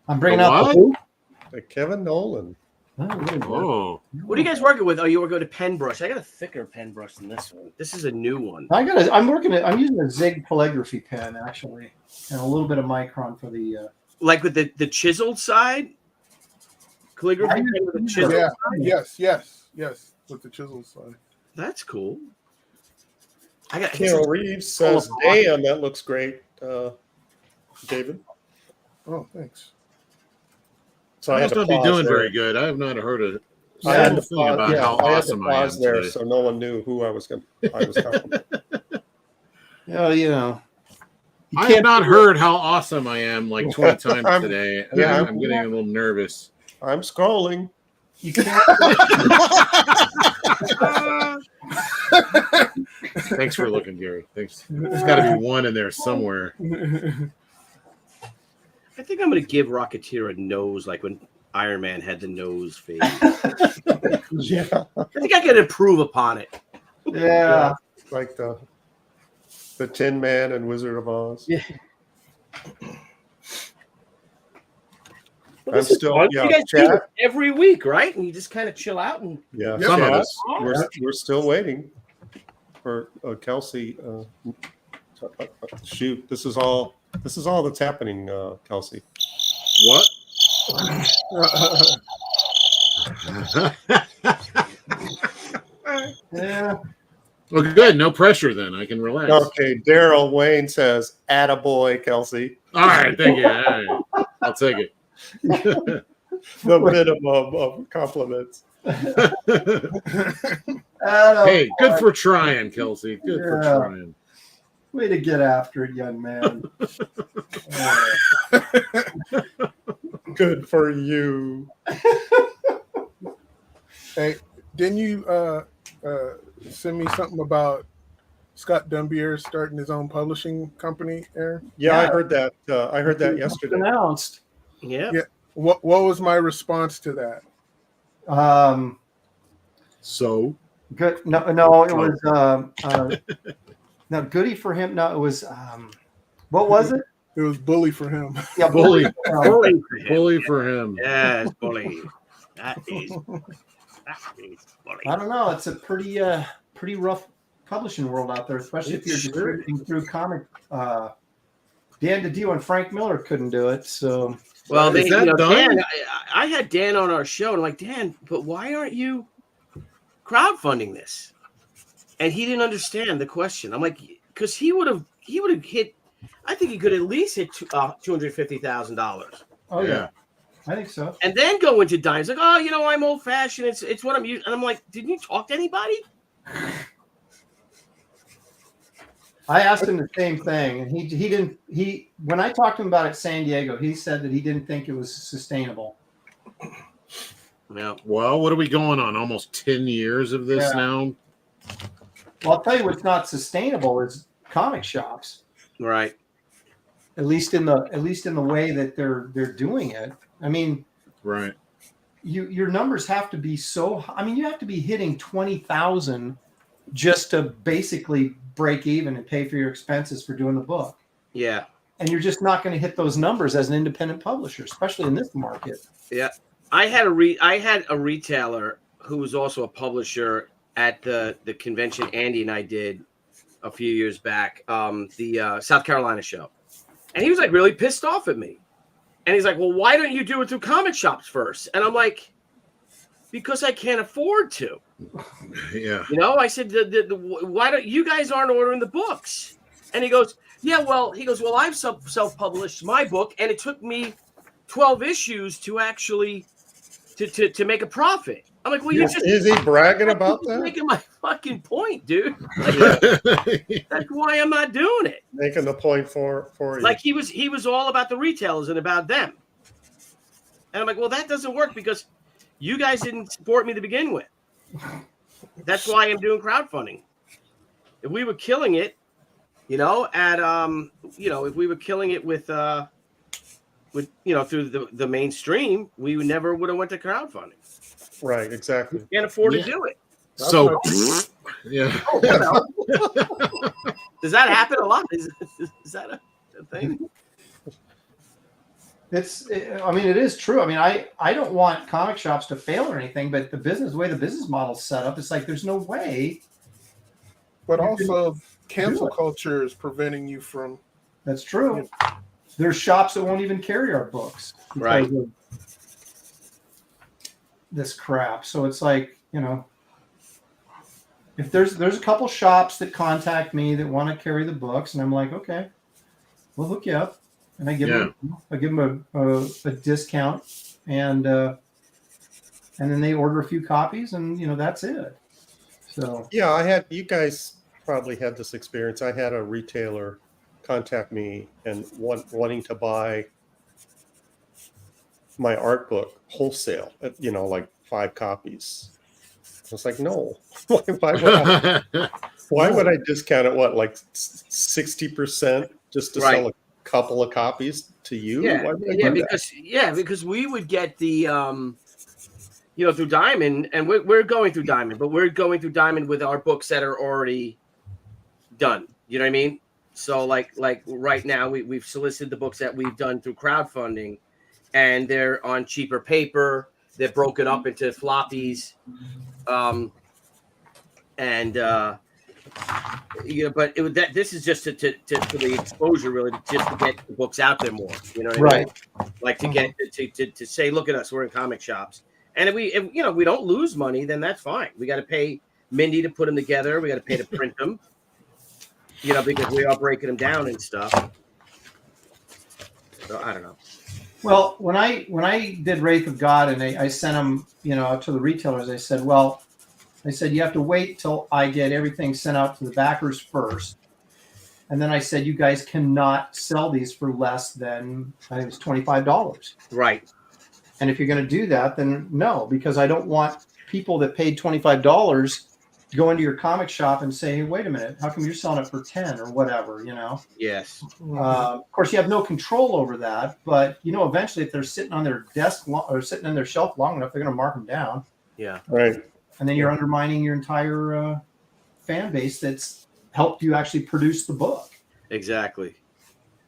I'm bringing The out what? the who? The Kevin Nolan. Oh, What are you guys working with? Oh, you working with a pen brush. I got a thicker pen brush than this one. This is a new one. I'm using a Zig calligraphy pen actually, and a little bit of micron for the. Like with the chiseled side? Calligraphy pen with the chiseled side? Yes, with the chisel side. That's cool. Carol Reeves says, damn, that looks great, David. Oh, thanks. So I I had must to not be pause doing there. very good. I have not heard a I had single to thing pause, about how I had to awesome I am pause there, today. so no one knew who I was talking about. Yeah, you know. I have not heard how awesome I am like 20 times today. yeah, I'm getting a little nervous. I'm scrolling. You can't. Thanks for looking, Gary. Thanks. There's got to be one in there somewhere. I think I'm going to give Rocketeer a nose like when Iron Man had the nose fade. Yeah. I think I can improve upon it. Yeah. Like the Tin Man and Wizard of Oz. Yeah. I'm still, you guys do chat. it every week, right? And you just kind of chill out and Yeah, Some of chat. us. We're still waiting for Kelsey. Shoot, this is all that's happening, Kelsey. What? Yeah. Well, good. No pressure then. I can relax. Okay, Daryl Wayne says, "Attaboy, Kelsey." All right. Thank you. All right. I'll take it. The minimum of compliments. Hey, good for trying, Kelsey. Good for trying. Way to get after it, young man. Good for you. Hey, didn't you send me something about Scott Dunbier starting his own publishing company, Aaron? Yeah, I heard that. I heard that yesterday. Announced. yeah. What was my response to that? So Good. No, it was no goody for him. No, it was what was it? It was bully for him. Yeah, Bully. Bully for him. Bully for him. Yes, bully. That is bully. I don't know. It's a pretty rough publishing world out there, especially if you're distributing through comic. Dan DiDio and Frank Miller couldn't do it. So, well, Is that done? Dan, I had Dan on our show, and I'm like, Dan, but why aren't you crowdfunding this? And he didn't understand the question. I'm like, because he would have hit. I think he could at least hit $250,000. oh yeah, I think so. And then go into Dimes like, oh, I'm old fashioned. It's what I'm using. And I'm like, didn't you talk to anybody? I asked him the same thing, and he didn't. When I talked to him about it, San Diego, he said that he didn't think it was sustainable. No. Well, what are we going on? Almost 10 years of this now? Well, I'll tell you what's not sustainable is comic shops. Right. At least in the way that they're doing it. I mean, Right. your numbers have to be so. I mean, you have to be hitting 20,000 just to basically break even and pay for your expenses for doing the book. Yeah. And you're just not going to hit those numbers as an independent publisher, especially in this market. Yeah. I had a retailer who was also a publisher at the convention Andy and I did a few years back, the South Carolina show. And he was like really pissed off at me. And he's like, well, why don't you do it through comic shops first? And I'm like, because I can't afford to. Yeah. I said, why don't you guys aren't ordering the books? And he goes, well, I've self-published my book, and it took me 12 issues to actually to make a profit. I'm like, well, is he bragging about that? Making my fucking point, dude. Like, that's why I'm not doing it. Making the point for you. Like he was all about the retailers and about them. And I'm like, well, that doesn't work because you guys didn't support me to begin with. That's why I'm doing crowdfunding. If we were killing it, if we were killing it with through the mainstream, we never would have went to crowdfunding. Right, exactly. Can't afford to do it. So, yeah. Does that happen a lot? Is that a thing? It is true. I mean, I don't want comic shops to fail or anything, but the way the business model's set up, it's like there's no way. But also, cancel culture is preventing you from. That's true. There's shops that won't even carry our books because Right. of this crap. So it's like, if there's a couple shops that contact me that want to carry the books, and I'm like, okay, we'll hook you up. And I give them a discount, and then they order a few copies, and that's it. So yeah, you guys probably had this experience. I had a retailer contact me and wanting to buy my art book wholesale, like 5 copies. I was like, no. Why would I discount it? What, like 60% just to sell a couple of copies to you? Because we would get the through Diamond, and we're going through Diamond, but we're going through Diamond with our books that are already done. You know what I mean? So like right now we've solicited the books that we've done through crowdfunding, and they're on cheaper paper. They're broken up into floppies, this is just to the exposure, really, just to get the books out there more. You know what I mean? Like to get to say, look at us, we're in comic shops, and if we don't lose money, then that's fine. We got to pay Mindy to put them together. We got to pay to print them, because we are breaking them down and stuff. So I don't know. Well, when I did Wraith of God and I sent them, to the retailers, I said, you have to wait till I get everything sent out to the backers first. And then I said, you guys cannot sell these for less than, I think it was $25. Right. And if you're going to do that, then no, because I don't want people that paid $25 to go into your comic shop and say, hey, wait a minute, how come you're selling it for 10 or whatever, Yes. Of course, you have no control over that, but eventually, if they're sitting on their desk or sitting on their shelf long enough, they're going to mark them down. Yeah. Right. And then you're undermining your entire fan base that's helped you actually produce the book. Exactly.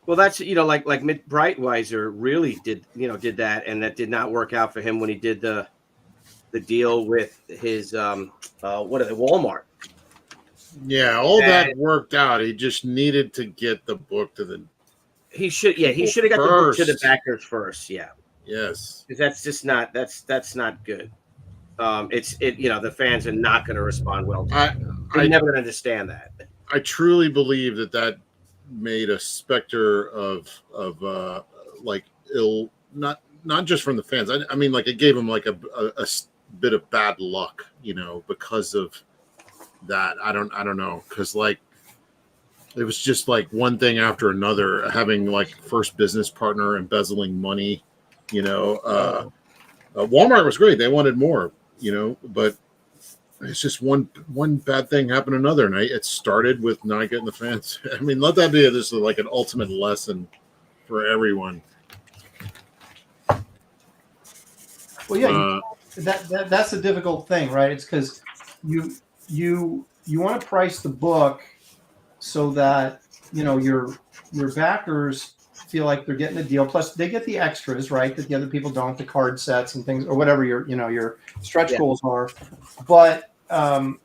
Well, that's like Mitt Breitweiser really did that, and that did not work out for him when he did the deal with his Walmart. Yeah, all that worked out. He just needed to get the book to the. He should have got the book to the backers first. Yeah. Yes. Because that's just not that's not good. The fans are not going to respond well to it. They're never going to understand that. I truly believe that made a specter of like ill, not just from the fans. I mean, like it gave him like a bit of bad luck, because of that. I don't know, because like it was just like one thing after another, having like first business partner embezzling money. Walmart was great. They wanted more, but it's just one bad thing happened to another. And it started with not getting the fans. I mean, let that be just like an ultimate lesson for everyone. Well, yeah, that's a difficult thing, right? It's because you want to price the book so that your backers feel like they're getting a deal. Plus, they get the extras, right, that the other people don't, the card sets and things, or whatever your stretch goals are. But then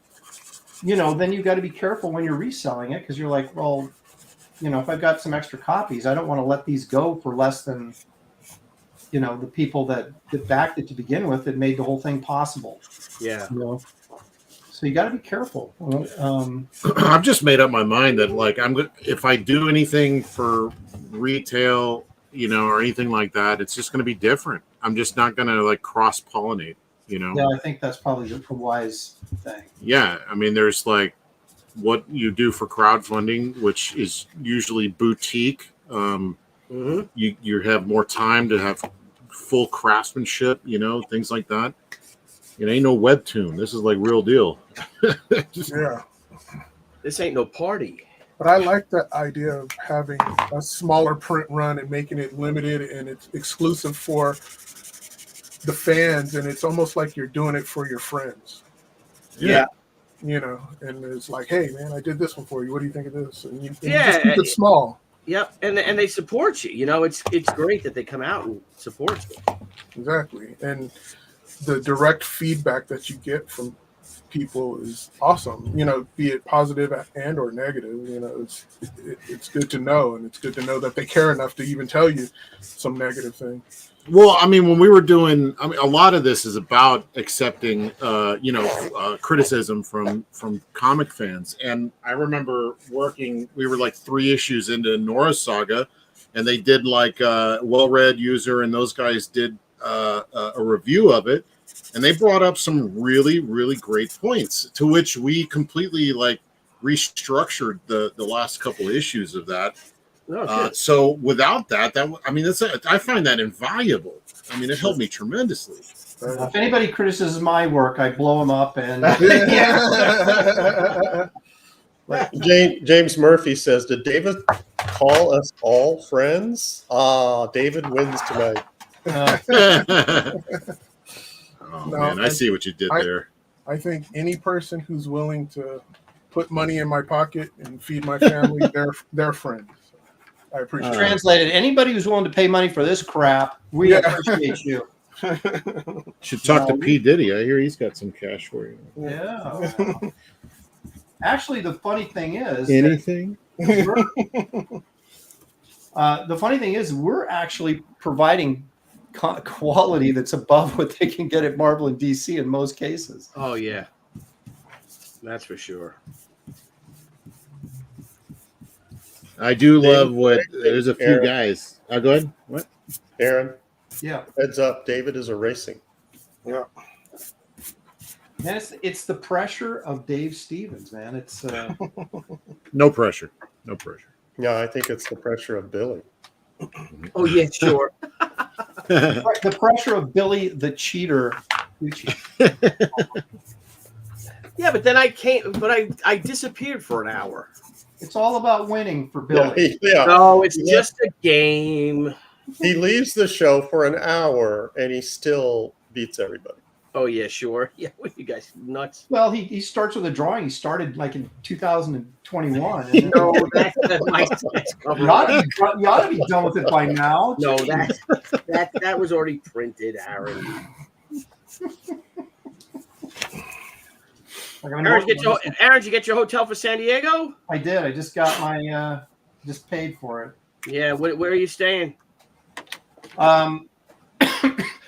you got to be careful when you're reselling it, because you're like, well, if I've got some extra copies, I don't want to let these go for less than the people that backed it to begin with, that made the whole thing possible. Yeah. So you got to be careful. I've just made up my mind that like if I do anything for retail, or anything like that, it's just going to be different. I'm just not going to like cross pollinate. Yeah, I think that's probably the wise thing. Yeah, I mean, there's like what you do for crowdfunding, which is usually boutique. You have more time to have full craftsmanship, things like that. It ain't no webtoon. This is like real deal. Yeah. This ain't no party. But I like the idea of having a smaller print run and making it limited, and it's exclusive for the fans, and it's almost like you're doing it for your friends. Yeah. And it's like, hey man, I did this one for you. What do you think of this? And you just keep it small. Yep, and they support you. It's great that they come out and support you. Exactly, and the direct feedback that you get from people is awesome. Be it positive and or negative. It's good to know, and it's good to know that they care enough to even tell you some negative thing. Well, I mean, when we were doing, a lot of this is about accepting, criticism from comic fans. And I remember we were like 3 issues into Nora's Saga, and they did like Well-Read User, and those guys did a review of it, and they brought up some really, really great points, to which we completely like restructured the last couple issues of that. So without that, I find that invaluable. I mean, it helped me tremendously. If anybody criticizes my work, I blow them up. And James Murphy says, "Did David call us all friends?" David wins tonight. Man, I see what you did there. I think any person who's willing to put money in my pocket and feed my family, they're friends. I appreciate it. Translated, anybody who's willing to pay money for this crap, we appreciate you. Should talk to P. Diddy. I hear he's got some cash for you. Yeah. Actually, the funny thing is, anything. The funny thing is, we're actually providing quality that's above what they can get at Marvel and DC in most cases. Oh yeah, that's for sure. I do love there's a few Aaron. guys. Go ahead. What? Aaron, Yeah. heads up. David is erasing. Yeah. Man, it's the pressure of Dave Stevens, man. It's No pressure. No pressure. Yeah, I think it's the pressure of Billy. Oh yeah, sure. the pressure of Billy the cheater. Tucci. Yeah, but then I disappeared for an hour. It's all about winning for Billy. Yeah. No, it's just a game. He leaves the show for an hour and he still beats everybody. Oh yeah, sure. Yeah, what you guys nuts? Well, he starts with a drawing. He started like in 2021. And No, that's my cover. you ought to be done with it by now. No, Jeez. that was already printed, Aaron. Aaron, did you get your hotel for San Diego? I did. I just got my just paid for it. Yeah. Where are you staying?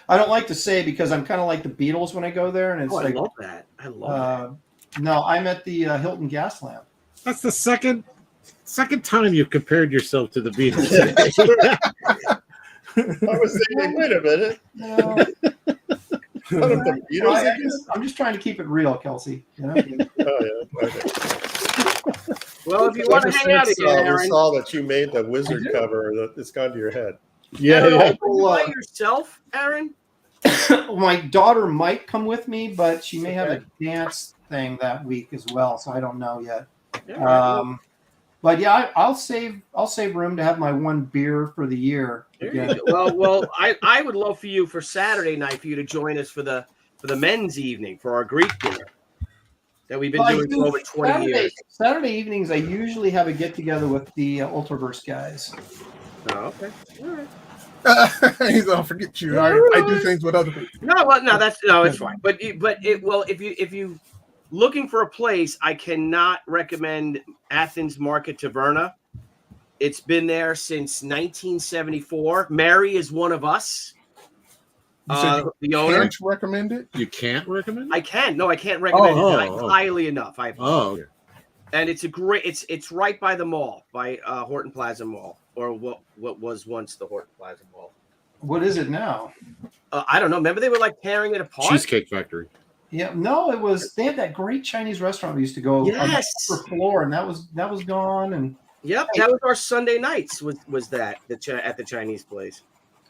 I don't like to say because I'm kind of like the Beatles when I go there, and it's I like love that. I love that. No, I'm at the Hilton Gaslamp. That's the second time you've compared yourself to the Beatles. I was thinking, wait a minute. No. One of the Beatles? I'm just trying to keep it real, Kelsey. You know? Oh, yeah. Okay. Well, if you want to hang out again, We Aaron, saw that you made the wizard cover. It's gone to your head. Aaron, Yeah. are you by yourself, Aaron? My daughter might come with me, but she may have a dance thing that week as well, so I don't know yet. Yeah, But yeah, I'll save room to have my one beer for the year. Again. Well, I would love for you for Saturday night for you to join us for the men's evening for our Greek dinner that we've been doing for over 20 years. Saturday evenings, I usually have a get together with the Ultraverse guys. Oh, okay. All right. He's gonna forget you. I do things with other people. It's fine. But if you looking for a place, I cannot recommend Athens Market Taverna. It's been there since 1974. Mary is one of us. You said The owner. can't recommend it. You can't recommend it? I can. No, I can't recommend it highly enough. Okay. And it's a great. It's right by the mall, by Horton Plaza Mall, or what was once the Horton Plaza Mall. What is it now? I don't know. Remember they were like tearing it apart. Cheesecake Factory. Yeah, no, it was. They had that great Chinese restaurant we used to go on the upper floor, and that was gone. And yep, that was our Sunday nights. Was that at the Chinese place?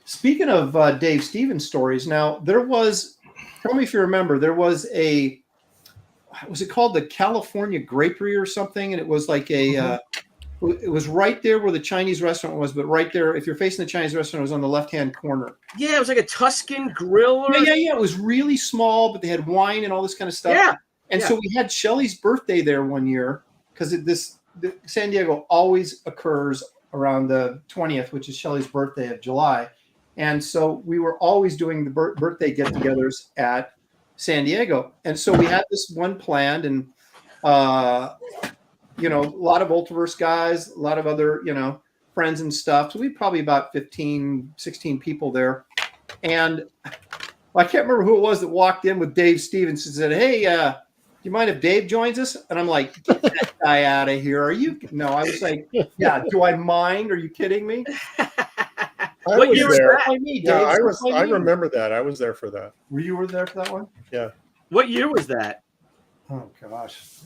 Speaking of Dave Stevens stories, now there was. Tell me if you remember. There was a. Was it called the California Grapey or something? And it was like a. It was right there where the Chinese restaurant was, but right there, if you're facing the Chinese restaurant, it was on the left-hand corner. Yeah, it was like a Tuscan grill. Yeah. It was really small, but they had wine and all this kind of stuff. Yeah. And so we had Shelley's birthday there one year because San Diego always occurs around the 20th, which is Shelley's birthday of July. And so we were always doing the birthday get-togethers at San Diego. And so we had this one planned, and a lot of Ultraverse guys, a lot of other, friends and stuff. So we had probably about 15, 16 people there. And I can't remember who it was that walked in with Dave Stevens and said, "Hey, do you mind if Dave joins us?" And I'm like, "Get that guy out of here. Are you?" No, I was like, "Yeah, do I mind? Are you kidding me?" What year was that? I remember that. I was there for that. You were there for that one? Yeah. What year was that? Oh, gosh.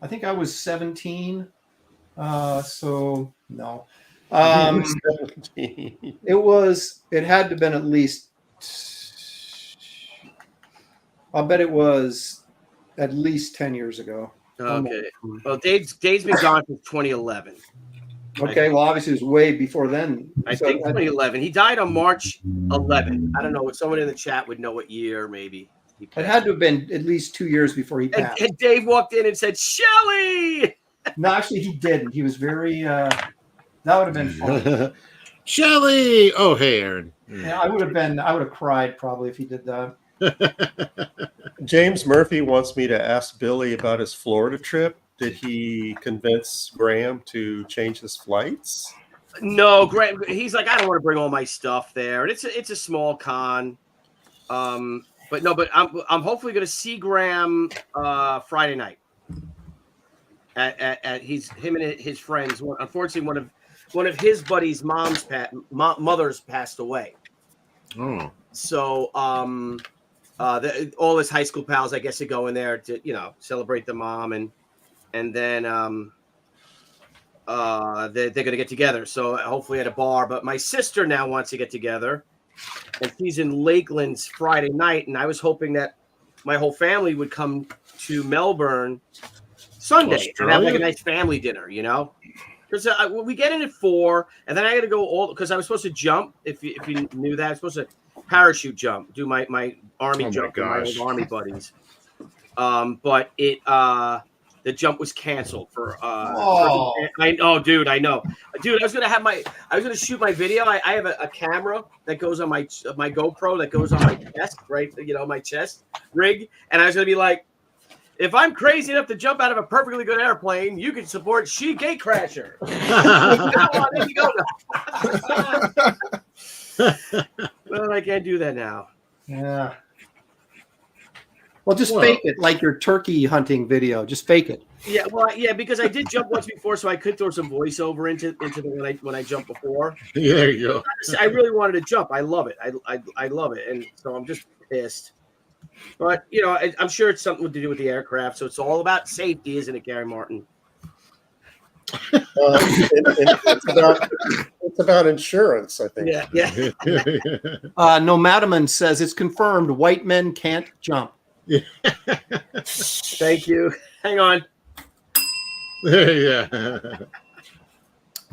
I think I was 17. So no. 17. It had to have been at least, I'll bet it was at least 10 years ago. Okay. Well, Dave's been gone since 2011. Okay. Well, obviously it was way before then. I think 2011. He died on March 11th. I don't know. Someone in the chat would know what year, maybe. It had to have been at least 2 years before he passed. And Dave walked in and said, "Shelley!" No, actually, he didn't. He was very. That would have been fun. Shelley! Oh, hey, Aaron. Yeah, I would have cried probably if he did that. James Murphy wants me to ask Billy about his Florida trip. Did he convince Graham to change his flights? No, Graham. He's like, I don't want to bring all my stuff there, and it's a small con. But I'm hopefully going to see Graham Friday night. At him and his friends. Unfortunately, one of his buddies' mothers passed away. Oh. So all his high school pals, I guess, are going there to celebrate the mom, and then they're going to get together. So hopefully at a bar. But my sister now wants to get together. And she's in Lakelands Friday night, and I was hoping that my whole family would come to Melbourne Sunday and have like a nice family dinner, Because we get in at 4, and then I got to go because I was supposed to jump. If you knew that, I was supposed to parachute jump, do my army Oh my jump with my old gosh. army buddies. But the jump was canceled for I know, dude. I know, dude. I was gonna shoot my video. I have a camera that goes on my GoPro that goes on my chest, right? My chest rig, and I was gonna be like, if I'm crazy enough to jump out of a perfectly good airplane, you can support She Gatecrasher. There you go. Well, I can't do that now. Yeah. Well, just fake it like your turkey hunting video. Just fake it. Yeah, well, yeah, because I did jump once before, so I could throw some voiceover into when I jumped before. Yeah, there you go. I really wanted to jump. I love it. I love it, and so I'm just pissed. But I'm sure it's something to do with the aircraft. So it's all about safety, isn't it, Gary Martin? It's about insurance, I think. Yeah. Nomadaman says it's confirmed. White men can't jump. Thank you. Hang on. Yeah.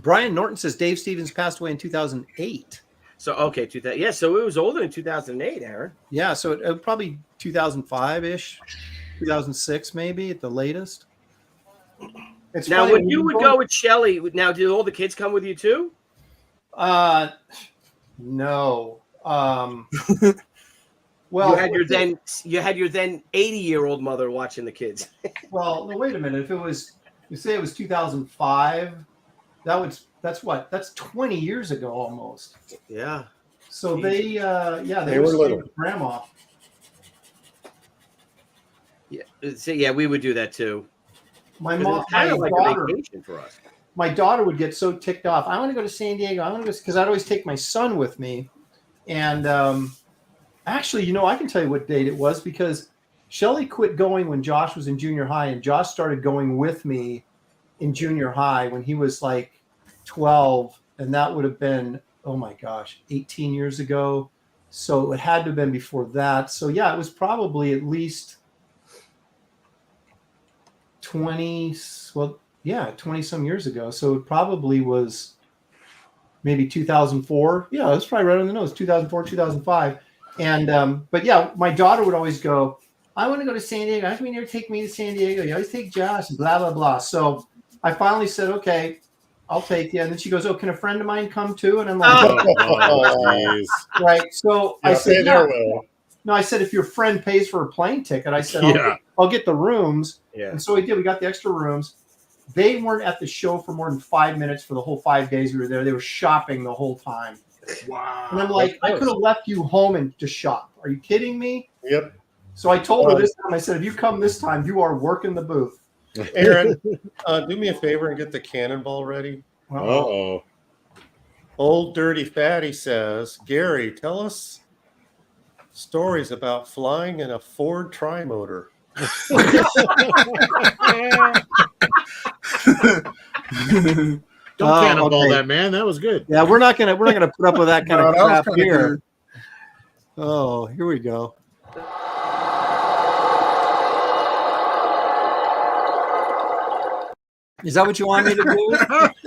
Brian Norton says Dave Stevens passed away in 2008. So okay, 2000. Yeah, so it was older in 2008, Aaron. Yeah, so it probably 2005-ish, 2006 maybe at the latest. It's now, funny, when you would go with Shelly, now did all the kids come with you too? No. Well, you had your then 80-year-old mother watching the kids. Well, no, wait a minute. If it was, you say it was 2005, that's 20 years ago almost. Yeah. So they were little. with grandma. Yeah. So yeah, we would do that too. My kind of like daughter, a vacation for us. My daughter would get so ticked off. I want to go to San Diego. I want to go because I'd always take my son with me. And actually, I can tell you what date it was because Shelly quit going when Josh was in junior high, and Josh started going with me in junior high when he was like 12, and that would have been, oh my gosh, 18 years ago. So it had to have been before that. So yeah, it was probably at least 20 some years ago. So it probably was maybe 2004. Yeah, that's probably right on the nose, 2004, 2005. And but yeah, my daughter would always go, I want to go to San Diego. How come you never take me to San Diego? You always take Josh, blah, blah, blah. So I finally said, okay, I'll take you. And then she goes, oh, can a friend of mine come too? And I'm like, right. So I said, no, I said, if your friend pays for a plane ticket, I said, I'll get the rooms. Yeah. And so we did. We got the extra rooms. They weren't at the show for more than 5 minutes for the whole 5 days we were there. They were shopping the whole time. Wow. And I'm like, I could have left you home and just shop. Are you kidding me? Yep. So I told her this time, I said, if you come this time, you are working the booth. Aaron, do me a favor and get the cannonball ready. Uh-oh. Old Dirty Fatty says, Gary, tell us stories about flying in a Ford Trimotor. Don't cannonball that, man. That was good. Yeah, we're not gonna put up with that kind of crap here. Oh, here we go. Is that what you want me to do?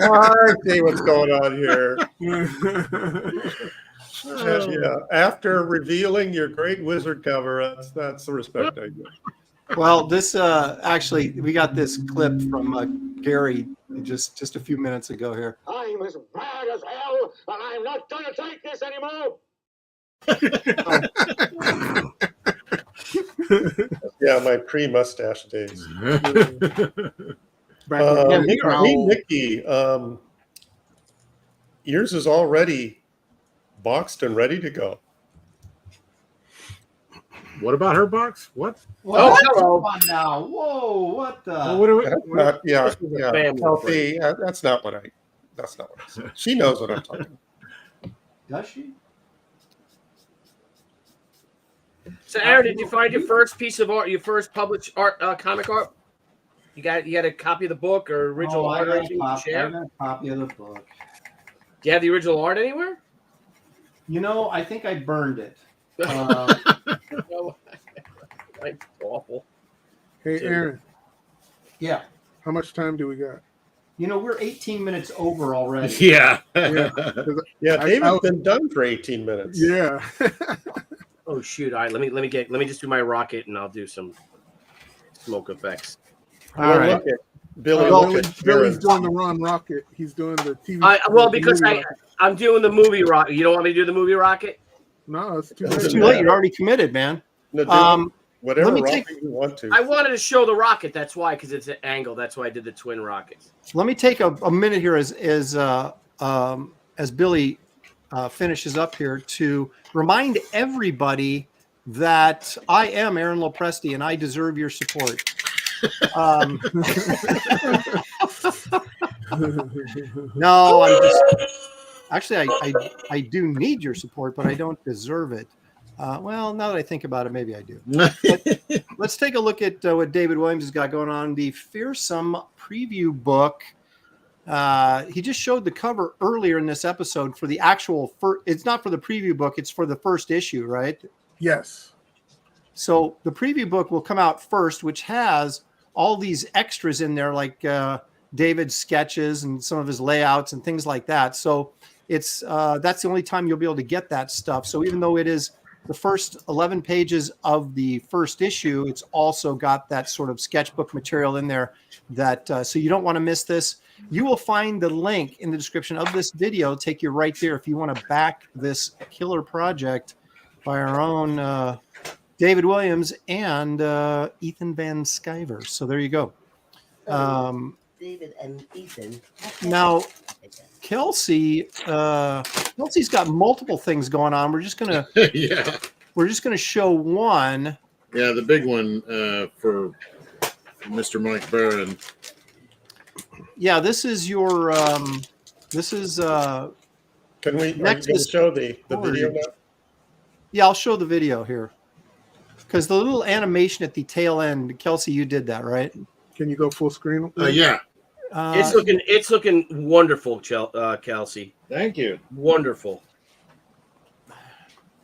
I see what's going on here. Yeah, after revealing your great wizard cover, that's the respect I give. Well, this actually, we got this clip from Gary just a few minutes ago here. I'm as mad as hell, and I'm not going to take this anymore. Yeah, my pre-mustache days. Hey, Nikki, yours is already boxed and ready to go. What about her box? What? Oh, hello. Come on now. Whoa, what the? Well, what do we, Healthy. That's not what I said. She knows what I'm talking about. Does she? So, Aaron, did you find your first piece of art, your first published art, comic art? You got a copy of the book or original art? I got a copy of the book. Do you have the original art anywhere? I think I burned it. Awful. Hey, Aaron. Yeah. How much time do we got? You know, we're 18 minutes over already. Yeah. Yeah. Yeah, I- David's I- been done for 18 minutes. Yeah. Oh shoot! All right, let me just do my rocket, and I'll do some smoke effects. All Well, right. look at Billy. Well, look at Billy's Sharon. doing the Ron Rocket. He's doing the TV. Well, the because movie Rocket. I'm doing the movie rocket. You don't want me to do the movie rocket? No, it's too It's It's late. too late. You're already committed, man. No, do Um, whatever let me rocket take- you want to. I wanted to show the rocket. That's why, because it's an angle. That's why I did the twin rockets. Let me take a minute here as Billy finishes up here to remind everybody that I am Aaron Lopresti and I deserve your support. No, I'm just actually I do need your support, but I don't deserve it. Well, now that I think about it, maybe I do. But let's take a look at what David Williams has got going on. The Fearsome preview book. He just showed the cover earlier in this episode for the actual it's not for the preview book, it's for the first issue, right? Yes. So the preview book will come out first, which has all these extras in there, like David's sketches and some of his layouts and things like that. So it's that's the only time you'll be able to get that stuff. So even though it is the first 11 pages of the first issue, it's also got that sort of sketchbook material in there that so you don't want to miss this. You will find the link in the description of this video, take you right there if you want to back this killer project by our own David Williams and Ethan Van Sciver. So there you go. David and Ethan. Now, Kelsey's got multiple things going on. We're just gonna show one. Yeah, the big one for Mr. Mike Barron. Yeah, this is your. This is. Can we Nexus show the video now? Yeah, I'll show the video here. Because the little animation at the tail end, Kelsey, you did that, right? Can you go full screen? Yeah. It's looking wonderful, Kelsey. Thank you. Wonderful.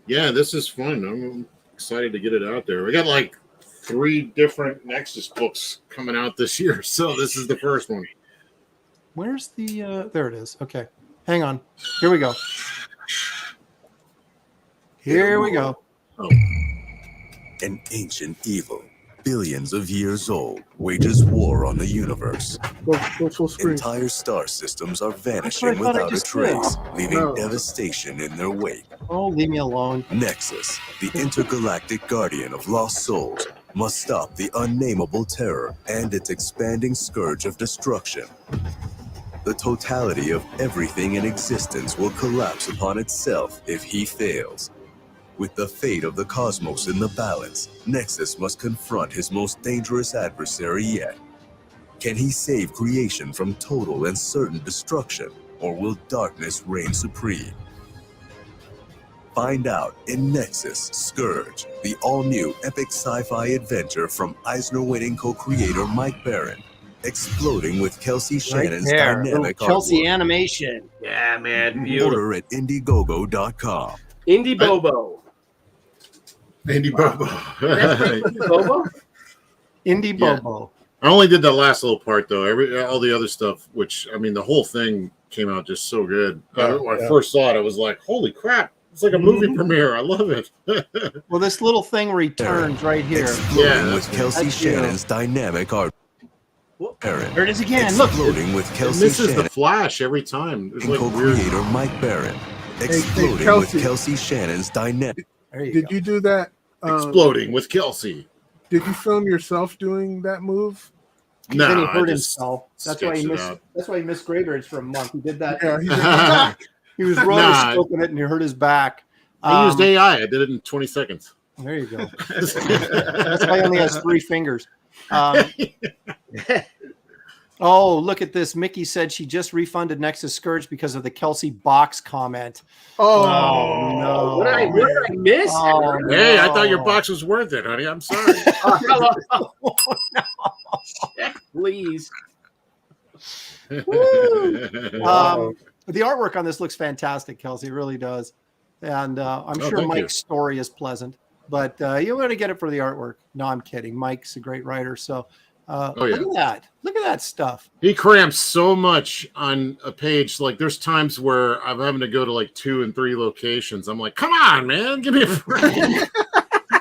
Yeah, this is fun. I'm excited to get it out there. We got like 3 different Nexus books coming out this year, so this is the first one. Where's the? There it is. Okay, hang on. Here we go. Here we go. Oh. An ancient evil, billions of years old, wages war on the universe. Go full screen. Entire star systems are That's what I vanishing thought I without a just trace, did. leaving No. devastation in their wake. Oh, leave me alone. Nexus, the intergalactic guardian of lost souls, must stop the unnameable terror and its expanding scourge of destruction. The totality of everything in existence will collapse upon itself if he fails. With the fate of the cosmos in the balance, Nexus must confront his most dangerous adversary yet. Can he save creation from total and certain destruction, or will darkness reign supreme? Find out in Nexus Scourge, the all-new epic sci-fi adventure from Eisner-winning co-creator Mike Barron, exploding with Kelsey Shannon's dynamic Kelsey artwork. animation. Yeah, man. Beautiful. Order at Indiegogo.com. Indie Bobo. Andy Bobo. Bobo? Indie Yeah. Bobo. I only did the last little part though. All the other stuff, which I mean, the whole thing came out just so good. When I first saw it, I was like, "Holy crap! It's like a movie premiere." I love it. Well, this little thing where he turns right here. Exploding with that's Kelsey That's you. Shannon's dynamic art. Barron. There it is again. Look. Exploding with It Kelsey misses the Shannon flash every time. It's and like weird. co-creator Mike Barron. Exploding with Kelsey. Kelsey Shannon's dynamic. There you Did go. you do that? Exploding with Kelsey. Did you film yourself doing that move? No, Then he I hurt just himself. That's why he sketched it missed. out. That's why he missed Graybeard's for a month. He did that. Yeah, he did. He was roller scoping it and he hurt his back. I used AI. I did it in 20 seconds. There you go. That's why he only has 3 fingers. Oh, look at this. Mickey said she just refunded Nexus Scourge because of the Kelsey box comment. Oh, no. What did I miss? Oh, Hey, I thought your no. box was worth it, honey. I'm sorry. Please. The artwork on this looks fantastic, Kelsey. It really does. And I'm sure thank you. Mike's story is pleasant. But you want to get it for the artwork. No, I'm kidding. Mike's a great writer. So Oh, yeah. Look at that stuff. He cramps so much on a page. Like, there's times where I'm having to go to like 2 and 3 locations. I'm like, come on, man, give me a break.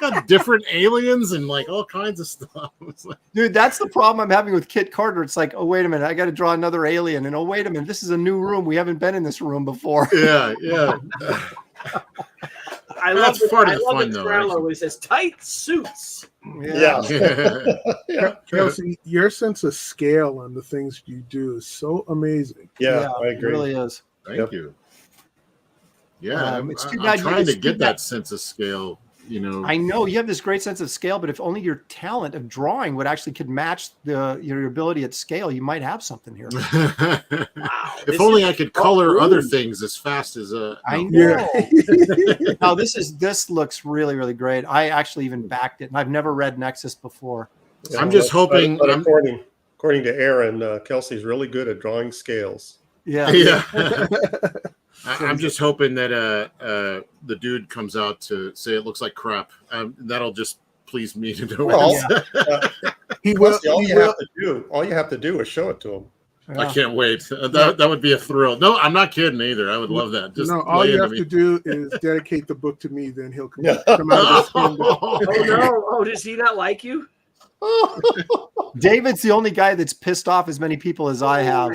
Got different aliens and like all kinds of stuff. It's like, Dude, that's the problem I'm having with Kit Carter. It's like, oh, wait a minute, I got to draw another alien. And oh, wait a minute, this is a new room. We haven't been in this room before. yeah. I love That's part I of the love fun, the though, trailer right? where it says tight suits. Yeah. Kelsey, your sense of scale on the things you do is so amazing. Yeah, I It agree. really is. Thank you. Yeah, It's too I'm bad trying to it's too get bad- that sense of scale. You know, I know you have this great sense of scale, but if only your talent of drawing could match your ability at scale, you might have something here. Wow. If only I could color other things as fast as I no. know. No, this looks really, really great. I actually even backed it, and I've never read Nexus before. Yeah, I'm just hoping. But according to Aaron, Kelsey's really good at drawing scales. Yeah. I'm just hoping that the dude comes out to say it looks like crap. That'll just please me to know. Well, He will. all He you will. have to do is show it to him. I can't wait. That would be a thrill. No, I'm not kidding either. I would love that. Just No, all lay you into have me. to do is dedicate the book to me. Then he'll come out of his skin. Oh no! Oh, does he not like you? David's the only guy that's pissed off as many people as I have.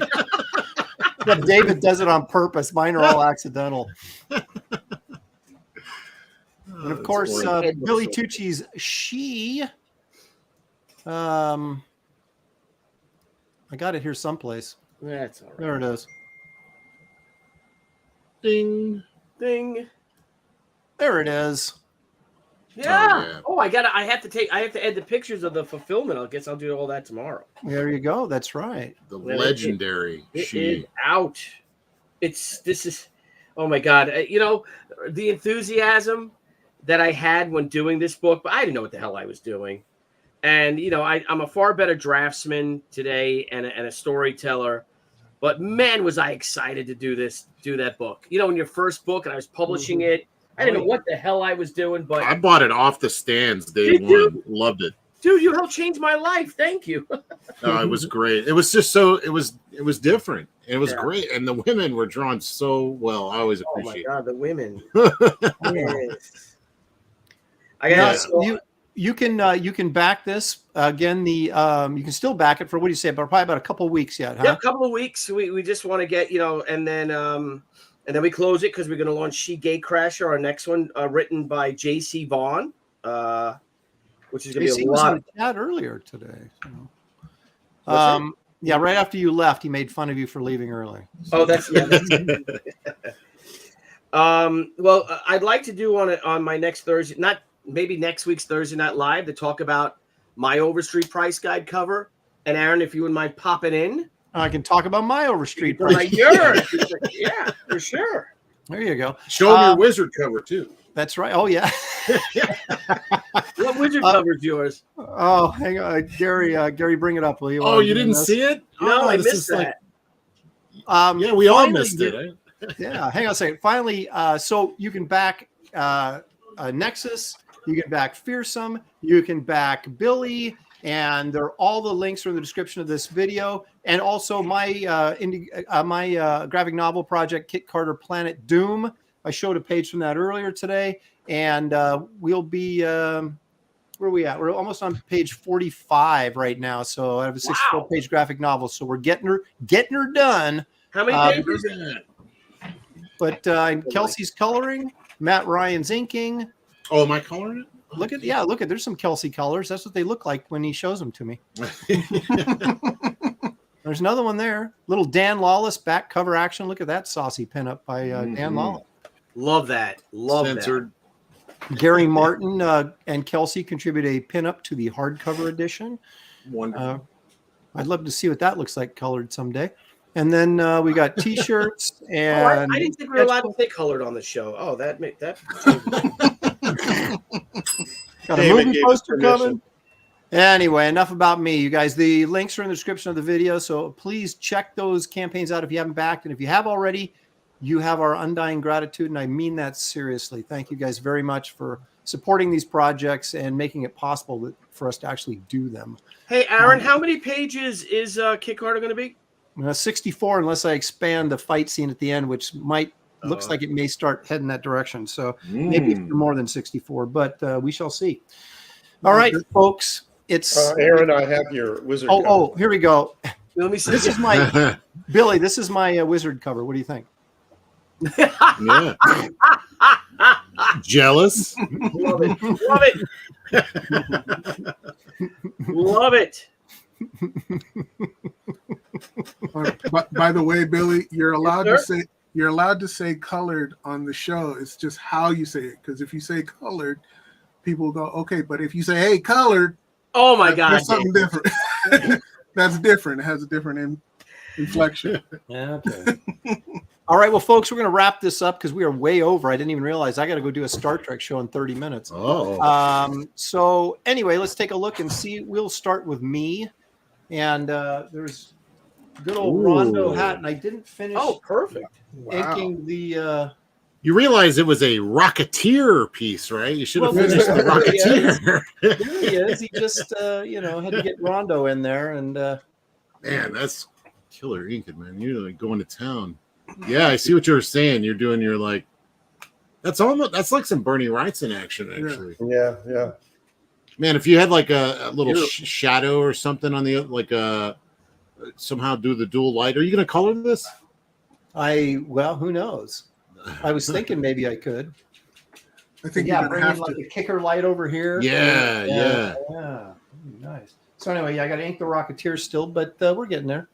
But David does it on purpose. Mine are all accidental. And of course, Billy Tucci's She. I got it here someplace. That's all right. There it is. Ding. Ding. There it is. Yeah. Oh, I have to add the pictures of the fulfillment. I guess I'll do all that tomorrow. There you go. That's right. The legendary It She. is out. This is, oh my God. The enthusiasm that I had when doing this book, but I didn't know what the hell I was doing. And, I'm a far better draftsman today and a storyteller, but man, was I excited to do that book. In your first book, and I was publishing it. I didn't know what the hell I was doing, but I bought it off the stands day one. Loved it. Dude, you helped change my life. Thank you. No, it was great. It was just it was different. It was great. And the women were drawn so well. I always appreciate Oh my God, the women. it. Yes. You can back this again. You can still back it for, what do you say, but probably about a couple of weeks yet, huh? Yeah, a couple of weeks. We just want to get, and then we close it because we're going to launch She Gatecrasher, our next one, written by J.C. Vaughn, which is going to be a lot. Was in the chat earlier today. So. Yeah, right after you left, he made fun of you for leaving early. Oh, that's well, I'd like to do on my next Thursday, maybe next week's Thursday Night Live, to talk about my Overstreet Price Guide cover. And Aaron, if you wouldn't mind popping in. I can talk about my Overstreet Price. Price. Yeah, for sure. There you go. Show me your wizard cover too. That's right. Oh yeah. What wizard cover's yours? Oh, hang on, Gary, bring it up, will you? Oh, you didn't see it? No, I this missed is that. Yeah, we all missed it. Yeah, hang on a second. Finally, so you can back Nexus, you can back Fearsome, you can back Billy, and all the links are in the description of this video. And also my graphic novel project, Kit Carter Planet Doom. I showed a page from that earlier today, and we'll be where are we at? We're almost on page 45 right now. So I have a 64-page graphic novel. So we're getting her done. How many pages? But Kelsey's coloring, Matt Ryan's inking. Oh, am I coloring it? Look at there's some Kelsey colors. That's what they look like when he shows them to me. There's another one there. Little Dan Lawless back cover action. Look at that saucy pinup by Dan Lawless. Love that. Censored. Gary Martin and Kelsey contribute a pinup to the hardcover edition. Wonderful. I'd love to see what that looks like colored someday. And then we got T-shirts and. I didn't think we were allowed to say colored on the show. Oh, that. Got a movie poster coming. Anyway, enough about me, you guys. The links are in the description of the video, so please check those campaigns out if you haven't backed. And if you have already, you have our undying gratitude, and I mean that seriously. Thank you guys very much for supporting these projects and making it possible for us to actually do them. Hey, Aaron, how many pages is Kickstarter going to be? 64, unless I expand the fight scene at the end, which looks like it may start heading that direction. So maybe it's more than 64, but we shall see. All right, folks. It's Aaron, I have your wizard. Oh, here we go. Let me see. This is my Billy. This is my wizard cover. What do you think? Yeah. Jealous? Love it. Love it. Love it. By the way, Billy, you're allowed to say colored on the show. It's just how you say it. Because if you say colored, people will go, okay. But if you say, hey, colored, oh my God, that's something different. That's different. It has a different inflection. Yeah, okay. All right, well, folks, we're going to wrap this up because we are way over. I didn't even realize I got to go do a Star Trek show in 30 minutes. Oh. So anyway, let's take a look and see. We'll start with me. And there's good old Rondo hat, and I didn't finish. Oh, perfect. Inking the. You realize it was a Rocketeer piece, right? You should have finished the Rocketeer. There he is. He just, had to get Rondo in there. And man, that's killer ink, man. You're like going to town. Yeah, I see what you were saying. You're doing your like. That's like some Bernie Wrightson action, actually. Yeah. Man, if you had like a little shadow or something on the somehow do the dual light. Are you going to color this? Who knows? I was thinking maybe I could. I think bring in like a kicker light over here. Yeah. Nice. So anyway, I got to ink the Rocketeer still, but we're getting there.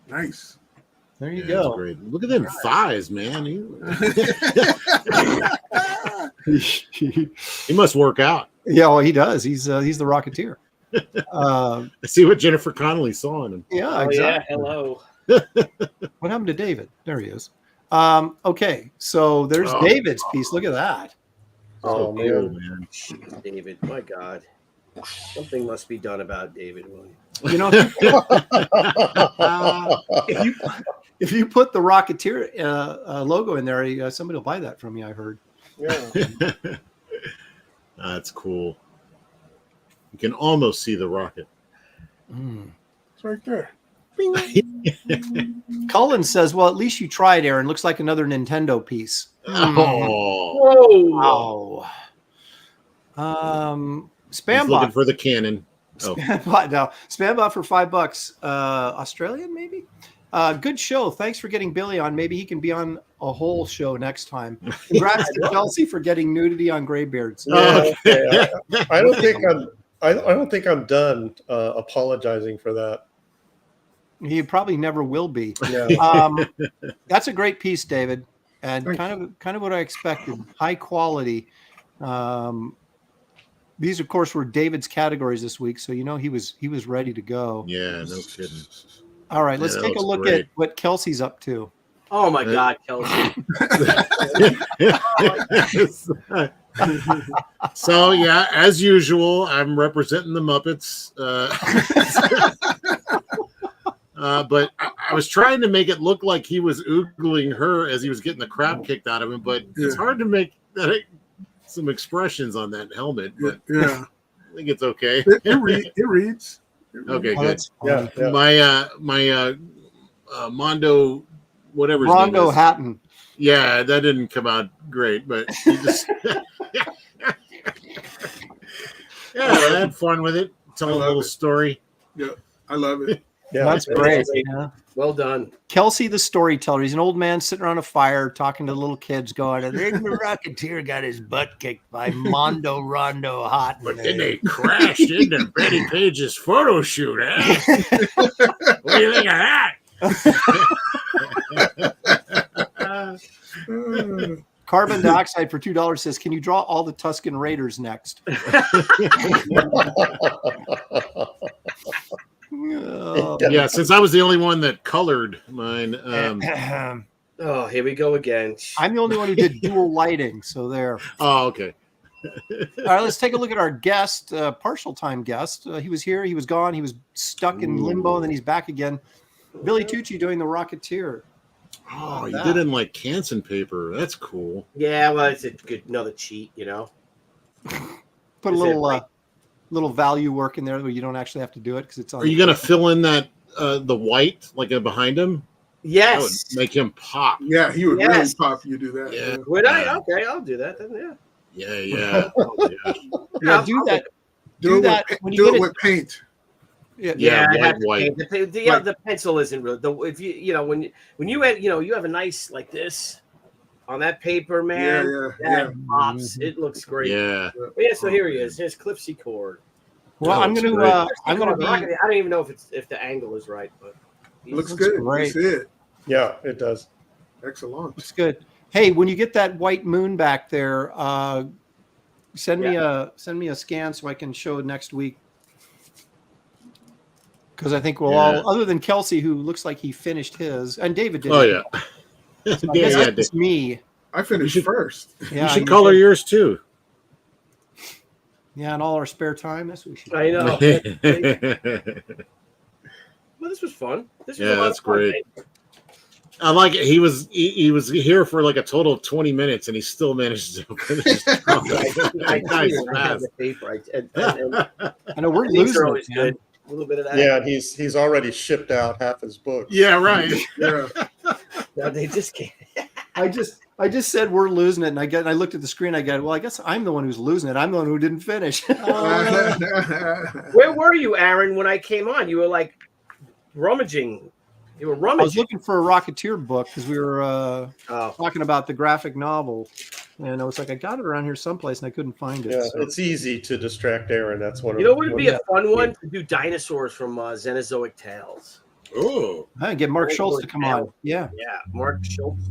Nice. There you go. Great. Look at them thighs, man. He must work out. Yeah, well, he does. He's the Rocketeer. I see what Jennifer Connelly saw in him. Yeah, exactly. Yeah, hello. What happened to David? There he is. Okay, so there's David's piece. Look at that. Oh, man. David, my God. Something must be done about David. You know, if you put the Rocketeer logo in there, somebody will buy that from you, I heard. Yeah. That's cool. You can almost see the rocket. It's right there. Cullen says, well, at least you tried, Aaron. Looks like another Nintendo piece. Oh. Spambot looking for the cannon. Spambot for $5. Australian, maybe? Good show. Thanks for getting Billy on. Maybe he can be on a whole show next time. Congrats to Kelsey for getting nudity on Graybeards. Okay. I don't think I'm done apologizing for that. He probably never will be. Yeah. That's a great piece, David, and kind of what I expected. High quality. These, of course, were David's categories this week, so he was ready to go. Yeah, no kidding. All right, let's take a look at what Kelsey's up to. Oh my God, Kelsey! So yeah, as usual, I'm representing the Muppets. But I was trying to make it look like he was oogling her as he was getting the crap kicked out of him. But it's hard to make that some expressions on that helmet. But yeah, I think it's okay. It reads. Okay, good. Yeah. My Mondo, whatever. Rondo Hatton. Yeah, that didn't come out great, but he just I had fun with it. Tell a little story. Yeah, I love it. Yeah, that's great. Yeah. Well done. Kelsey, the storyteller. He's an old man sitting around a fire talking to little kids going, the Rocketeer got his butt kicked by Mondo Rondo Hot. But then they crashed into Betty Page's photo shoot, eh? What do you think of that? Carbon Dioxide for $2 says, can you draw all the Tuscan Raiders next? Yeah, since I was the only one that colored mine. Oh, here we go again. I'm the only one who did dual lighting, so there. Oh, okay. All right, let's take a look at our guest, partial time guest. He was here, he was gone, he was stuck in limbo, and then he's back again. Billy Tucci doing the Rocketeer. Oh, you did it in like Canson paper. That's cool. Yeah, well, it's a good another cheat, you know. Put a Is it little like- little value work in there where you don't actually have to do it because it's on. Are you gonna fill in that the white like behind him? That Yes. would make him pop. Yeah, he would Yes. really pop. You do that. Yeah. Would I? Okay, I'll do that then. Yeah. Yeah. Oh, yeah. Yeah, do that. Do Do it that with, when you do get it it. with paint. Yeah, Yeah, I have white. to paint. The pencil isn't really if you know when you had you have a nice like this on that paper, man. That pops. It looks great. Yeah. But yeah. So here he is. Here's Clipsy Cord. Well, Oh, I'm it's gonna great. I'm gonna I be. don't even know if the angle is right, but Looks Looks good. great. You see it. Yeah, it does. Excellent. It's good. Hey, when you get that white moon back there, send me a scan so I can show next week. Because I think we'll all, other than Kelsey, who looks like he finished his, and David did. Oh his. yeah. So I guess Yeah, that's just me. I finished first. Yeah, you should you color should. yours too. Yeah, in all our spare time, that's what we should. I know. Well, this was fun. This was Yeah, a lot that's of fun, great. mate. I like it. He was here for like a total of 20 minutes, and he still managed to finish his I Nice, have fast. the paper. And I know we're these losing are it, always man. good. A little bit of that. Yeah, and he's already shipped out half his book. Yeah, right. Yeah. No, they just can't. I just said we're losing it, and I looked at the screen. I got, well, I guess I'm the one who's losing it. I'm the one who didn't finish. Where were you, Aaron, when I came on? You were like rummaging. You were I was rummaging. looking for a Rocketeer book because we were talking about the graphic novel, and I was like, I got it around here someplace, and I couldn't find it. Yeah, so. it's easy to distract Aaron. That's one of You know what would be yeah. a fun one? To do dinosaurs from Xenozoic Tales. Oh, Hey, get Mark Schultz to come on. Yeah. Yeah, Mark Schultz.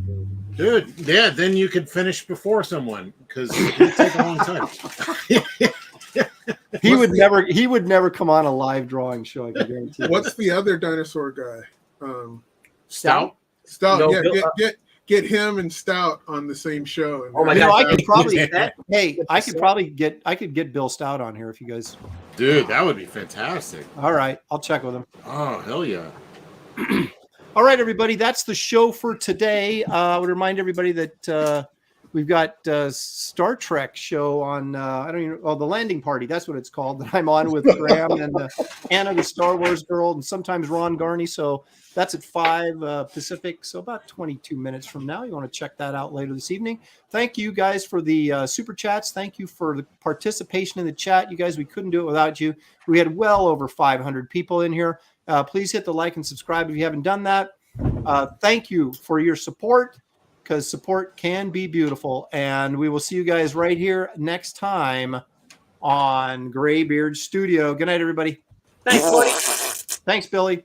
dude. Yeah, then you could finish before someone because it would take a long time. He would never come on a live drawing show, I can guarantee you. What's the other dinosaur guy? Stout? Stout. No, Yeah, Bill- get him and Stout on the same show. And Oh my You know, God. I could probably That- I could get Bill Stout on here if you guys. Dude, that would be fantastic. All right, I'll check with him. Oh, hell yeah. All right, everybody, that's the show for today. I would remind everybody that we've got Star Trek show on, the Landing Party. That's what it's called, that I'm on with Graham and Anna, the Star Wars girl, and sometimes Ron Garney. So that's at 5 Pacific, so about 22 minutes from now. You want to check that out later this evening. Thank you guys for the super chats. Thank you for the participation in the chat. You guys, we couldn't do it without you. We had well over 500 people in here. Please hit the like and subscribe if you haven't done that. Thank you for your support, because support can be beautiful. And we will see you guys right here next time on Graybeard's Studio. Good night, everybody. Thanks, buddy. Thanks, Billy.